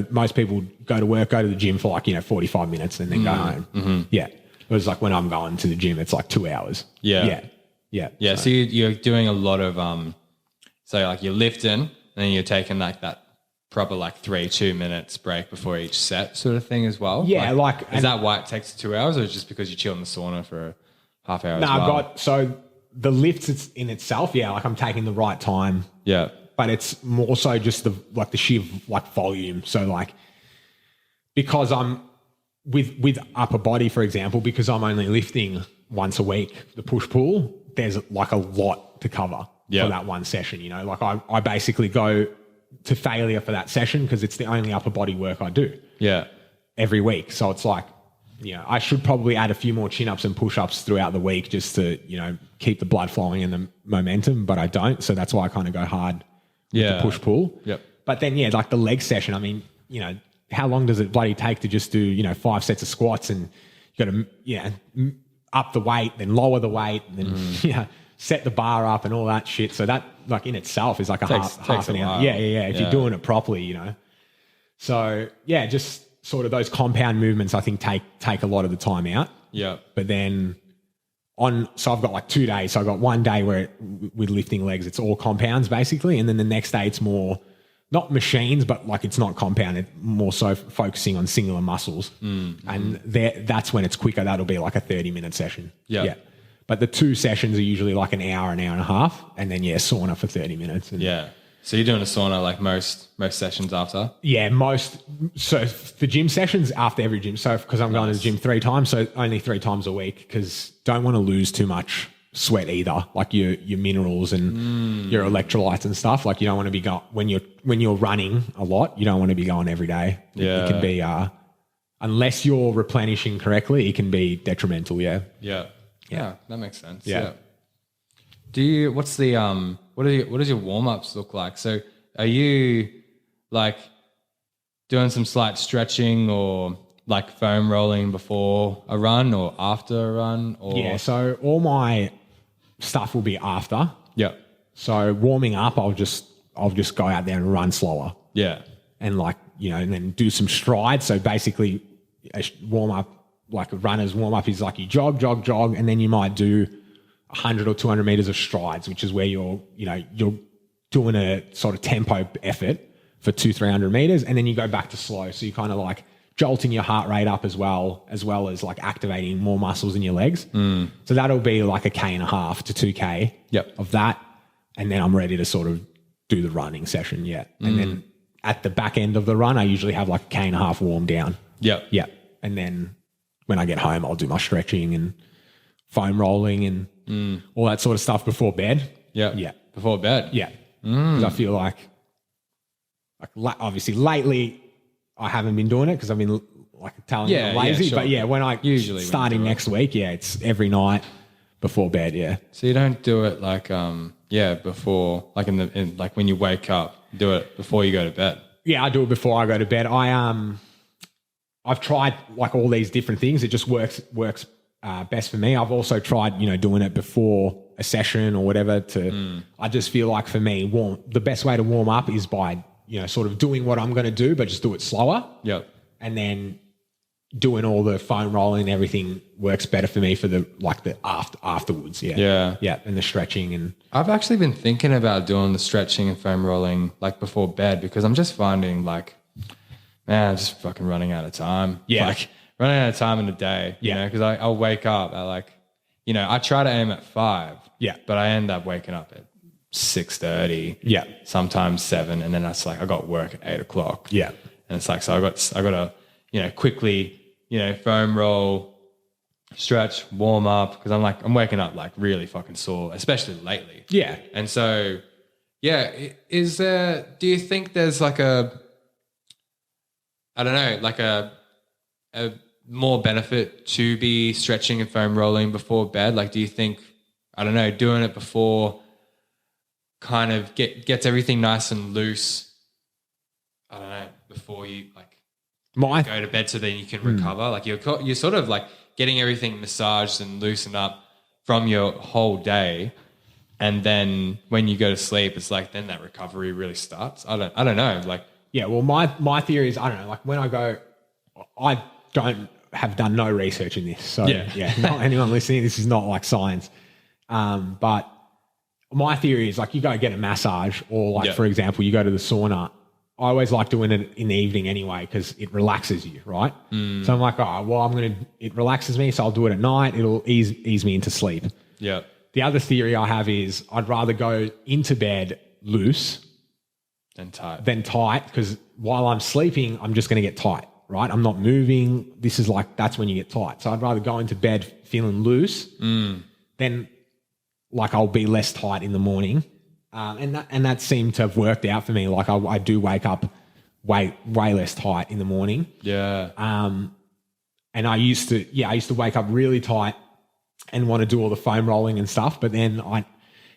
most people go to work, go to the gym for 45 minutes and then go home. Mm-hmm. Yeah. Whereas like when I'm going to the gym, it's like 2 hours. Yeah. Yeah. So you're doing a lot of, so like you're lifting and then you're taking like that proper 3-2 minutes break before each set sort of thing as well. Yeah. Is that why it takes 2 hours, or is it just because you chill in the sauna for a half hour? No, as well? so the lifts in itself, like I'm taking the right time. Yeah. But it's more so just the sheer volume. So because I'm with upper body, for example, because I'm only lifting once a week, the push pull, there's a lot to cover for that one session. I basically go to failure for that session because it's the only upper body work I do. Yeah. Every week. So it's I should probably add a few more chin-ups and push-ups throughout the week just to, keep the blood flowing and the momentum, but I don't. So that's why I kind of go hard with the push-pull. Yep. But then, the leg session, I mean, how long does it bloody take to just do, 5 sets of squats and you got to, up the weight, then lower the weight, and then, set the bar up and all that shit. So that, in itself is half an hour. Yeah. If you're doing it properly, So, just sort of those compound movements, I think, take a lot of the time out. Yeah. But then so I've got 2 days. So I've got one day where with lifting legs, it's all compounds basically. And then the next day it's more, not machines, but it's not compounded, more so focusing on singular muscles. Mm-hmm. And that's when it's quicker. That'll be a 30-minute session. Yeah. But the 2 sessions are usually an hour and a half. And then, sauna for 30 minutes. Yeah. So you're doing a sauna most sessions after? Yeah, so the gym sessions after every gym. So because I'm going to the gym 3 times, so only 3 times a week because don't want to lose too much sweat either, your minerals and your electrolytes and stuff. You don't want to be going when you're running a lot, you don't want to be going every day. Yeah. It can be unless you're replenishing correctly, it can be detrimental. Yeah. Yeah. Yeah, that makes sense. Yeah. What's the what does your warm-ups look like? So are you doing some slight stretching or foam rolling before a run or after a run? Or Yeah, so all my stuff will be after. Yeah. So warming up, I'll just go out there and run slower. Yeah. And and then do some strides. So basically a warm up, a runner's warm up is you jog, and then you might do 100 or 200 meters of strides, which is where you're doing a sort of tempo effort for 200-300 meters. And then you go back to slow. So you kind of jolting your heart rate up as well as activating more muscles in your legs. Mm. So that'll be a 1.5 to 2K of that. And then I'm ready to sort of do the running session. Yeah. And then at the back end of the run, I usually have 1.5K warm down. Yeah. Yeah. And then when I get home, I'll do my stretching and foam rolling and all that sort of stuff before bed. Yeah. Yeah. Before bed. Yeah. Because I feel obviously lately I haven't been doing it because I've been telling you I'm lazy. Sure. But when starting next week, it's every night before bed. Yeah. So you don't do it Yeah, before, like like when you wake up, do it before you go to bed. Yeah, I do it before I go to bed. I've tried like all these different things. It just works best for me. I've also tried, doing it before a session or whatever. I just feel like for me, the best way to warm up is by sort of doing what I'm going to do, but just do it slower. Yep. And then doing all the foam rolling and everything works better for me for the afterwards. Yeah. Yeah. And the stretching and I've actually been thinking about doing the stretching and foam rolling like before bed because I'm just finding like, man, I'm just fucking running out of time. Yeah. Like running out of time in the day, because I'll wake up at like, I try to aim at 5. Yeah. But I end up waking up at 6:30. Yeah. Sometimes 7. And then that's like, I got work at 8 o'clock. Yeah. And it's like, so I got to, quickly, foam roll, stretch, warm up. Because I'm waking up like really fucking sore, especially lately. Yeah. And so, do you think there's like a more benefit to be stretching and foam rolling before bed? Like, do you think, doing it before kind of gets everything nice and loose? Before you go to bed so then you can recover. Like you're sort of like getting everything massaged and loosened up from your whole day. And then when you go to sleep, it's like, then that recovery really starts. I don't know. Like, yeah, well, my theory is, I don't know, like when I go, I have done no research in this. So not anyone listening, this is not like science. But my theory is like you go get a massage or like, for example, you go to the sauna. I always like doing it in the evening anyway because it relaxes you, right? So I'm like, it relaxes me, so I'll do it at night. It'll ease me into sleep. Yeah. The other theory I have is I'd rather go into bed loose than tight because while I'm sleeping, I'm just going to get tight, right? I'm not moving. This is like, that's when you get tight. So I'd rather go into bed feeling loose than like I'll be less tight in the morning. And that seemed to have worked out for me. Like I do wake up way less tight in the morning. Yeah. And I used to wake up really tight and want to do all the foam rolling and stuff. But then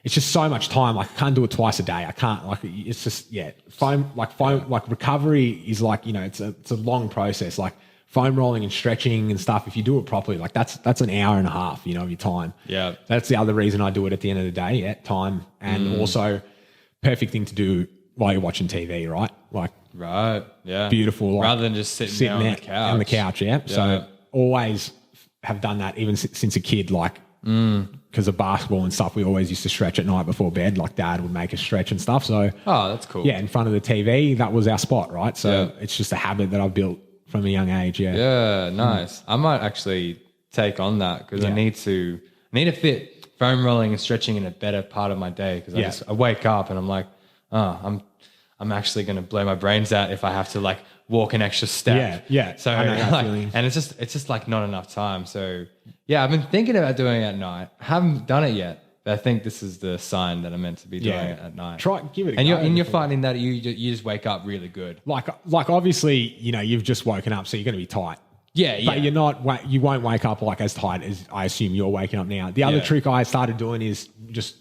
it's just so much time. Like I can't do it twice a day. I can't it's just, foam, like recovery is like, it's a long process. Like foam rolling and stretching and stuff. If you do it properly, like that's an hour and a half, of your time. Yeah. That's the other reason I do it at the end of the day. Yeah. Time. And also perfect thing to do while you're watching TV, right? Like, right. Yeah. Beautiful. Like, rather than just sitting there on the couch. Yeah. So always have done that even since a kid, like, because of basketball and stuff, we always used to stretch at night before bed. Like Dad would make us stretch and stuff. So, that's cool. Yeah, in front of the TV, that was our spot, right? So it's just a habit that I've built from a young age. Yeah. Yeah, nice. I might actually take on that because I need to fit foam rolling and stretching in a better part of my day because I wake up and I'm like, I'm actually going to blow my brains out if I have to like walk an extra step. Yeah. So and it's just like not enough time. So yeah, I've been thinking about doing it at night. I haven't done it yet, but I think this is the sign that I'm meant to be doing it at night. Give it a and go. You're finding that you just wake up really good. Like obviously, you've just woken up, so you're going to be tight. Yeah. But you're not. You won't wake up like as tight as I assume you're waking up now. The other trick I started doing is just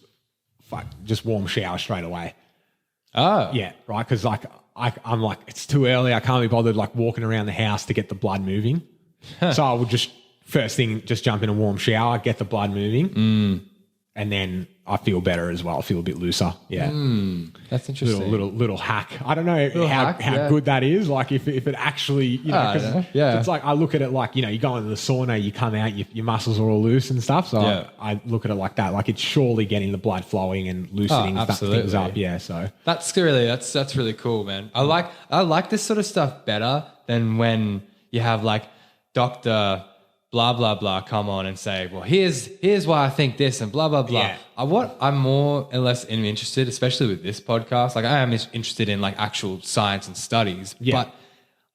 warm shower straight away. Oh. Yeah, right. Because like I'm like it's too early. I can't be bothered like walking around the house to get the blood moving. So I would just first thing just jump in a warm shower, get the blood moving, and then I feel better as well. I feel a bit looser. Yeah, that's interesting. Little hack. I don't know how good that is. Like if it actually it's like I look at it like you go into the sauna, you come out, your muscles are all loose and stuff. So I look at it like that. Like it's surely getting the blood flowing and loosening things up. Yeah, so that's really cool, man. I like this sort of stuff better than when you have like Dr. blah, blah, blah, come on and say, well, here's why I think this and blah, blah, blah. Yeah. I'm more or less interested, especially with this podcast. Like I am interested in like actual science and studies, but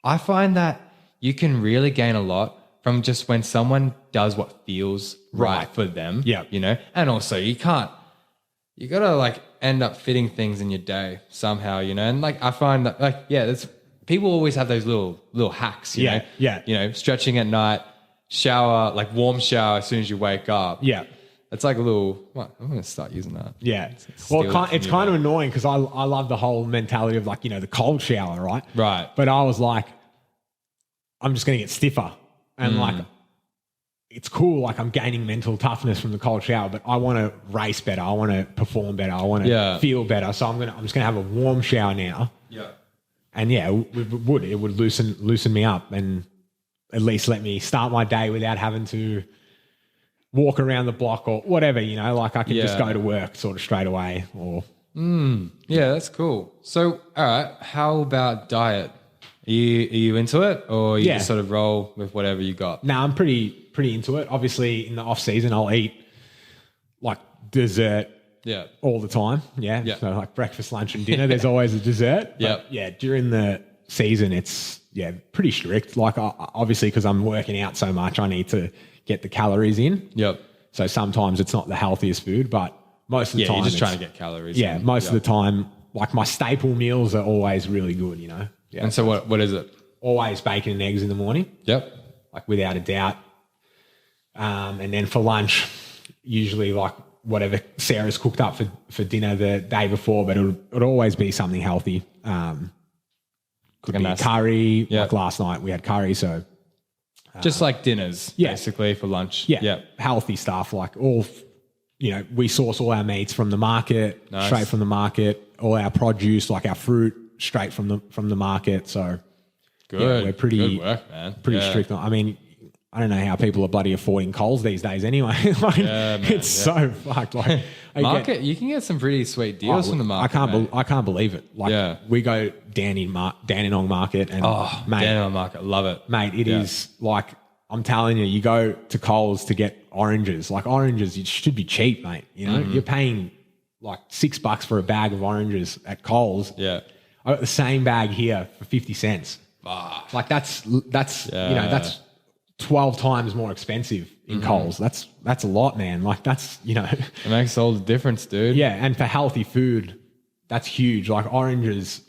I find that you can really gain a lot from just when someone does what feels right for them, and also you got to like end up fitting things in your day somehow, and like I find that like, there's people always have those little hacks, you know, stretching at night, shower, like warm shower as soon as you wake up. Yeah. It's like a little. What? I'm gonna start using that. Yeah. Steal Well, it it's from you, kind of mate. annoying because I love the whole mentality of like, the cold shower, right? Right. But I was like, I'm just going to get stiffer. And like, it's cool. Like I'm gaining mental toughness from the cold shower, but I want to race better. I want to perform better. I want to feel better. So I'm just going to have a warm shower now. Yeah. And yeah, it would loosen me up and at least let me start my day without having to walk around the block or whatever, like I can just go to work sort of straight away or. Yeah, that's cool. So, all right, how about diet? Are you into it, or you just sort of roll with whatever you got? No, I'm pretty into it. Obviously, in the off season, I'll eat like dessert all the time. Yeah. So like breakfast, lunch, and dinner. There's always a dessert. Yeah. During the season, it's pretty strict. Like obviously, because I'm working out so much, I need to get the calories in. Yep. So sometimes it's not the healthiest food, but most of the time, you're just trying to get calories. Yeah, in. most of the time, like my staple meals are always really good. Yeah. And so what is it? Always bacon and eggs in the morning. Yep. Like without a doubt. And then for lunch, usually like whatever Sarah's cooked up for dinner the day before, but it'll always be something healthy. Could be curry. Like last night we had curry, so just like dinners, basically for lunch. Yeah. Healthy stuff. Like we source all our meats from the market, straight from the market. All our produce, like our fruit, straight from the market. So good. We're pretty good work, man. Pretty strict. I mean, I don't know how people are bloody affording Coles these days anyway. Like, it's so fucked. Like you can get some pretty sweet deals from the market. I can't believe it. Like we go Dandenong Market and mate, Dandenong Market, love it. Mate, it is like, I'm telling you, you go to Coles to get oranges. Like oranges, it should be cheap, mate. You're paying like $6 for a bag of oranges at Coles. Yeah. I got the same bag here for 50 cents. Like that's 12 times more expensive in Coles. That's a lot, man. Like that's, It makes all the difference, dude. Yeah, and for healthy food, that's huge. Like oranges,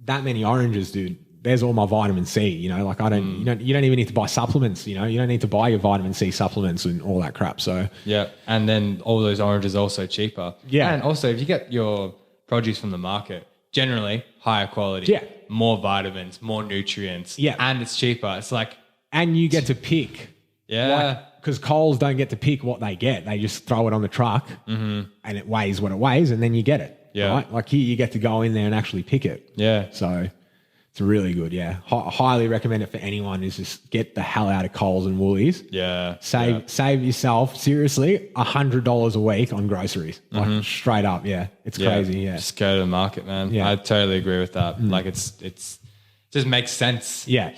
that many oranges, dude. There's all my vitamin C, like you don't even need to buy supplements, you don't need to buy your vitamin C supplements and all that crap. So yeah, and then all those oranges are also cheaper. Yeah. And also if you get your produce from the market, generally higher quality, more vitamins, more nutrients, and it's cheaper. It's like, and you get to pick. Yeah. Because Coles don't get to pick what they get. They just throw it on the truck and it weighs what it weighs and then you get it. Yeah. Right? Like here you get to go in there and actually pick it. Yeah. So it's really good, yeah. Highly recommend it for anyone is just get the hell out of Coles and Woolies. Yeah. Save yourself, seriously, $100 a week on groceries. Like straight up, yeah. It's crazy, yeah. Just go to the market, man. Yeah. I totally agree with that. Like it's just makes sense. Yeah.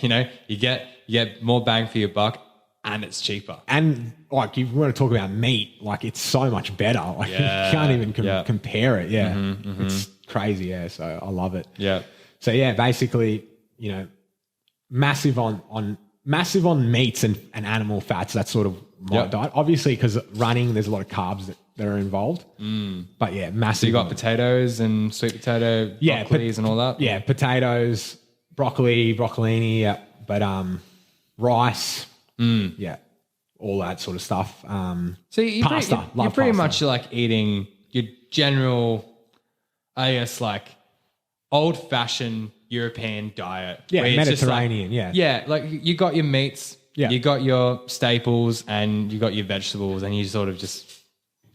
You get more bang for your buck and it's cheaper. And like you want to talk about meat, like it's so much better. Like you can't even compare it. Yeah. It's crazy, yeah. So I love it. Yeah. So yeah, basically, massive on meats and animal fats. That's sort of my diet. Obviously, because running, there's a lot of carbs that are involved. But yeah, massive. So you got potatoes and sweet potato, broccolis and all that? Yeah, potatoes, broccolini, yeah. But rice, yeah, all that sort of stuff. So you're pasta. You're pretty much like eating your general, I guess, like old-fashioned European diet. Yeah, Mediterranean, Yeah, like you got your meats, you got your staples, and you got your vegetables, and you sort of just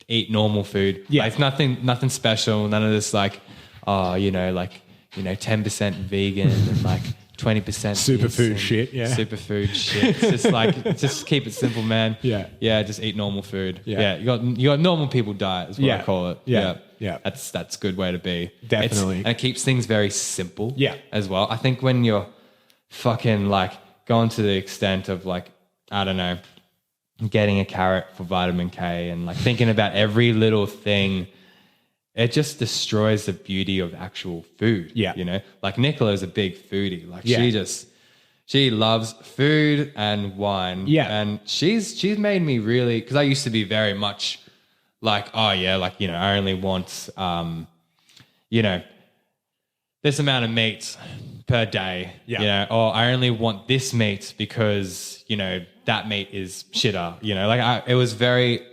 eat normal food. Yeah. Like nothing special, none of this like, 10% vegan and like 20% superfood shit, superfood shit. It's just like, just keep it simple, man. Yeah, just eat normal food. Yeah, you got normal people diet is what I call it. Yeah. That's a good way to be. Definitely. And it keeps things very simple. Yeah. As well. I think when you're fucking like going to the extent of like, I don't know, getting a carrot for vitamin K and like thinking about every little thing, it just destroys the beauty of actual food. Yeah. Like Nicola's a big foodie. Like she loves food and wine. Yeah. And she's made me really, because I used to be very much like, I only want, this amount of meat per day. Yeah. Or I only want this meat because, that meat is shitter. It was very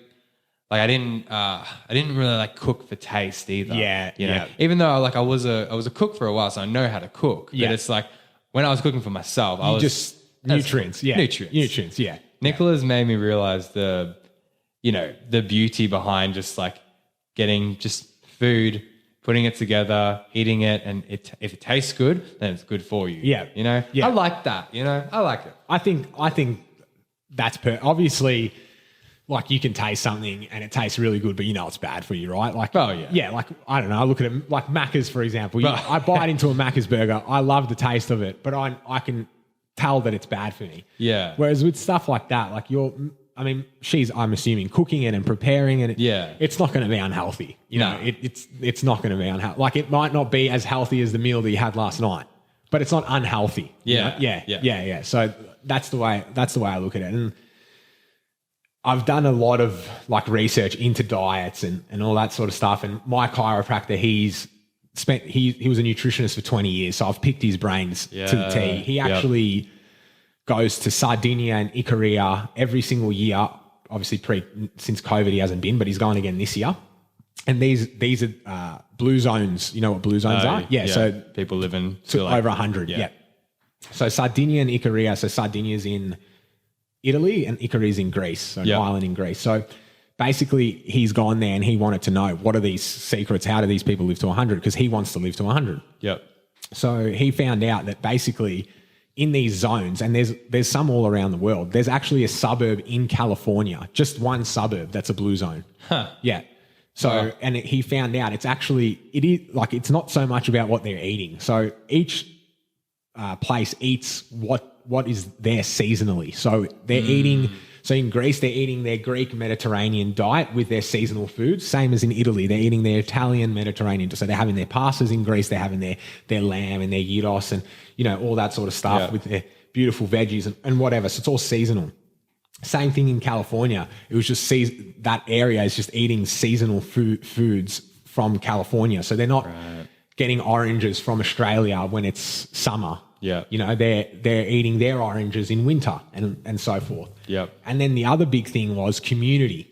like I didn't really like cook for taste either. Yeah, you know, yeah. even though like I was a cook for a while, so I know how to cook. Yeah. But it's like when I was cooking for myself, I was Just nutrients. Yeah. Nutrients. Yeah. Nicola's made me realize the beauty behind just like getting just food, putting it together, eating it, and if it tastes good, then it's good for you. Yeah. You know? Yeah. I like that, I like it. I think that's obviously, like, you can taste something and it tastes really good, but it's bad for you, right? Like, oh yeah. Yeah, like, I don't know, I look at it like Macca's, for example. I bite into a Macca's burger. I love the taste of it, but I can tell that it's bad for me. Yeah. Whereas with stuff like that, like I'm assuming cooking it and preparing it. Yeah. It's not going to be unhealthy. No. It's not going to be unhealthy. Like, it might not be as healthy as the meal that you had last night, but it's not unhealthy. Yeah. Yeah. So that's the way I look at it. And I've done a lot of like research into diets and all that sort of stuff. And my chiropractor, he was a nutritionist for 20 years. So I've picked his brains to the T. He actually goes to Sardinia and Icaria every single year. Obviously since COVID, he hasn't been, but he's going again this year. And these are blue zones. You know what blue zones are? Yeah. So people living to like, over 100. Yeah. So Sardinia and Icaria. So Sardinia's in Italy and Icaria's in Greece. So an island in Greece. So basically he's gone there and he wanted to know, what are these secrets? How do these people live to 100? Because he wants to live to 100. Yep. So he found out that basically in these zones, and there's some all around the world, there's actually a suburb in California, just one suburb that's a blue zone. Huh. Yeah. So, and he found out it is like, it's not so much about what they're eating. So each place eats what is there seasonally. So they're eating, so in Greece, they're eating their Greek Mediterranean diet with their seasonal foods, same as in Italy. They're eating their Italian Mediterranean. So they're having their pastas in Greece, they're having their lamb and their gyros and, all that sort of stuff with their beautiful veggies and whatever. So it's all seasonal. Same thing in California. It was just that area is just eating seasonal foods from California. So they're not getting oranges from Australia when it's summer. Yeah. They're eating their oranges in winter and so forth. Yep. And then the other big thing was community.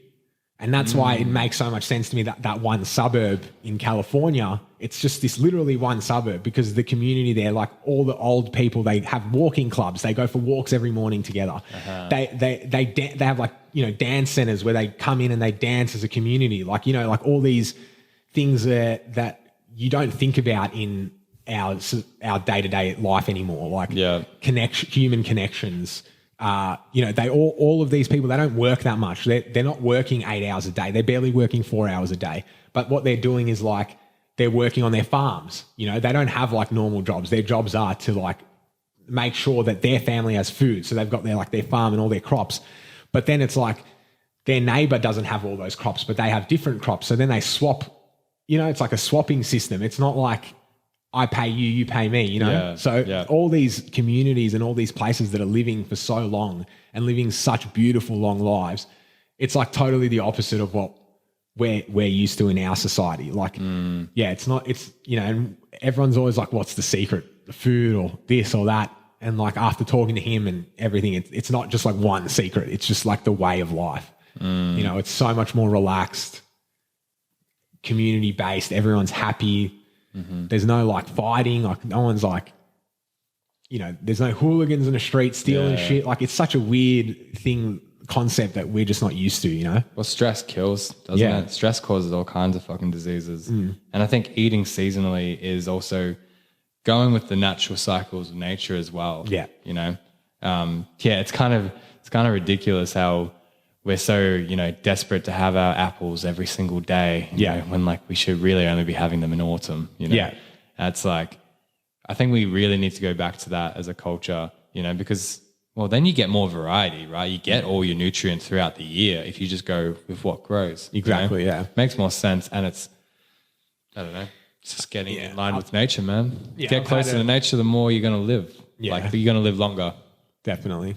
And that's why it makes so much sense to me that one suburb in California, it's just this literally one suburb, because the community there, like all the old people, they have walking clubs. They go for walks every morning together. Uh-huh. They have like, dance centers where they come in and they dance as a community. Like, like all these things that you don't think about in our day-to-day life anymore, like human connections. They all of these people, they don't work that much. They're not working 8 hours a day. They're barely working 4 hours a day. But what they're doing is like, they're working on their farms. They don't have like normal jobs. Their jobs are to like make sure that their family has food. So they've got their farm and all their crops. But then it's like their neighbor doesn't have all those crops, but they have different crops. So then they swap, it's like a swapping system. It's not like I pay you, you pay me, all these communities and all these places that are living for so long and living such beautiful long lives, it's like totally the opposite of what we're used to in our society. Like, and everyone's always like, what's the secret? The food or this or that. And like, after talking to him and everything, it's not just like one secret. It's just like the way of life. It's so much more relaxed, community based. Everyone's happy. Mm-hmm. There's no like fighting. Like no one's like, there's no hooligans in the street stealing shit. Like it's such a weird concept that we're just not used to, Well, stress kills, doesn't it? Stress causes all kinds of fucking diseases. And I think eating seasonally is also going with the natural cycles of nature as well. Yeah. It's kind of ridiculous how we're so, desperate to have our apples every single day, when like we should really only be having them in autumn, Yeah. It's like, I think we really need to go back to that as a culture, because, well, then you get more variety, right? You get all your nutrients throughout the year if you just go with what grows. Exactly, yeah. Makes more sense. And it's, I don't know, it's just getting in line with nature, man. Get closer to nature, the more you're going to live. Yeah. Like you're going to live longer. Definitely.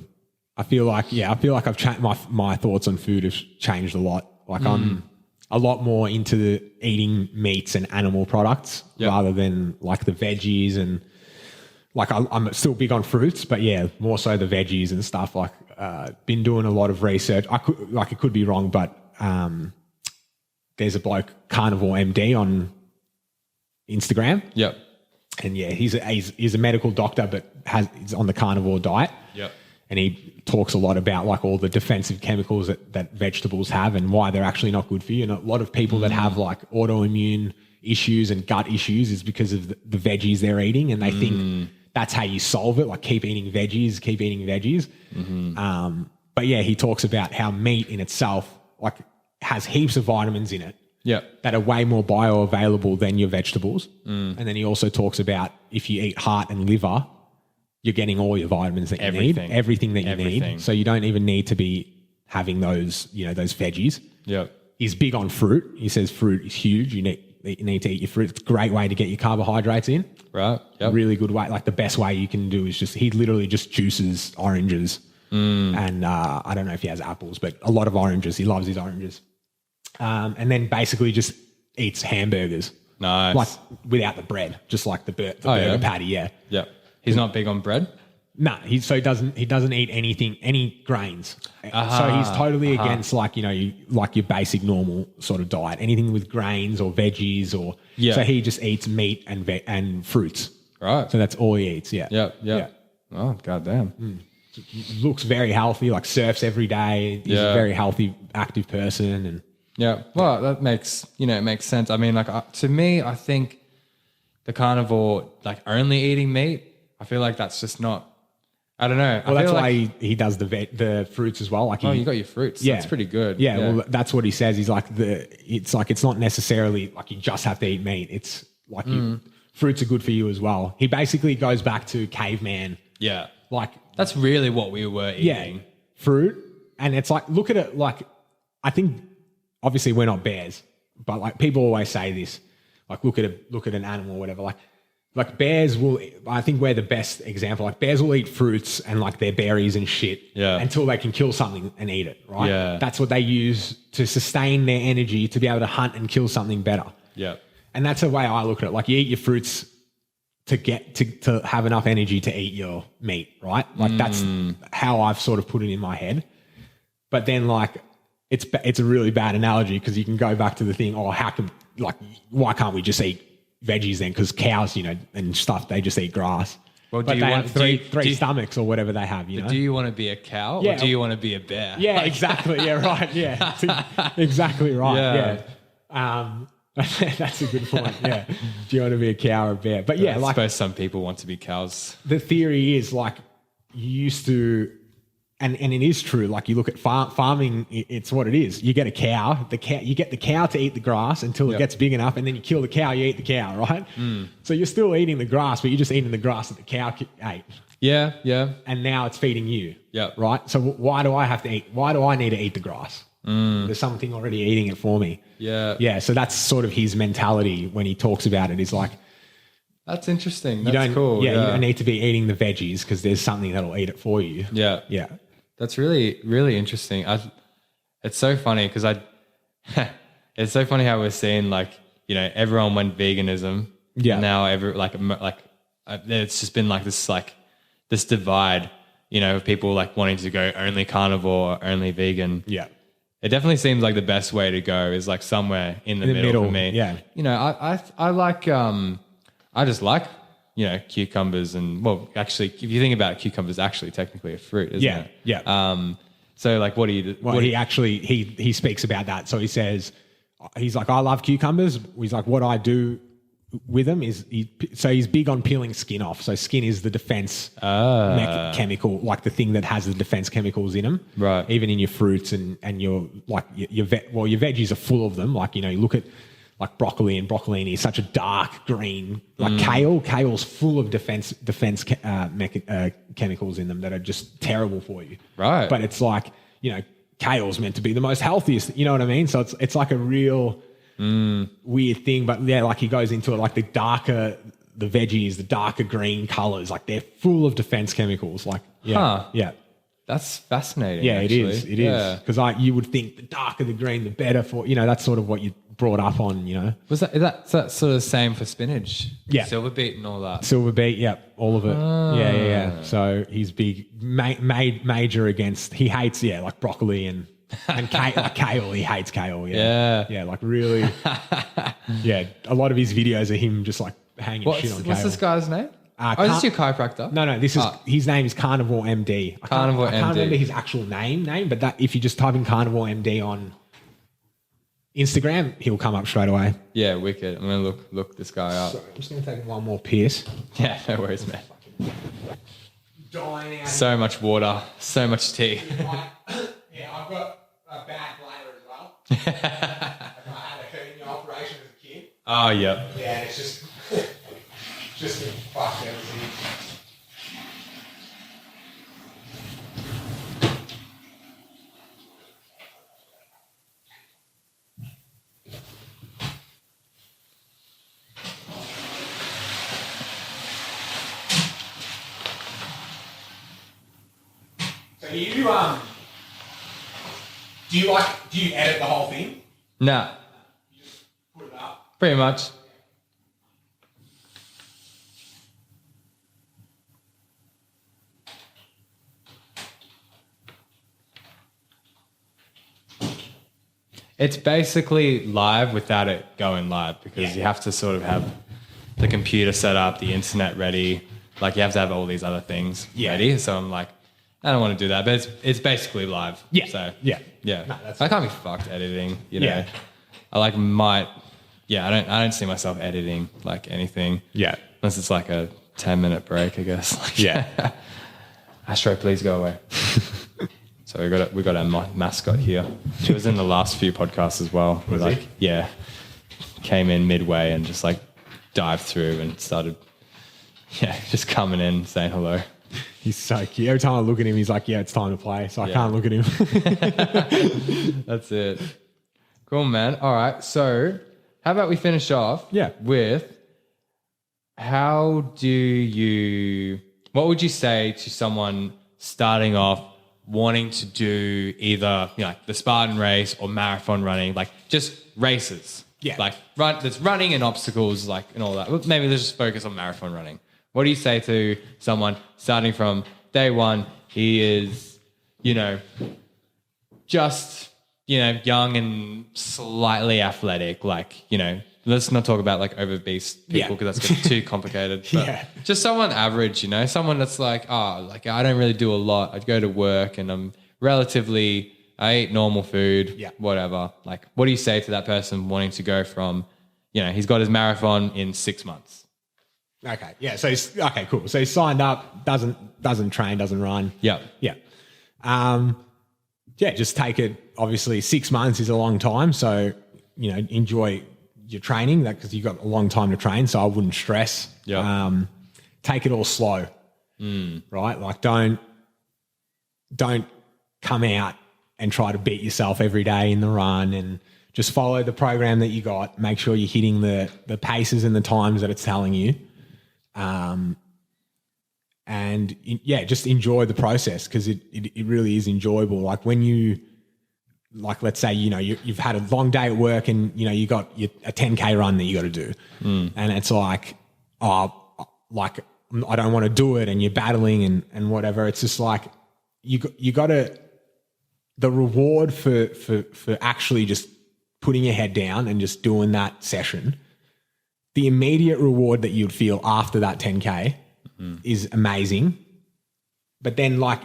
I feel like I've changed my thoughts on food have changed a lot. Like I'm a lot more into eating meats and animal products rather than like the veggies, and like I'm still big on fruits, but more so the veggies and stuff. Like been doing a lot of research. It could be wrong, but there's a bloke, Carnivore MD, on Instagram. Yep. And yeah, he's a medical doctor, but he's on the carnivore diet. Yep. And he talks a lot about like all the defensive chemicals that vegetables have and why they're actually not good for you. And a lot of people that have like autoimmune issues and gut issues is because of the veggies they're eating, and they think that's how you solve it. Like keep eating veggies. But yeah, he talks about how meat in itself like has heaps of vitamins in it. That are way more bioavailable than your vegetables. And then he also talks about if you eat heart and liver, you're getting all your vitamins that you need, everything that you need. So you don't even need to be having those, those veggies. He's big on fruit. He says fruit is huge. You need to eat your fruit. It's a great way to get your carbohydrates in. Right. Really good way. Like the best way you can do is he literally just juices oranges. And I don't know if he has apples, but a lot of oranges. He loves his oranges. And then basically just eats hamburgers. Nice. Like without the bread, just like the burger patty, yeah. He's not big on bread? No, he doesn't eat any grains. So he's totally against like your basic normal sort of diet. Anything with grains or veggies so he just eats meat and fruits. Right. So that's all he eats, yeah. Yeah. Oh, goddamn. Looks very healthy, like surfs every day. He's a very healthy, active person. And yeah, well, that makes, it makes sense. I mean, like to me, I think the carnivore, like only eating meat, I feel like that's just not, I don't know. Well, that's why he does the fruits as well. Like you got your fruits. Yeah. That's pretty good. Yeah, well, that's what he says. He's like it's not necessarily like you just have to eat meat. It's like fruits are good for you as well. He basically goes back to caveman. Yeah. Like that's really what we were eating. Yeah, fruit. And it's like, look at it, like I think obviously we're not bears, but like people always say this, like look at an animal or whatever. Like bears will, I think we're the best example. Like bears will eat fruits and like their berries and shit until they can kill something and eat it, right? Yeah. That's what they use to sustain their energy to be able to hunt and kill something better. Yeah. And that's the way I look at it. Like you eat your fruits to get to have enough energy to eat your meat, right? Like that's how I've sort of put it in my head. But then like it's a really bad analogy because you can go back to the thing, why can't we just eat veggies then? Because cows, and stuff, they just eat grass. Well, but they have three stomachs or whatever they have, Do you want to be a cow or do you want to be a bear? Yeah, exactly. Yeah, right. Yeah, exactly right. Yeah. That's a good point. Yeah. Do you want to be a cow or a bear? But yeah, I suppose some people want to be cows. The theory is like you used to, and it is true. Like you look at farming, it's what it is. You get a cow, you get the cow to eat the grass until it gets big enough, and then you kill the cow, you eat the cow, right? So you're still eating the grass, but you're just eating the grass that the cow ate. Yeah. And now it's feeding you. Yeah. Right. So why do I need to eat the grass? There's something already eating it for me. Yeah. Yeah. So that's sort of his mentality when he talks about it, is like, that's interesting. That's cool. Yeah, you don't need to be eating the veggies because there's something that'll eat it for you. Yeah. Yeah. That's really, really interesting. It's so funny because it's so funny how we're seeing like, everyone went veganism. Yeah. And now it's just been like this divide, of people like wanting to go only carnivore, only vegan. Yeah. It definitely seems like the best way to go is like somewhere in the middle for me. Yeah. I like, I just like, cucumbers and, well, actually, if you think about it, cucumbers actually technically a fruit, isn't it? Yeah. So like, what do you? Well, he speaks about that. So he says, he's like, I love cucumbers. He's like, what I do with them is he's big on peeling skin off. So skin is the defense chemical, like the thing that has the defense chemicals in them. Right. Even in your fruits and your like your veggies are full of them. Like, you look at like broccoli, and broccolini is such a dark green. Like kale's full of defense chemicals in them that are just terrible for you. Right. But it's like, kale's meant to be the most healthiest. You know what I mean? So it's like a real weird thing. But yeah, like he goes into it, like the darker the veggies, the darker green colors, like they're full of defense chemicals. Like, yeah. That's fascinating. Yeah, actually. It is. Because you would think the darker the green, the better for, that's sort of what you brought up on, Is that sort of the same for spinach? Yeah. Silver beet and all that? Silver beet, yeah, all of it. Yeah. So he's big, major against, he hates, like broccoli and And kale, he hates kale. Yeah. Yeah, like really. Yeah, a lot of his videos are him just like hanging shit on kale. What's this guy's name? Is this your chiropractor? No, this is his name is Carnivore MD. I can't remember his actual name, but that if you just type in Carnivore MD on Instagram, he'll come up straight away. Yeah, wicked. I'm gonna look this guy up. Sorry, I'm just gonna take one more piss. Yeah, no worries, man. Dying out. So much water, so much tea. Yeah, I've got a bad bladder as well. I had a hernia operation as a kid. Oh, yep. Yeah, it's just been fucked everything. So do you edit the whole thing? Nah, You just put it up. pretty much. It's basically live without it going live because you have to sort of have the computer set up, the internet ready. Like you have to have all these other things ready. So I'm like, I don't want to do that, but it's basically live. Yeah. So yeah. No, I can't be fucked editing. You know, Yeah. I don't see myself editing like anything. Yeah. Unless it's like a 10-minute break, I guess. Like, Yeah. Astro, please go away. So we got our mascot here. She was in the last few podcasts as well. Was he? Yeah. Came in midway and just like dived through and started, just coming in saying hello. He's so cute. Every time I look at him, he's like, yeah, it's time to play. So I can't look at him. That's it. Cool, man. All right. So how about we finish off with what would you say to someone starting off wanting to do either like the Spartan race or marathon running, like just races? Yeah. Like there's running and obstacles like and all that. Well, maybe let's just focus on marathon running. What do you say to someone starting from day one? He is, just, young and slightly athletic. Like, let's not talk about like obese people because that's getting too complicated. But just someone average, someone that's like, I don't really do a lot. I go to work and I eat normal food, whatever. Like, what do you say to that person wanting to go from, he's got his marathon in 6 months? Okay. Yeah. So cool. So he's signed up, doesn't train, doesn't run. Yeah. Yeah. Just take it. Obviously 6 months is a long time. So, enjoy your training because you've got a long time to train. So I wouldn't stress. Yeah. Take it all slow. Right. Like don't come out and try to beat yourself every day in the run and just follow the program that you got. Make sure you're hitting the paces and the times that it's telling you. Just enjoy the process because it really is enjoyable. Like when you, like, let's say, you've had a long day at work and, you got a 10K run that you got to do. And it's like, I don't want to do it and you're battling and whatever. It's just like, you got to, the reward for actually just putting your head down and just doing that session, the immediate reward that you'd feel after that 10K is amazing. But then like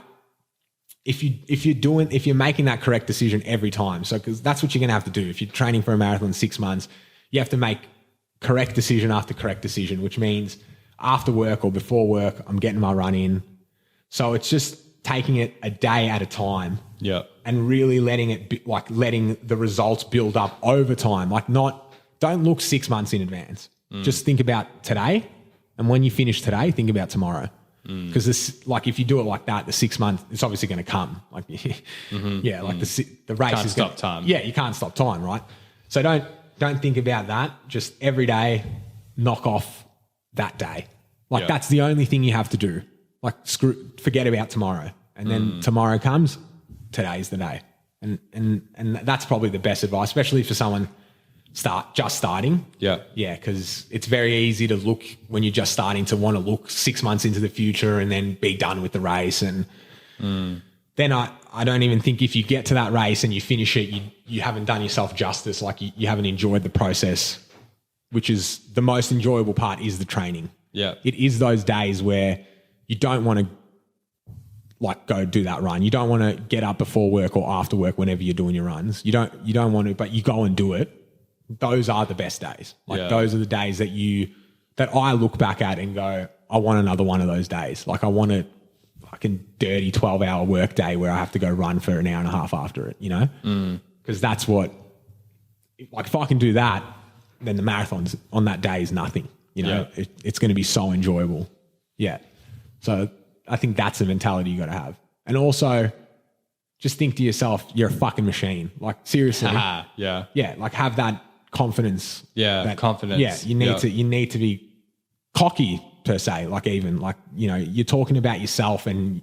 if you're making that correct decision every time, so because that's what you're going to have to do. If you're training for a marathon in 6 months, you have to make correct decision after correct decision, which means after work or before work, I'm getting my run in. So it's just taking it a day at a time. Yeah. And really letting the results build up over time. Don't look 6 months in advance. Just think about today. And when you finish today, think about tomorrow. Because if you do it like that, the 6 months, it's obviously going to come. Like, the race Can't is stop time. Yeah, you can't stop time, right? So don't think about that. Just every day, knock off that day. That's the only thing you have to do. Forget about tomorrow. And then tomorrow comes, today's the day. And that's probably the best advice, especially for someone just starting. Yeah. Yeah, because it's very easy to look when you're just starting to want to look 6 months into the future and then be done with the race. And then I don't even think if you get to that race and you finish it, you haven't done yourself justice. Like you haven't enjoyed the process, which is the most enjoyable part is the training. Yeah. It is those days where you don't want to like go do that run. You don't want to get up before work or after work whenever you're doing your runs. You don't want to, but you go and do it. Those are the best days. Like those are the days that I look back at and go, I want another one of those days. Like I want a fucking dirty 12-hour work day where I have to go run for an hour and a half after it, you know? Because that's what, like if I can do that, then the marathons on that day is nothing, you know? It's going to be so enjoyable. Yeah. So I think that's the mentality you got to have. And also just think to yourself, you're a fucking machine. Like seriously. Yeah. Yeah. Like have that confidence. Yeah. Confidence. Yeah. You need to be cocky per se. Like even like, you know, you're talking about yourself and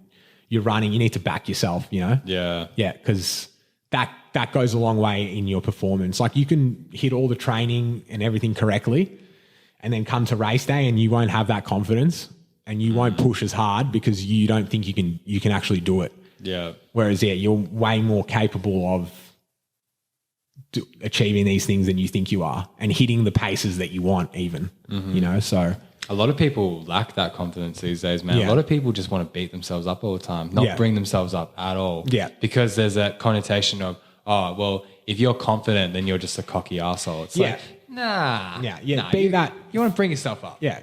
you're running, you need to back yourself, you know? Yeah. Yeah. Cause that goes a long way in your performance. Like you can hit all the training and everything correctly and then come to race day and you won't have that confidence and you won't push as hard because you don't think you can actually do it. Yeah. Whereas, you're way more capable of achieving these things than you think you are and hitting the paces that you want even, you know, so. A lot of people lack that confidence these days, man. Yeah. A lot of people just want to beat themselves up all the time, not bring themselves up at all. Yeah. Because there's that connotation of, oh, well, if you're confident, then you're just a cocky asshole. It's like, nah. Yeah. Nah, be that. You want to bring yourself up. Yeah.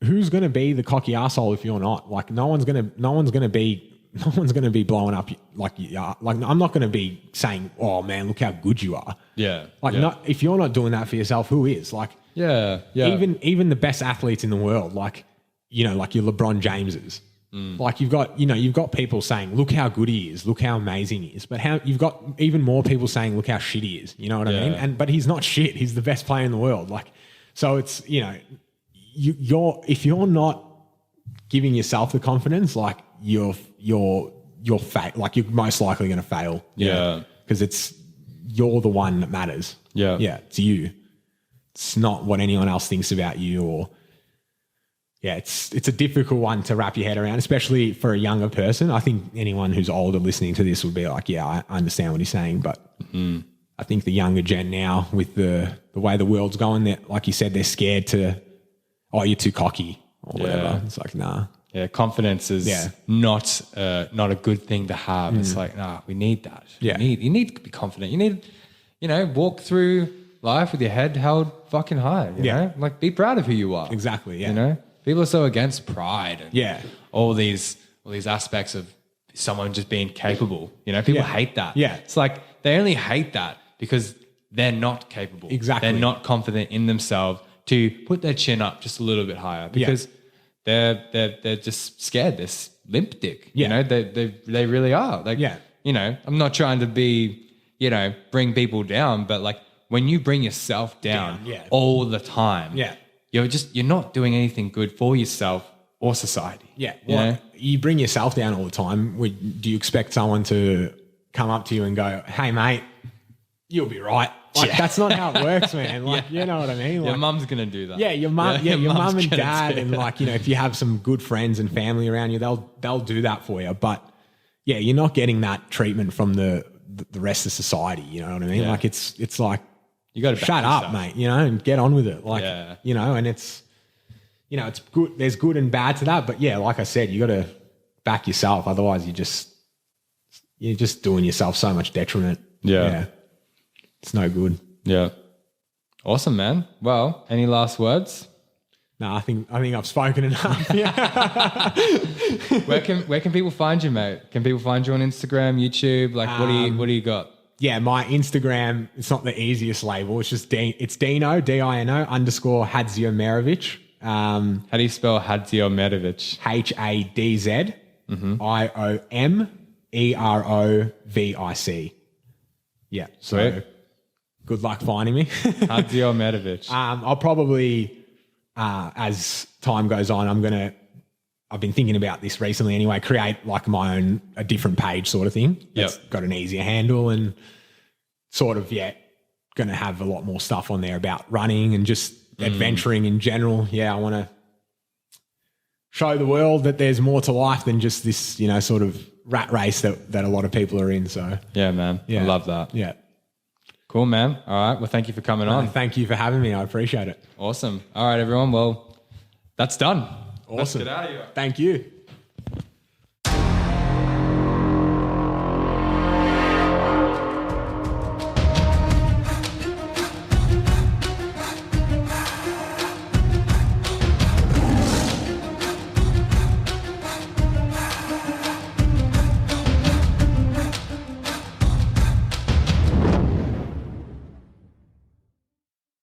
Who's going to be the cocky asshole if you're not? Like no one's going to be blowing up like you are. Like I'm not going to be saying, "Oh man, look how good you are." Yeah. Like if you're not doing that for yourself, who is? Like Yeah. Even the best athletes in the world, like you know, like your LeBron Jameses. Like you've got people saying, "Look how good he is, look how amazing he is," but you've got even more people saying, "Look how shit he is." You know what I mean? But he's not shit. He's the best player in the world. Like so, it's you know. If you're not giving yourself the confidence, like you're like you're most likely going to fail. Yeah. Because you're the one that matters. Yeah. Yeah. It's you. It's not what anyone else thinks about you or it's a difficult one to wrap your head around, especially for a younger person. I think anyone who's older listening to this would be like, yeah, I understand what he's saying. But I think the younger gen now with the way the world's going, that like you said, they're scared to, oh, you're too cocky or whatever. It's like, nah. Yeah, confidence is not a good thing to have. It's like, nah, we need that. Yeah. You need to be confident. You need, you know, walk through life with your head held fucking high. You know? Like be proud of who you are. Exactly. Yeah. You know? People are so against pride and all these aspects of someone just being capable. You know, people hate that. Yeah. It's like they only hate that because they're not capable. Exactly. They're not confident in themselves to put their chin up just a little bit higher because they're just scared. They're limp dick. You know, they really are. Like, you know, I'm not trying to be, you know, bring people down, but like when you bring yourself down all the time, you're not doing anything good for yourself or society. Yeah. Well, you bring yourself down all the time. Do you expect someone to come up to you and go, "Hey mate, you'll be right"? Like that's not how it works, man. Like you know what I mean? Like, your mum's gonna do that. Yeah, your mum, your mum and dad, and like you know, if you have some good friends and family around you, they'll do that for you. But yeah, you're not getting that treatment from the rest of society. You know what I mean? Like it's like you got to shut up, mate. You know, and get on with it. Like you know, and it's you know, it's good. There's good and bad to that, but yeah, like I said, you got to back yourself. Otherwise, you're just doing yourself so much detriment. Yeah. It's no good. Yeah. Awesome, man. Well, any last words? No, I think I've spoken enough. Where can people find you, mate? Can people find you on Instagram, YouTube? Like, what do you got? Yeah, my Instagram. It's not the easiest label. It's just it's Dino Dino _Hadziomerovic. How do you spell Hadziomerovic? HADZIOMEROVIC. Yeah. So. Sweet. Good luck finding me. Hadziomerovic. I'll probably, as time goes on, I've been thinking about this recently anyway, create like a different page sort of thing. That's got an easier handle and sort of, going to have a lot more stuff on there about running and just adventuring in general. Yeah, I want show the world that there's more to life than just this, you know, sort of rat race that a lot of people are in. So Yeah, man. I love that. Yeah. Cool, man. All right. Well, thank you for coming on. Thank you for having me. I appreciate it. Awesome. All right, everyone. Well, that's done. Awesome. Let's get out of here. Thank you.